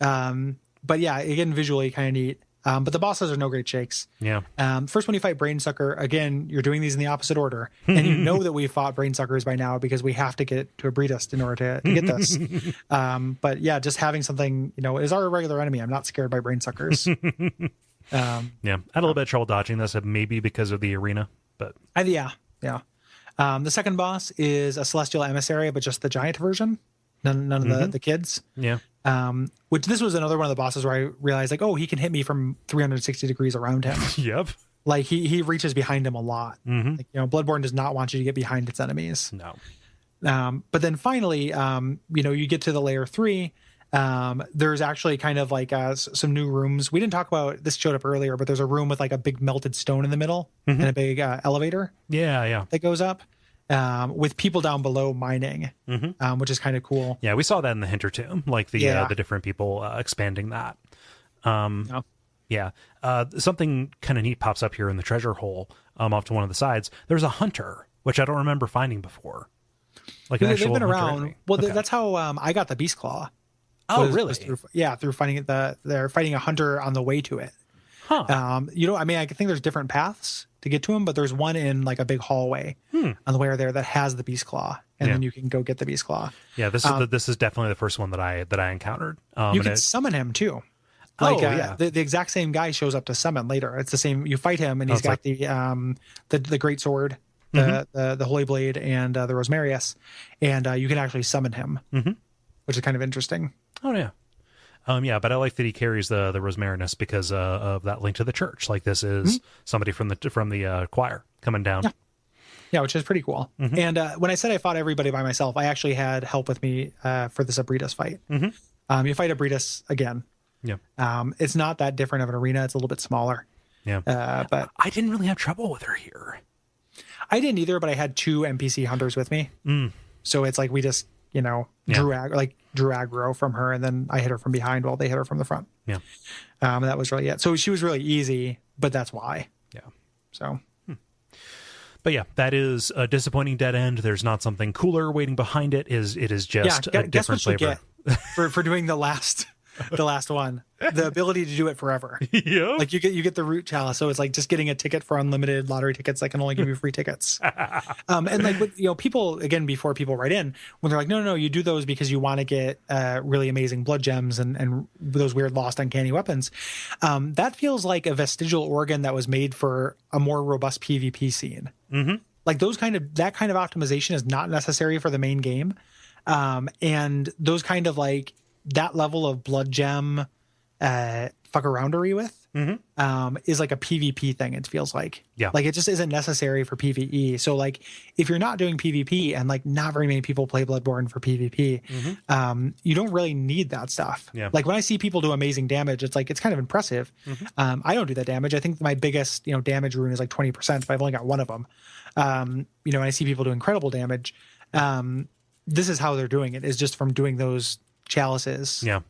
But yeah, again, visually kind of neat. But the bosses are no great shakes. Yeah. First, when you fight Brainsucker, again, you're doing these in the opposite order, and you know that we've fought Brainsuckers by now because we have to get to Abritus in order to get this. But yeah, just having something is our regular enemy. I'm not scared by Brainsuckers. I had a little bit of trouble dodging this, maybe because of the arena, but yeah. The second boss is a Celestial Emissary, but just the giant version. None of the kids. Yeah. Which this was another one of the bosses where I realized like, oh, he can hit me from 360 degrees around him. Yep. Like he reaches behind him a lot. Like, Bloodborne does not want you to get behind its enemies. No. But then finally, you get to the layer 3. There's actually kind of like some new rooms. We didn't talk about this, showed up earlier, but there's a room with like a big melted stone in the middle and a big elevator. Yeah. That goes up with people down below mining, which is kind of cool. Yeah, we saw that in the Hintertomb, like the different people expanding that. Yeah. Something kind of neat pops up here in the treasure hole off to one of the sides. There's a hunter, which I don't remember finding before. Like an actual they've been around. enemy. Well, that's how I got the beast claw. Oh, really? Was through finding they're fighting a hunter on the way to it. Huh. I think there's different paths to get to him, but there's one in like a big hallway on the way there that has the beast claw, and then you can go get the beast claw. Yeah, this is definitely the first one that I encountered. You can summon him too. Like the exact same guy shows up to summon later. It's the same. You fight him, and he's got the great sword, the holy blade, and the Rosmarius, and you can actually summon him, which is kind of interesting. Oh yeah. But I like that he carries the Rosmarinus because of that link to the church. Like this is somebody from the choir coming down. Yeah, which is pretty cool. And when I said I fought everybody by myself, I actually had help with me for this Abritas fight. You fight Abritas again. Yeah. It's not that different of an arena. It's a little bit smaller. Yeah. But I didn't really have trouble with her here. I didn't either, but I had 2 NPC hunters with me. So it's like we just, drew aggro from her, and then I hit her from behind while they hit her from the front. Yeah. And that was really it. So she was really easy, but that's why. Yeah. So. But yeah, that is a disappointing dead end. There's not something cooler waiting behind it. It is just a different flavor. Get for doing the last one, the ability to do it forever. Yeah. Like you get the root chalice, so it's like just getting a ticket for unlimited lottery tickets that can only give you free tickets. And like with, people, again, before people write in, when they're like, no, you do those because you want to get really amazing blood gems and those weird lost uncanny weapons. That feels like a vestigial organ that was made for a more robust PvP scene. Like that kind of optimization is not necessary for the main game. And those kind of like that level of blood gem fuck-aroundery with is like a PvP thing, it feels like. Yeah. Like it just isn't necessary for PvE. So like if you're not doing PvP, and like not very many people play Bloodborne for PvP, you don't really need that stuff. Yeah. Like when I see people do amazing damage, it's like it's kind of impressive. I don't do that damage. I think my biggest damage rune is like 20%, but I've only got one of them. And I see people do incredible damage. This is how they're doing it, is just from doing those chalices. Yeah.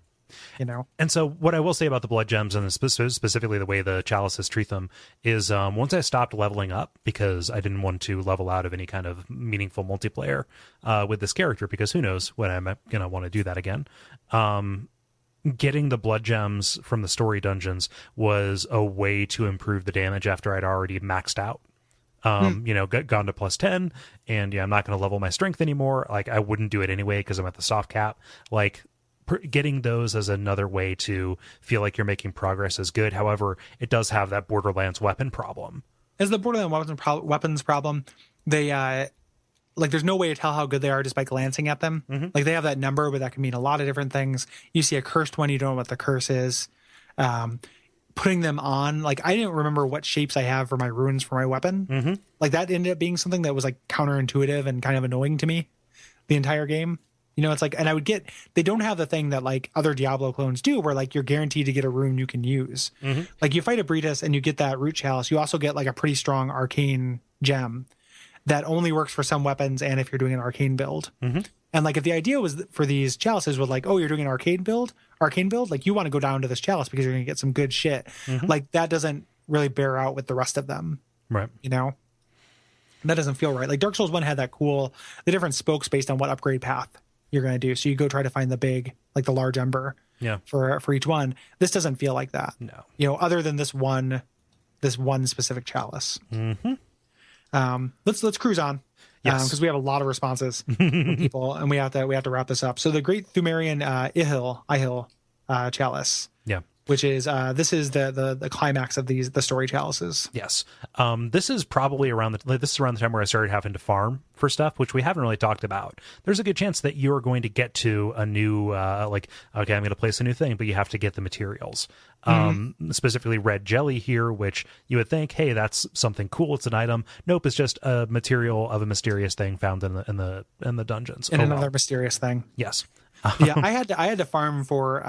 And so what I will say about the blood gems, and specifically the way the chalices treat them, is once I stopped leveling up, because I didn't want to level out of any kind of meaningful multiplayer with this character, because who knows when I'm going to want to do that again. Getting the blood gems from the story dungeons was a way to improve the damage after I'd already maxed out. Gone to +10, and I'm not going to level my strength anymore. Like I wouldn't do it anyway because I'm at the soft cap. Like getting those as another way to feel like you're making progress is good. However, it does have that Borderlands weapon problem. As the Borderlands weapons problem, they there's no way to tell how good they are just by glancing at them. Like they have that number, but that can mean a lot of different things. You see a cursed one, you don't know what the curse is. Putting them on, like I didn't remember what shapes I have for my runes for my weapon. Like that ended up being something that was like counterintuitive and kind of annoying to me the entire game. It's like, and I would they don't have the thing that like other Diablo clones do, where like you're guaranteed to get a rune you can use. Like you fight a Abritas and you get that root chalice, you also get like a pretty strong arcane gem that only works for some weapons and if you're doing an arcane build. And like if the idea was for these chalices was like, oh, you're doing an arcane build, like you want to go down to this chalice because you're going to get some good shit. Like that doesn't really bear out with the rest of them. Right. That doesn't feel right. Like Dark Souls 1 had that the different spokes based on what upgrade path you're going to do. So you go try to find the large ember for each one. This doesn't feel like that. No. Other than this one specific chalice. Let's cruise on. Yes. Because we have a lot of responses from people, and we have to wrap this up. So the Great Thumerian Ihil Chalice. Yeah. which is this is the climax of the story chalices. Yes. This is probably around the time where I started having to farm for stuff, which we haven't really talked about. There's a good chance that you're going to get to a new okay, I'm going to place a new thing, but you have to get the materials. Specifically red jelly here, which you would think, hey, that's something cool. It's an item. Nope, it's just a material of a mysterious thing found in the dungeons. And another mysterious thing. Yes. Yeah, I had to farm for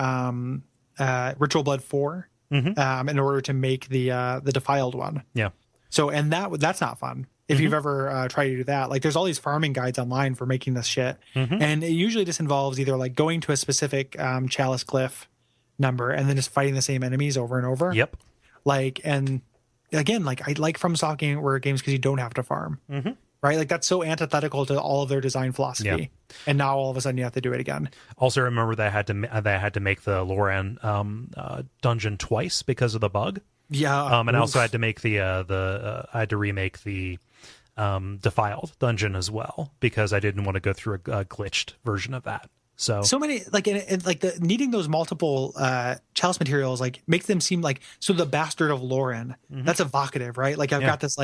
Ritual Blood 4 in order to make the defiled one. Yeah. So and that's not fun. If you've ever tried to do that, like there's all these farming guides online for making this shit, and it usually just involves either like going to a specific chalice glyph number and then just fighting the same enemies over and over. Yep. Like, and again, like I like FromSoft games because you don't have to farm. Right, like that's so antithetical to all of their design philosophy, and now all of a sudden you have to do it again. Also, remember that I had to make the Loran dungeon twice because of the bug. Yeah, and I also had to make I had to remake the defiled dungeon as well because I didn't want to go through a glitched version of that. So many like and like the needing those multiple chalice materials like make them seem like the bastard of Lauren. That's evocative, right? Like I've got this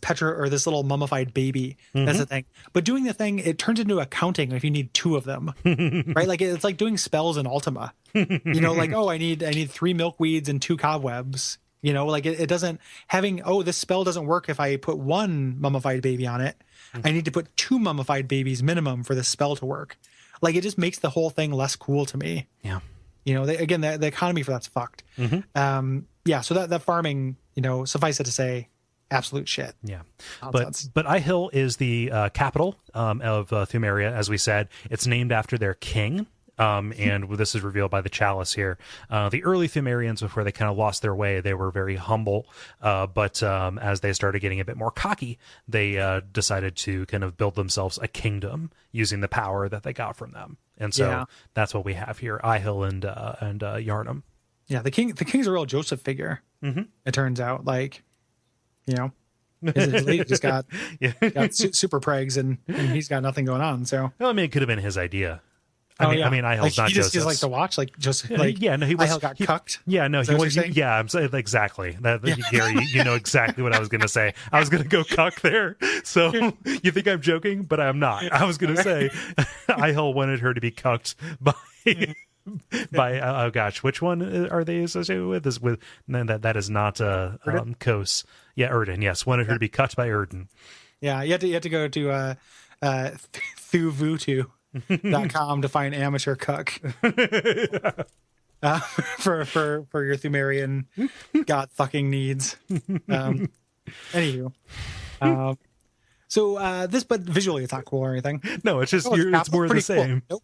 Petra or this little mummified baby. That's the thing. But doing the thing, it turns into accounting if you need 2 of them, right? Like it's like doing spells in Ultima. Like I need 3 milkweeds and 2 cobwebs. Like it doesn't this spell doesn't work if I put 1 mummified baby on it. I need to put 2 mummified babies minimum for this spell to work. Like it just makes the whole thing less cool to me. Yeah. The economy for that's fucked. Yeah. So that farming, suffice it to say, absolute shit. Yeah. Nonsense. But Ihil is the capital of Thumeria, as we said. It's named after their king. And this is revealed by the chalice here. The early Thumerians, before they kind of lost their way, they were very humble. But as they started getting a bit more cocky, they decided to kind of build themselves a kingdom using the power that they got from them. And so that's what we have here, Ihil and Yarnum. Yeah, the king's a real Joseph figure. It turns out, like, his elite just got super pregs and he's got nothing going on. So well, I mean, it could have been his idea. I mean, Ihil's not Joseph. He just like to watch, like Joseph. Like, he was. Ihil got cucked. Yeah, no, he was. Yeah, I'm saying exactly. Gary, you know exactly what I was going to say. I was going to go cuck there. So you think I'm joking, but I'm not. I was going to say Ihil wanted her to be cucked by oh gosh, which one are they associated with? That is not Kos. Yeah, Erden. Yes, wanted her to be cucked by Erden. Yeah, you have to go to thuvutu.com to find amateur cuck for your Thumerian god fucking needs. Anywho, this, but visually it's not cool or anything. No, it's just it's more of the same. Cool. Nope.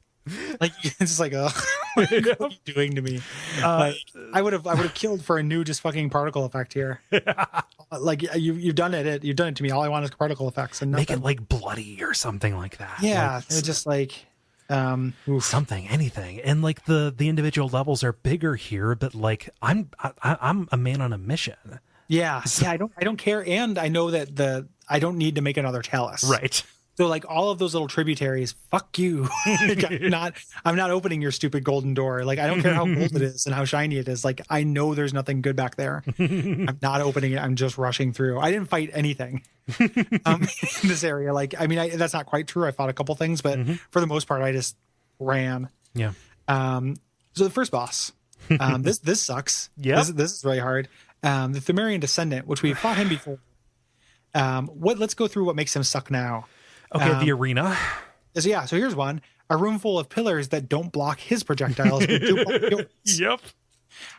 Like it's just like what are you doing to me? Like I would have killed for a new just fucking particle effect here. Like you've done it to me. All I want is particle effects and make it like bloody or something like that. Yeah, it's just like something, anything. And like the individual levels are bigger here, but like I'm a man on a mission. Yeah, so, yeah. I don't care, and I know that I don't need to make another chalice. Right. So like all of those little tributaries, fuck you. I'm not opening your stupid golden door. Like I don't care how gold it is and how shiny it is. Like I know there's nothing good back there. I'm not opening it. I'm just rushing through. I didn't fight anything in this area. Like I mean, that's not quite true. I fought a couple things, but for the most part, I just ran. Yeah. So the first boss, this sucks. Yeah. This is really hard. The Thumerian Descendant, which we fought him before. Let's go through what makes him suck now. Okay, the arena. So here's one. A room full of pillars that don't block his projectiles. But do block yours. Yep.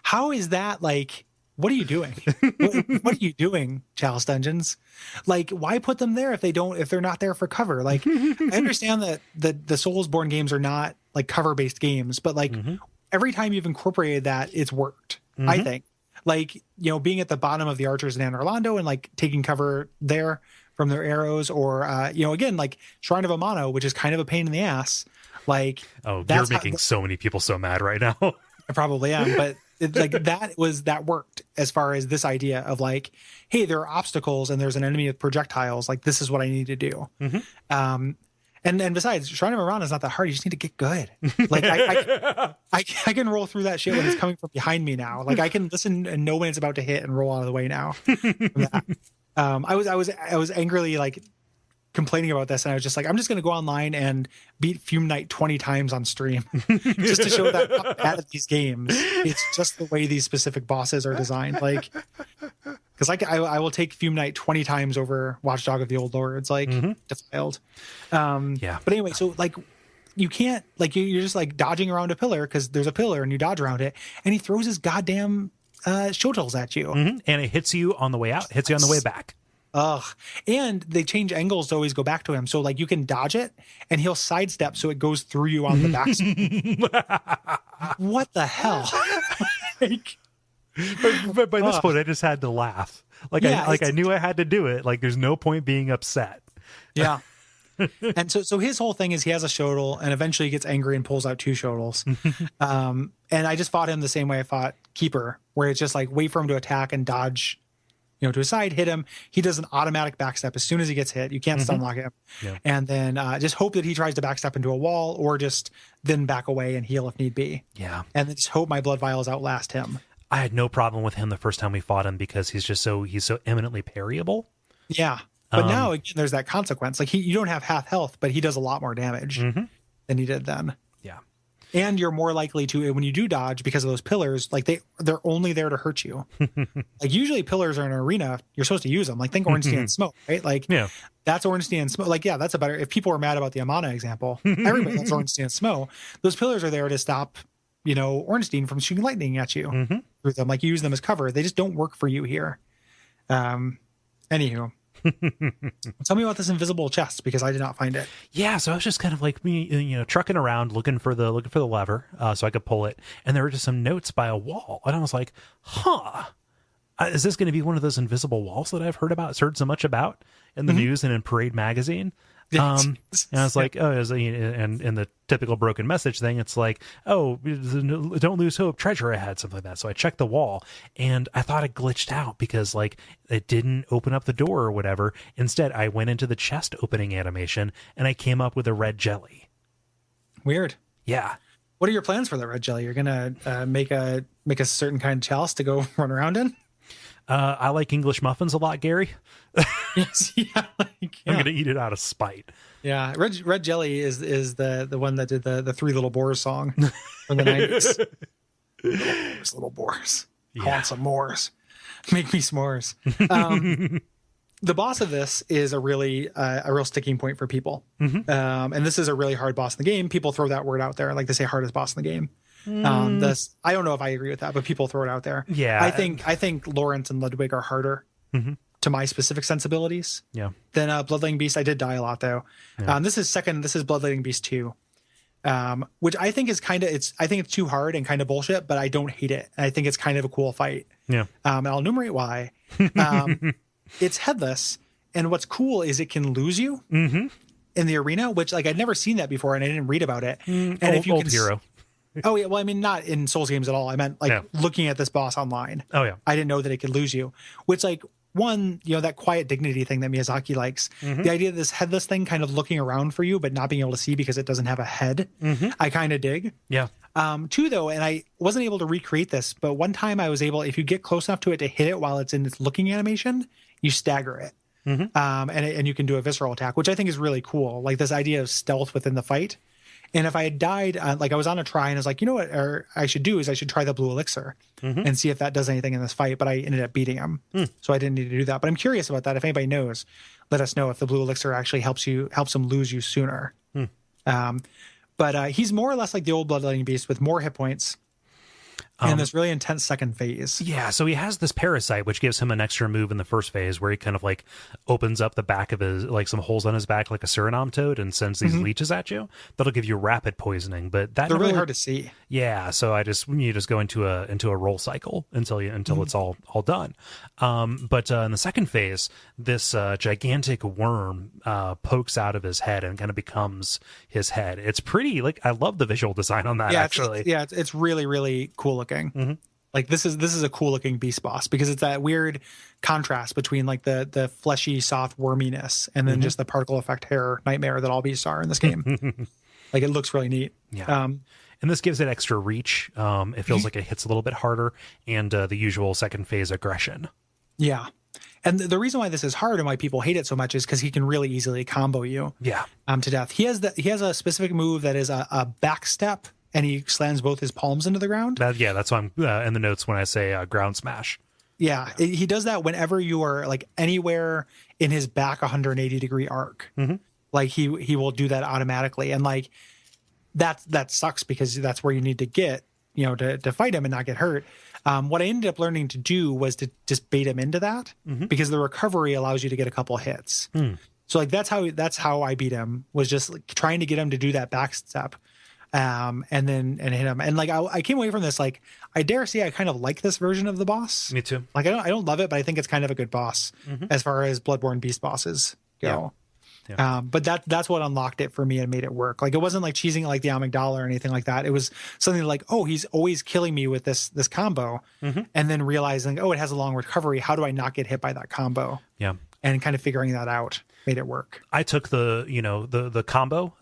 How is that like, what are you doing? what are you doing, Chalice Dungeons? Like, why put them there if they're not there for cover? Like, I understand that the Soulsborne games are not like cover-based games, but like every time you've incorporated that, it's worked, I think. Like, being at the bottom of the archers in Anor Londo and like taking cover there from their arrows, or again, like Shrine of Amano, which is kind of a pain in the ass. Like, you're making so many people so mad right now. I probably am, but that worked as far as this idea of like, hey, there are obstacles and there's an enemy with projectiles. Like, this is what I need to do. And besides, Shrine of Mirana is not that hard. You just need to get good. Like I can roll through that shit when it's coming from behind me now. Like I can listen and know when it's about to hit and roll out of the way now. From that. I was angrily like complaining about this, and I was just like, I'm just going to go online and beat Fume Knight 20 times on stream just to show that I'm bad at these games. It's just the way these specific bosses are designed. Like, because like I will take Fume Knight 20 times over Watchdog of the Old Lords, like defiled. Yeah. But anyway, so like you can't like you're just like dodging around a pillar because there's a pillar and you dodge around it, and he throws his goddamn shotels at you, and it hits you on the way out, hits you on the way back. Ugh. And they change angles to always go back to him. So like you can dodge it and he'll sidestep so it goes through you on the back. What the hell? Like, but by this point I just had to laugh. Like I knew I had to do it. Like there's no point being upset. Yeah. And so his whole thing is he has a shotel and eventually he gets angry and pulls out two shotels. And I just fought him the same way I fought Keeper, where it's just like wait for him to attack and dodge, to his side, hit him. He does an automatic backstep as soon as he gets hit. You can't stun lock him. Yeah. And then just hope that he tries to backstep into a wall or just then back away and heal if need be. Yeah. And then just hope my blood vials outlast him. I had no problem with him the first time we fought him because he's so eminently parryable. Yeah. But now again, there's that consequence. Like you don't have half health, but he does a lot more damage than he did then. Yeah. And you're more likely to, when you do dodge because of those pillars, like they're only there to hurt you. Like usually pillars are in an arena, you're supposed to use them. Like think Ornstein and Smoke, right? Like that's Ornstein and Smoke. Like, yeah, that's a better, if people were mad about the Amana example, everybody that's Ornstein and Smoke. Those pillars are there to stop, Ornstein from shooting lightning at you through them. Like you use them as cover. They just don't work for you here. Anywho. Tell me about this invisible chest because I did not find it. Yeah, so I was just kind of like me, trucking around looking for the lever so I could pull it, and there were just some notes by a wall, and I was like, is this going to be one of those invisible walls that I've heard so much about in the news and in Parade magazine? And I was like, and in the typical broken message thing, it's like, don't lose hope, treasure ahead, something like that. So I checked the wall and I thought it glitched out because like it didn't open up the door or whatever. Instead, I went into the chest opening animation and I came up with a red jelly. Weird. Yeah. What are your plans for the red jelly? You're gonna make a certain kind of chalice to go run around in? I like English muffins a lot, Gary. Yes, yeah, I'm gonna eat it out of spite. Yeah, red jelly is the one that did the Three Little Boars song from the 90s. Little boars. I want some Moors. Make me s'mores. The boss of this is a real sticking point for people. And this is a really hard boss in the game. People throw that word out there, like they say hardest boss in the game. I don't know if I agree with that, but people throw it out there. Yeah, I think Lawrence and Ludwig are harder to my specific sensibilities. Yeah. Than Bloodletting Beast. I did die a lot though. Yeah. This is Bloodletting Beast 2, which I think is I think it's too hard and kind of bullshit, but I don't hate it. I think it's kind of a cool fight. Yeah. And I'll enumerate why. It's headless, and what's cool is it can lose you in the arena, which like I'd never seen that before, and I didn't read about it. And if you old can hero. Oh yeah, well I mean not in Souls games at all. I meant like looking at this boss online. Oh yeah, I didn't know that it could lose you. Which like one, that quiet dignity thing that Miyazaki likes. The idea of this headless thing kind of looking around for you but not being able to see because it doesn't have a head. I kind of dig. Yeah. Two though, and I wasn't able to recreate this, but one time I was able, if you get close enough to it to hit it while it's in its looking animation, you stagger it. And you can do a visceral attack, which I think is really cool. Like this idea of stealth within the fight. And if I had died, like I was on a try and I was like, what I should do is I should try the blue elixir and see if that does anything in this fight. But I ended up beating him. So I didn't need to do that. But I'm curious about that. If anybody knows, let us know if the blue elixir actually helps him lose you sooner. But he's more or less like the old Bloodletting Beast with more hit points. And this really intense second phase. Yeah, so he has this parasite, which gives him an extra move in the first phase where he kind of like opens up the back of his, like some holes on his back like a Suriname toad and sends these leeches at you. That'll give you rapid poisoning, but they're really hard to see. Yeah, so you just go into a roll cycle until it's all done. But in the second phase, this gigantic worm pokes out of his head and kind of becomes his head. It's pretty, like, I love the visual design on that, actually. It's really, really cool looking. Like this is a cool looking beast boss because it's that weird contrast between like the fleshy, soft worminess and then just the particle effect hair nightmare that all beasts are in this game. Like it looks really neat. Yeah. And this gives it extra reach. It feels like it hits a little bit harder, and the usual second phase aggression. Yeah. And the reason why this is hard and why people hate it so much is because he can really easily combo you to death. He has a specific move that is a back step, and he slams both his palms into the ground. That's why I'm in the notes when I say ground smash. Yeah, he does that whenever you are like anywhere in his back 180-degree arc. Like he will do that automatically, and like that sucks because that's where you need to get, to fight him and not get hurt. What I ended up learning to do was to just bait him into that because the recovery allows you to get a couple hits. So like that's how I beat him, was just like trying to get him to do that back step. And hit him. And like I came away from this, like I dare say I kind of like this version of the boss. Me too. Like I don't love it, but I think it's kind of a good boss as far as Bloodborne beast bosses go. Yeah. But that's what unlocked it for me and made it work. Like it wasn't like cheesing it like the Amygdala or anything like that. It was something like, oh, he's always killing me with this combo, and then realizing, oh, it has a long recovery. How do I not get hit by that combo? Yeah, and kind of figuring that out made it work. I took the combo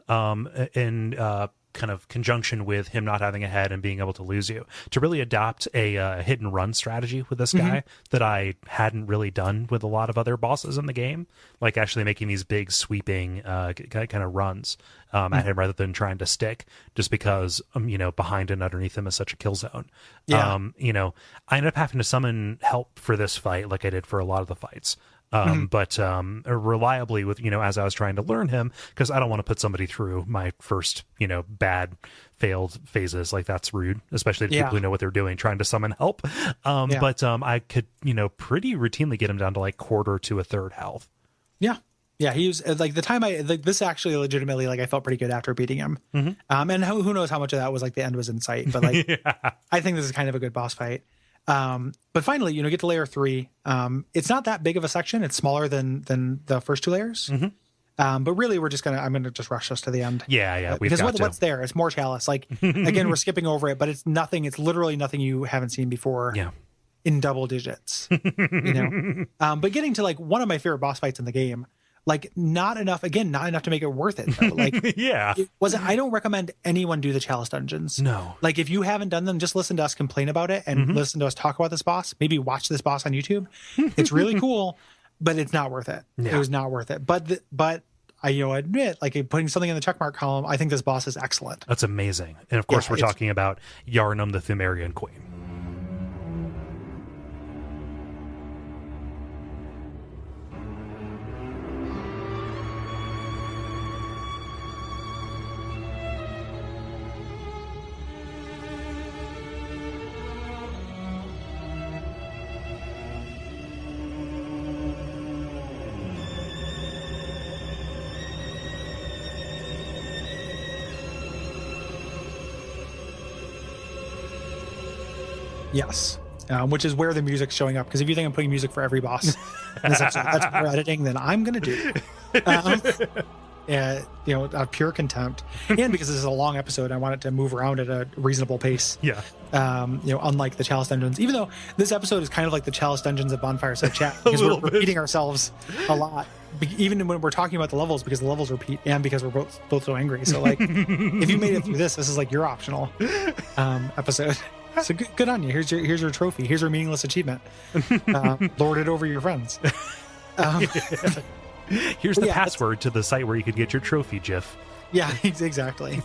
in kind of conjunction with him not having a head and being able to lose you to really adopt a hit and run strategy with this guy that I hadn't really done with a lot of other bosses in the game, like actually making these big sweeping kind of runs at him rather than trying to stick, just because behind and underneath him is such a kill zone. I ended up having to summon help for this fight like I did for a lot of the fights. But reliably with, as I was trying to learn him, because I don't want to put somebody through my first, bad failed phases. Like that's rude, especially to people who know what they're doing, trying to summon help. But I could, pretty routinely get him down to like quarter to a third health. Yeah. Yeah. He was like the time this actually legitimately, like I felt pretty good after beating him. And who knows how much of that was like the end was in sight, but like, I think this is kind of a good boss fight. But finally, get to layer 3. It's not that big of a section. It's smaller than the first 2 layers. But really I'm going to just rush us to the end. Yeah. Because what's there? It's more Chalice. Like, again, we're skipping over it, but it's nothing. It's literally nothing you haven't seen before. Yeah. In double digits, but getting to like one of my favorite boss fights in the game, like not enough to make it worth it though. Like it wasn't. I don't recommend anyone do the Chalice Dungeons. No. Like if you haven't done them, just listen to us complain about it and listen to us talk about this boss. Maybe watch this boss on YouTube. It's really cool, but it's not worth it. Yeah. It was not worth it. But I admit, like putting something in the checkmark column, I think this boss is excellent. That's amazing. And of course we're talking about Yharnam, the Thumerian Queen. Yes. Which is where the music's showing up. Because if you think I'm putting music for every boss in this episode, that's for editing, then I'm going to do. Out of pure contempt. And because this is a long episode, I want it to move around at a reasonable pace. Yeah. Unlike the Chalice Dungeons. Even though this episode is kind of like the Chalice Dungeons at Bonfire Set Chat. Because we're repeating ourselves a lot. Even when we're talking about the levels, because the levels repeat and because we're both so angry. So, like, if you made it through this is like your optional episode. So good on you. Here's your trophy. Here's your meaningless achievement. Lord it over your friends. Here's the password to the site where you could get your trophy, Jiff. Yeah, exactly.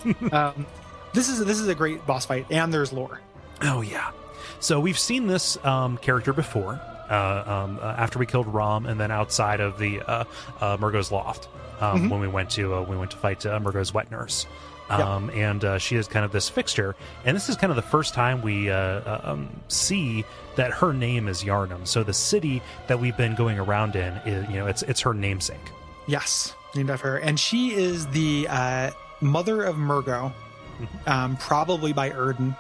This is a great boss fight, and there's lore. Oh yeah. So we've seen this character before. After we killed Rom, and then outside of the Murgo's loft when we went to fight Murgo's wet nurse. And she is kind of this fixture, and this is kind of the first time we see that her name is Yharnam. So the city that we've been going around in is, it's her namesake. Yes, named after her, and she is the mother of Murgo, probably by Erden,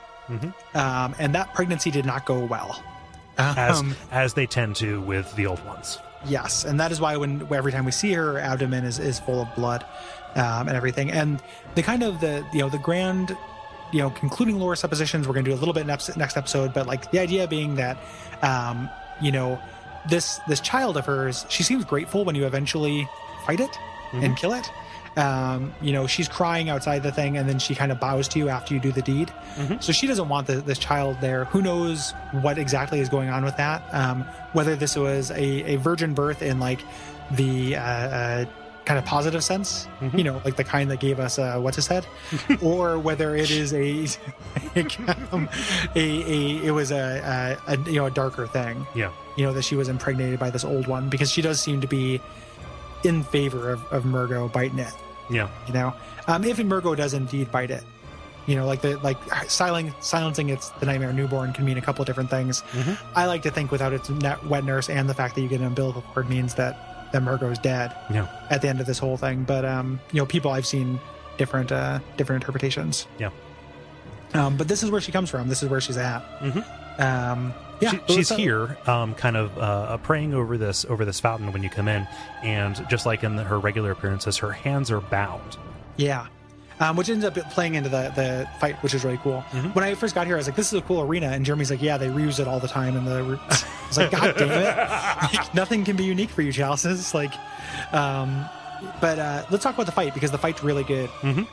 and that pregnancy did not go well, as they tend to with the old ones. Yes, and that is why every time we see her abdomen is full of blood. And everything, and the kind of the grand concluding lore suppositions. We're going to do a little bit next episode, but like the idea being that, this child of hers, she seems grateful when you eventually fight it and kill it. She's crying outside the thing, and then she kind of bows to you after you do the deed. So she doesn't want this child there. Who knows what exactly is going on with that? Whether this was a virgin birth in like the kind of positive sense, like the kind that gave us what's his head, or whether it is a darker thing. Yeah, that she was impregnated by this old one, because she does seem to be in favor of Murgo biting it. Yeah, if Murgo does indeed bite it, silencing the nightmare newborn can mean a couple of different things. I like to think without its wet nurse and the fact that you get an umbilical cord means that Murgo's dead. Yeah. At the end of this whole thing, but people I've seen different interpretations. Yeah. But this is where she comes from. This is where she's at. She's here, kind of praying over this fountain when you come in, and just like in her regular appearances, her hands are bound. Yeah. Which ends up playing into the fight, which is really cool. When I first got here, I was like, this is a cool arena. And Jeremy's like, yeah, they reuse it all the time. And I was like, God damn it. Like, nothing can be unique for you, Chalices. Like, but let's talk about the fight, because the fight's really good.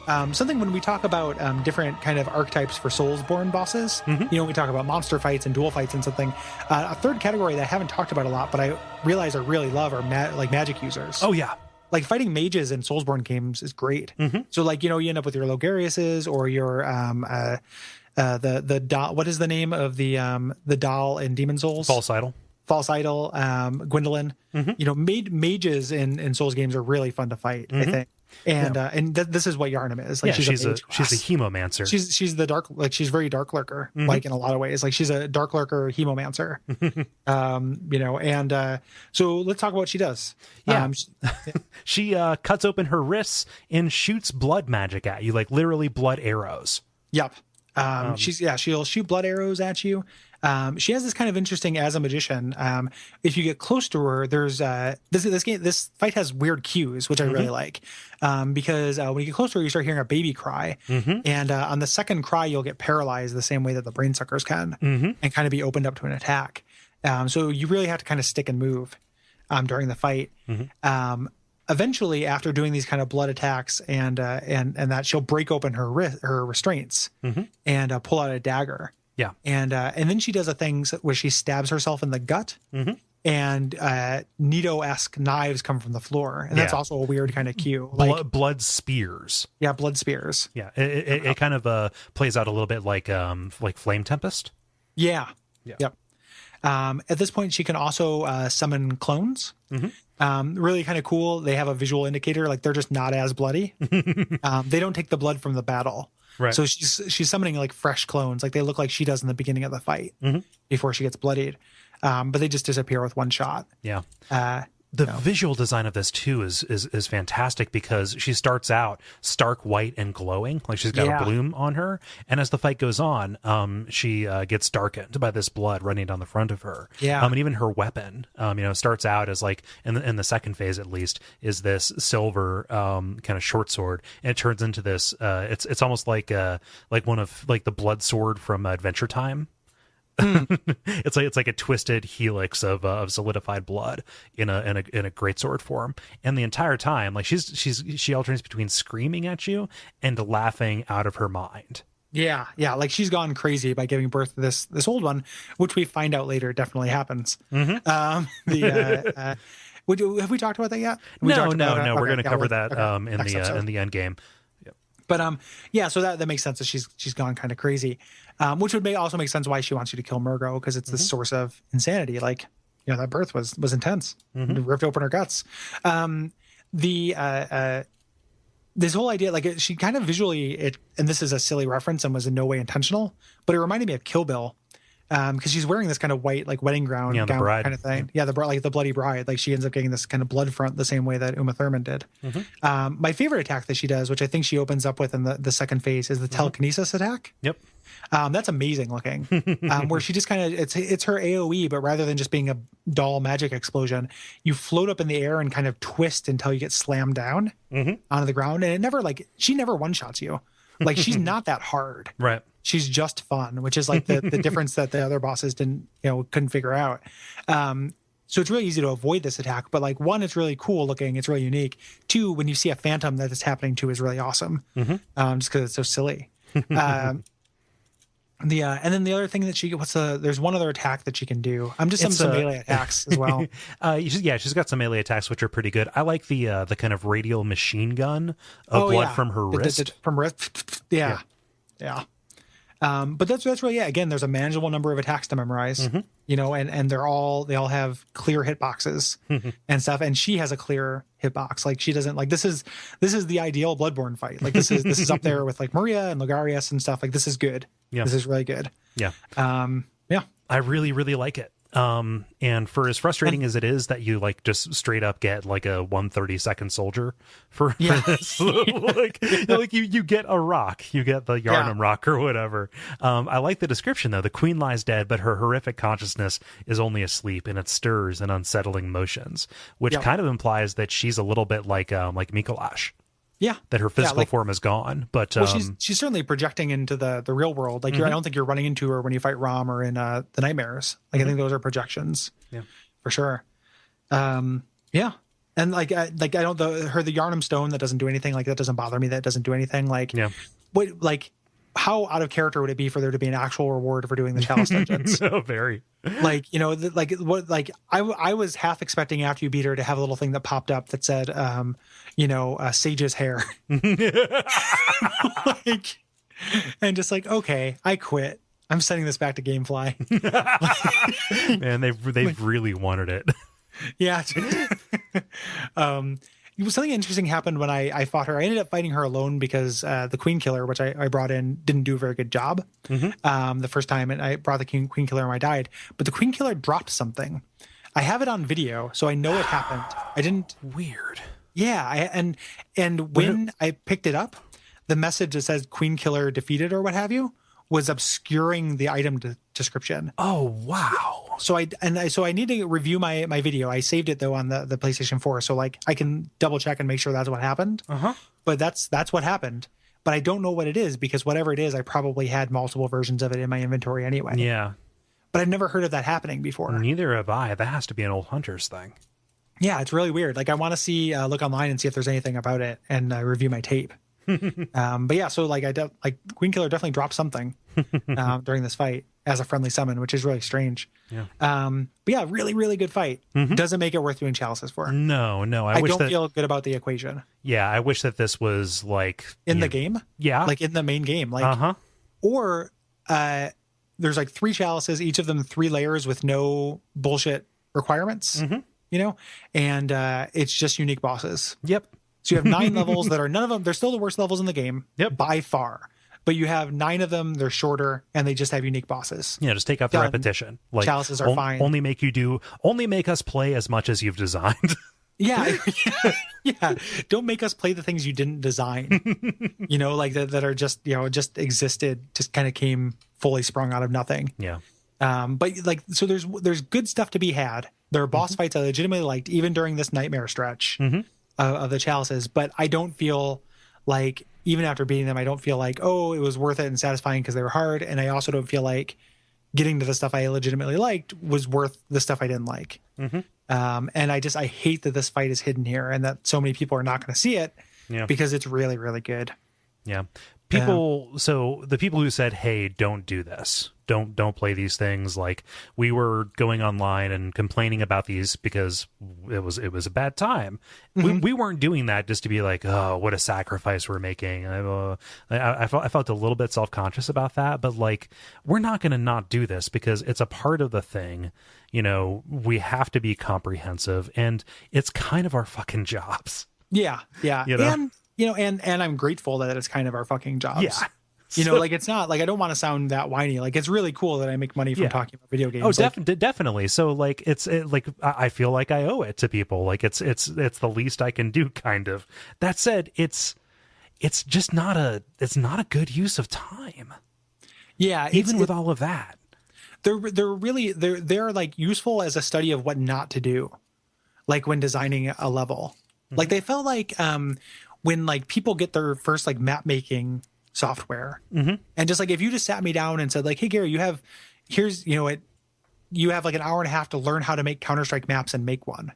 Something when we talk about different kind of archetypes for Soulsborne bosses, we talk about monster fights and duel fights and something. A third category that I haven't talked about a lot, but I realize I really love are magic users. Oh, yeah. Like fighting mages in Soulsborne games is great. So like, you end up with your Logariuses or your the doll. What is the name of the doll in Demon Souls? False Idol, Gwendolyn. Mages in Souls games are really fun to fight, I think. And this is what Yharnam is. Like, she's a hemomancer. She's the dark, like she's very dark lurker, like in a lot of ways. Like she's a dark lurker hemomancer. So let's talk about what she does. Yeah. She cuts open her wrists and shoots blood magic at you, like literally blood arrows. Yep. She'll shoot blood arrows at you. She has this kind of interesting as a magician. If you get close to her, there's this fight has weird cues, which I really like, because when you get close to her, you start hearing a baby cry, and on the second cry, you'll get paralyzed the same way that the brain suckers can, and kind of be opened up to an attack. So you really have to kind of stick and move during the fight. Eventually, after doing these kind of blood attacks and that, she'll break open her restraints and pull out a dagger. Yeah. And then she does a thing where she stabs herself in the gut, and Nito-esque knives come from the floor. And that's also a weird kind of cue. Like blood spears. Yeah, blood spears. Yeah. It kind of plays out a little bit like Flame Tempest. Yeah. Yep. At this point, she can also summon clones. Really kind of cool. They have a visual indicator. Like, they're just not as bloody. They don't take the blood from the battle. Right. So she's summoning like fresh clones, like they look like she does in the beginning of the fight before she gets bloodied, but they just disappear with one shot. Yeah. The visual design of this too is fantastic, because she starts out stark white and glowing, like she's got a bloom on her, and as the fight goes on, she gets darkened by this blood running down the front of her. Yeah. And even her weapon, starts out as like in the second phase at least, is this silver kind of short sword, and it turns into this. It's almost like one of like the blood sword from Adventure Time. It's like a twisted helix of solidified blood in a greatsword form, and the entire time, like she alternates between screaming at you and laughing out of her mind. Yeah, like she's gone crazy by giving birth to this old one, which we find out later definitely happens. Have we talked about that yet? No. We're going to cover that in the end game. But so that makes sense that she's gone kind of crazy, which would also make sense why she wants you to kill Murgo, because it's the source of insanity. Like, that birth was intense. It ripped open her guts. This whole idea, like, she kind of visually, and this is a silly reference and was in no way intentional, but it reminded me of Kill Bill. Because she's wearing this kind of white, like, wedding gown kind of thing. Yeah, the bloody bride. Like, she ends up getting this kind of blood front the same way that Uma Thurman did. My favorite attack that she does, which I think she opens up with in the second phase, is the telekinesis attack. Yep. That's amazing looking. Where she just kind of, it's her AoE, but rather than just being a dull magic explosion, you float up in the air and kind of twist until you get slammed down onto the ground. And she never one-shots you. Like she's not that hard. Right. She's just fun, which is like the difference that the other bosses couldn't figure out. So it's really easy to avoid this attack. But like, one, it's really cool looking. It's really unique. Two, when you see a phantom that it's happening to is really awesome. Just because it's so silly. And then the other thing that there's one other attack that she can do. Some melee attacks as well. She's got some melee attacks, which are pretty good. I like the kind of radial machine gun of blood from her wrist. From wrist. Yeah. But that's really, again, there's a manageable number of attacks to memorize, and they all have clear hitboxes and stuff. And she has a clear hitbox. Like she doesn't this is the ideal Bloodborne fight. Like this is up there with like Maria and Logarius and stuff. Like this is good. Yeah. This is really good. Yeah. I really, really like it. And for as frustrating as it is that you like just straight up get like a 1/32 soldier for this, like you get a rock, you get the Yarnum rock or whatever. I like the description though. The queen lies dead, but her horrific consciousness is only asleep, and it stirs in unsettling motions, which kind of implies that she's a little bit like Mikolash. Yeah, that her physical form is gone, but she's certainly projecting into the real world. Like I don't think you're running into her when you fight Rom or in the Nightmares. Like I think those are projections. Yeah, for sure. And like I don't the Yarnum stone that doesn't do anything. Like that doesn't bother me. That doesn't do anything. Like what like. How out of character would it be for there to be an actual reward for doing the Chalice Dungeons? Very. Like, I was half expecting after you beat her to have a little thing that popped up that said, Sage's hair. And just like, okay, I quit. I'm sending this back to Gamefly. Man, they've really wanted it. Yeah. Something interesting happened when I fought her. I ended up fighting her alone because the Queen Killer, which I brought in, didn't do a very good job the first time, and I brought the Queen Killer and I died. But the Queen Killer dropped something. I have it on video, so I know it happened. I didn't. Weird. Yeah, and when I picked it up, the message that says Queen Killer defeated or what have you was obscuring the item description. Oh wow. So I need to review my video. I saved it though on the PlayStation 4, so like I can double check and make sure that's what happened. But that's what happened. But I don't know what it is because whatever it is, I probably had multiple versions of it in my inventory anyway. Yeah. But I've never heard of that happening before. Neither have I. That has to be an old Hunter's thing. Yeah, it's really weird. Like I want to see look online and see if there's anything about it and review my tape. But yeah, so like Queen Killer definitely dropped something during this fight as a friendly summon, which is really strange. Yeah. But yeah, really, really good fight. Doesn't make it worth doing chalices for. No. I don't feel good about the equation. Yeah, I wish that this was like in the game. Yeah, like in the main game. Like, or there's like 3 chalices, each of them 3 layers with no bullshit requirements. And it's just unique bosses. Yep. So you have 9 levels that are none of them. They're still the worst levels in the game by far. But you have 9 of them. They're shorter and they just have unique bosses. Yeah, just take out the repetition. Like chalices are fine. Only make us play as much as you've designed. Yeah. Don't make us play the things you didn't design. Like that are just just existed, just kind of came fully sprung out of nothing. Yeah. But like so there's good stuff to be had. There are boss fights I legitimately liked, even during this nightmare stretch. Of the chalices, but I don't feel like even after beating them, I don't feel like, oh, it was worth it and satisfying because they were hard. And I also don't feel like getting to the stuff I legitimately liked was worth the stuff I didn't like. And I hate that this fight is hidden here and that so many people are not going to see it because it's really, really good. Yeah. So the people who said, hey, don't do this, don't play these things, like we were going online and complaining about these because it was a bad time. We weren't doing that just to be like, oh, what a sacrifice we're making. I felt a little bit self-conscious about that, but like, we're not going to not do this because it's a part of the thing. We have to be comprehensive and it's kind of our fucking jobs. Yeah. And I'm grateful that it's kind of our fucking jobs. Yeah. Like it's not like I don't want to sound that whiny. Like it's really cool that I make money from talking about video games. Oh, definitely. So like I feel like I owe it to people. Like it's the least I can do, kind of. That said, it's just not a good use of time. Yeah, even with all of that, they're like useful as a study of what not to do. Like when designing a level, like they felt like when like people get their first like map making software. And just like, if you just sat me down and said like, hey, Gary, you have like an hour and a half to learn how to make Counter-Strike maps and make one.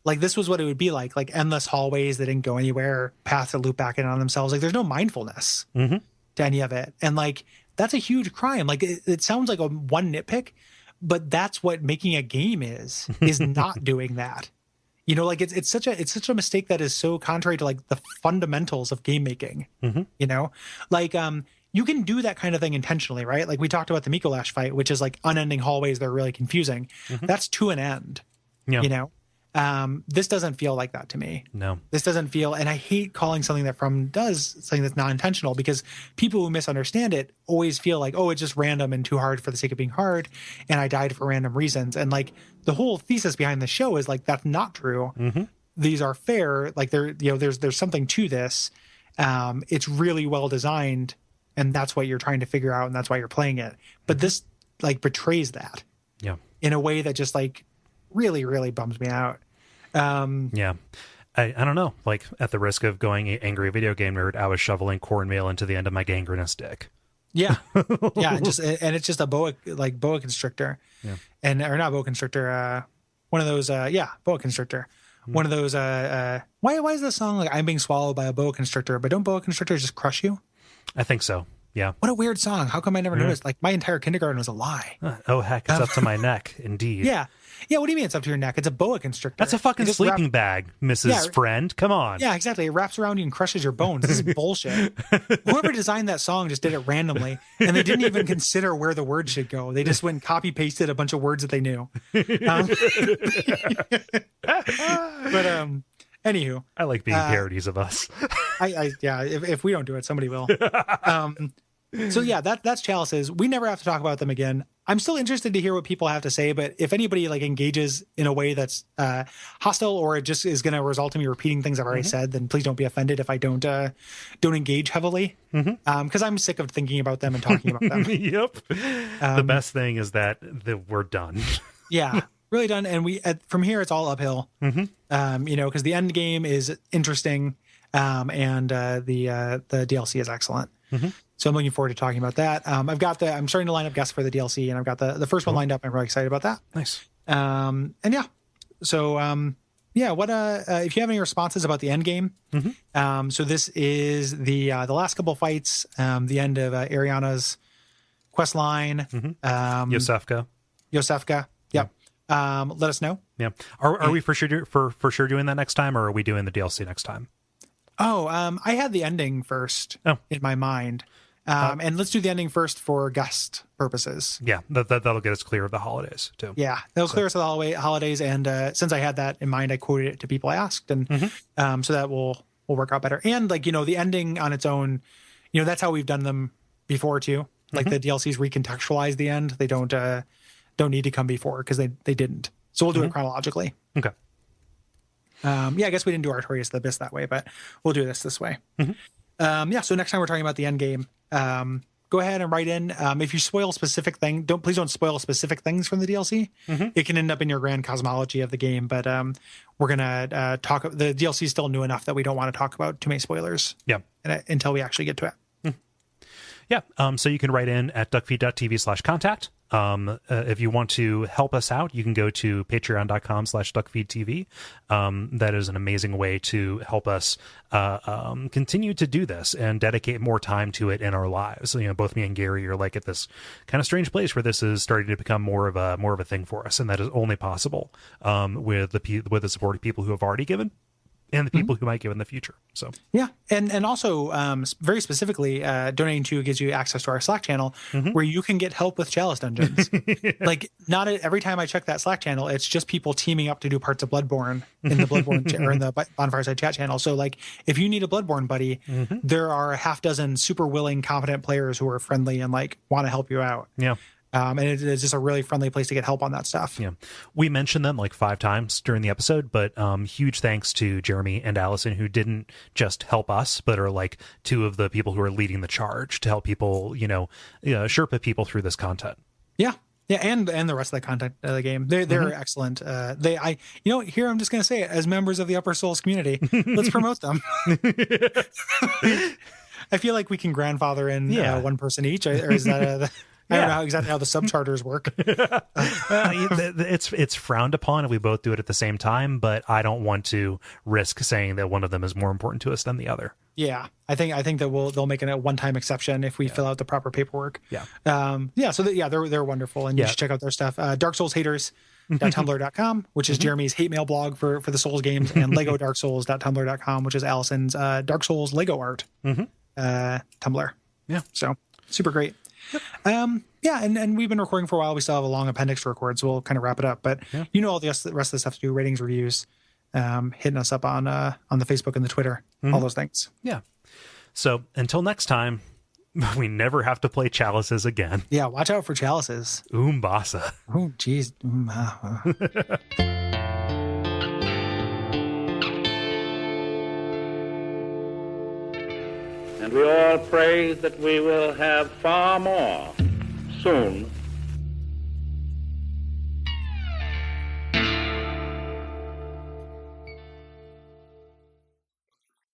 Like, this was what it would be like endless hallways that didn't go anywhere, paths that loop back in on themselves. Like, there's no mindfulness to any of it. And like, that's a huge crime. Like, it sounds like a one nitpick, but that's what making a game is not doing that. You know, like, it's such a mistake that is so contrary to like the fundamentals of game making. You know, like, you can do that kind of thing intentionally, right? Like, we talked about the Mikolash fight, which is like unending hallways that are really confusing. That's to an end. You know, this doesn't feel like that to me. No, this doesn't feel, and I hate calling something that From does something that's not intentional, because people who misunderstand it always feel like, oh, it's just random and too hard for the sake of being hard, and I died for random reasons. And like, the whole thesis behind the show is like, that's not true. These are fair. Like, there's something to this. It's really well designed, and that's what you're trying to figure out, and that's why you're playing it. But this like betrays that. In a way that just like really, really bums me out. I don't know, like, at the risk of going angry video game nerd, I was shoveling cornmeal into the end of my gangrenous dick. And it's just a boa constrictor, or not boa constrictor, one of those boa constrictor, one of those why is this song like, I'm being swallowed by a boa constrictor, but don't boa constrictors just crush you? I think so. Yeah. What a weird song. How come I never noticed? Like, my entire kindergarten was a lie. Oh, heck. It's up to my neck. Indeed. Yeah. What do you mean it's up to your neck? It's a boa constrictor. That's a fucking sleeping bag, Mrs. Friend. Come on. Yeah, exactly. It wraps around you and crushes your bones. This is bullshit. Whoever designed that song just did it randomly, and they didn't even consider where the word should go. They just went and copy pasted a bunch of words that they knew. Anywho, I like being parodies of us. If we don't do it, somebody will. So yeah, that's Chalices. We never have to talk about them again. I'm still interested to hear what people have to say, but if anybody like engages in a way that's hostile, or it just is going to result in me repeating things I've already said, then please don't be offended if I don't engage heavily, because I'm sick of thinking about them and talking about them. The best thing is that we're done. Really done, and from here it's all uphill. Because the end game is interesting, and the DLC is excellent. So I'm looking forward to talking about that. I'm starting to line up guests for the DLC, and I've got the first one lined up. I'm really excited about that. Nice. What if you have any responses about the end game? So this is the last couple of fights, the end of Ariana's quest line. Yosefka. Yep. Let us know. Yeah. Are we for sure doing that next time, or are we doing the DLC next time? I had the ending first in my mind. And let's do the ending first for guest purposes. Yeah, that'll get us clear of the holidays, too. Yeah, that'll clear us of the holidays. And since I had that in mind, I quoted it to people I asked. And so that will work out better. And, like, the ending on its own, that's how we've done them before, too. Like, the DLCs recontextualize the end. They don't need to come before, because they didn't. So we'll do it chronologically. Okay. I guess we didn't do Artorias the Abyss that way, but we'll do this way. So next time we're talking about the end game, go ahead and write in. If you spoil specific thing, please don't spoil specific things from the DLC. It can end up in your grand cosmology of the game, but we're gonna talk. The DLC is still new enough that we don't want to talk about too many spoilers. Until we actually get to it. So you can write in at duckfeed.tv/contact. If you want to help us out, you can go to patreon.com/duckfeed.tv. That is an amazing way to help us continue to do this and dedicate more time to it in our lives. Both me and Gary are like at this kind of strange place where this is starting to become more of a thing for us, and that is only possible with the support of people who have already given, and the people who might give in the future. So and also very specifically, donating to gives you access to our Slack channel where you can get help with Chalice Dungeons. Like, not every time I check that Slack channel, it's just people teaming up to do parts of Bloodborne in the Bloodborne or in the Bonfireside chat channel. So, like, if you need a Bloodborne buddy, there are a half dozen super willing, competent players who are friendly and like want to help you out. And it's just a really friendly place to get help on that stuff. We mentioned them like 5 times during the episode, but huge thanks to Jeremy and Allison, who didn't just help us, but are like 2 of the people who are leading the charge to help people, Sherpa people through this content. And the rest of the content of the game. They're excellent. Here I'm just going to say it, as members of the Upper Souls community, let's promote them. I feel like we can grandfather in Yeah. one person each, or is that I don't Yeah. know exactly how the subcharters work. It's frowned upon if we both do it at the same time, but I don't want to risk saying that one of them is more important to us than the other. Yeah, I think that they'll make a one-time exception if we fill out the proper paperwork. Yeah. They're wonderful, and you should check out their stuff. Dark Souls Haters.tumblr.com, which is Jeremy's hate mail blog for the Souls games, and Lego Dark Souls.tumblr.com, which is Allison's Dark Souls Lego art Tumblr. Yeah. So super great. And we've been recording for a while. We still have a long appendix to record, so we'll kind of wrap it up. But all the rest of the stuff to do, ratings, reviews, hitting us up on the Facebook and the Twitter, all those things. Yeah. So until next time, we never have to play chalices again. Yeah, watch out for chalices. Umbasa. Oh, geez. And we all pray that we will have far more soon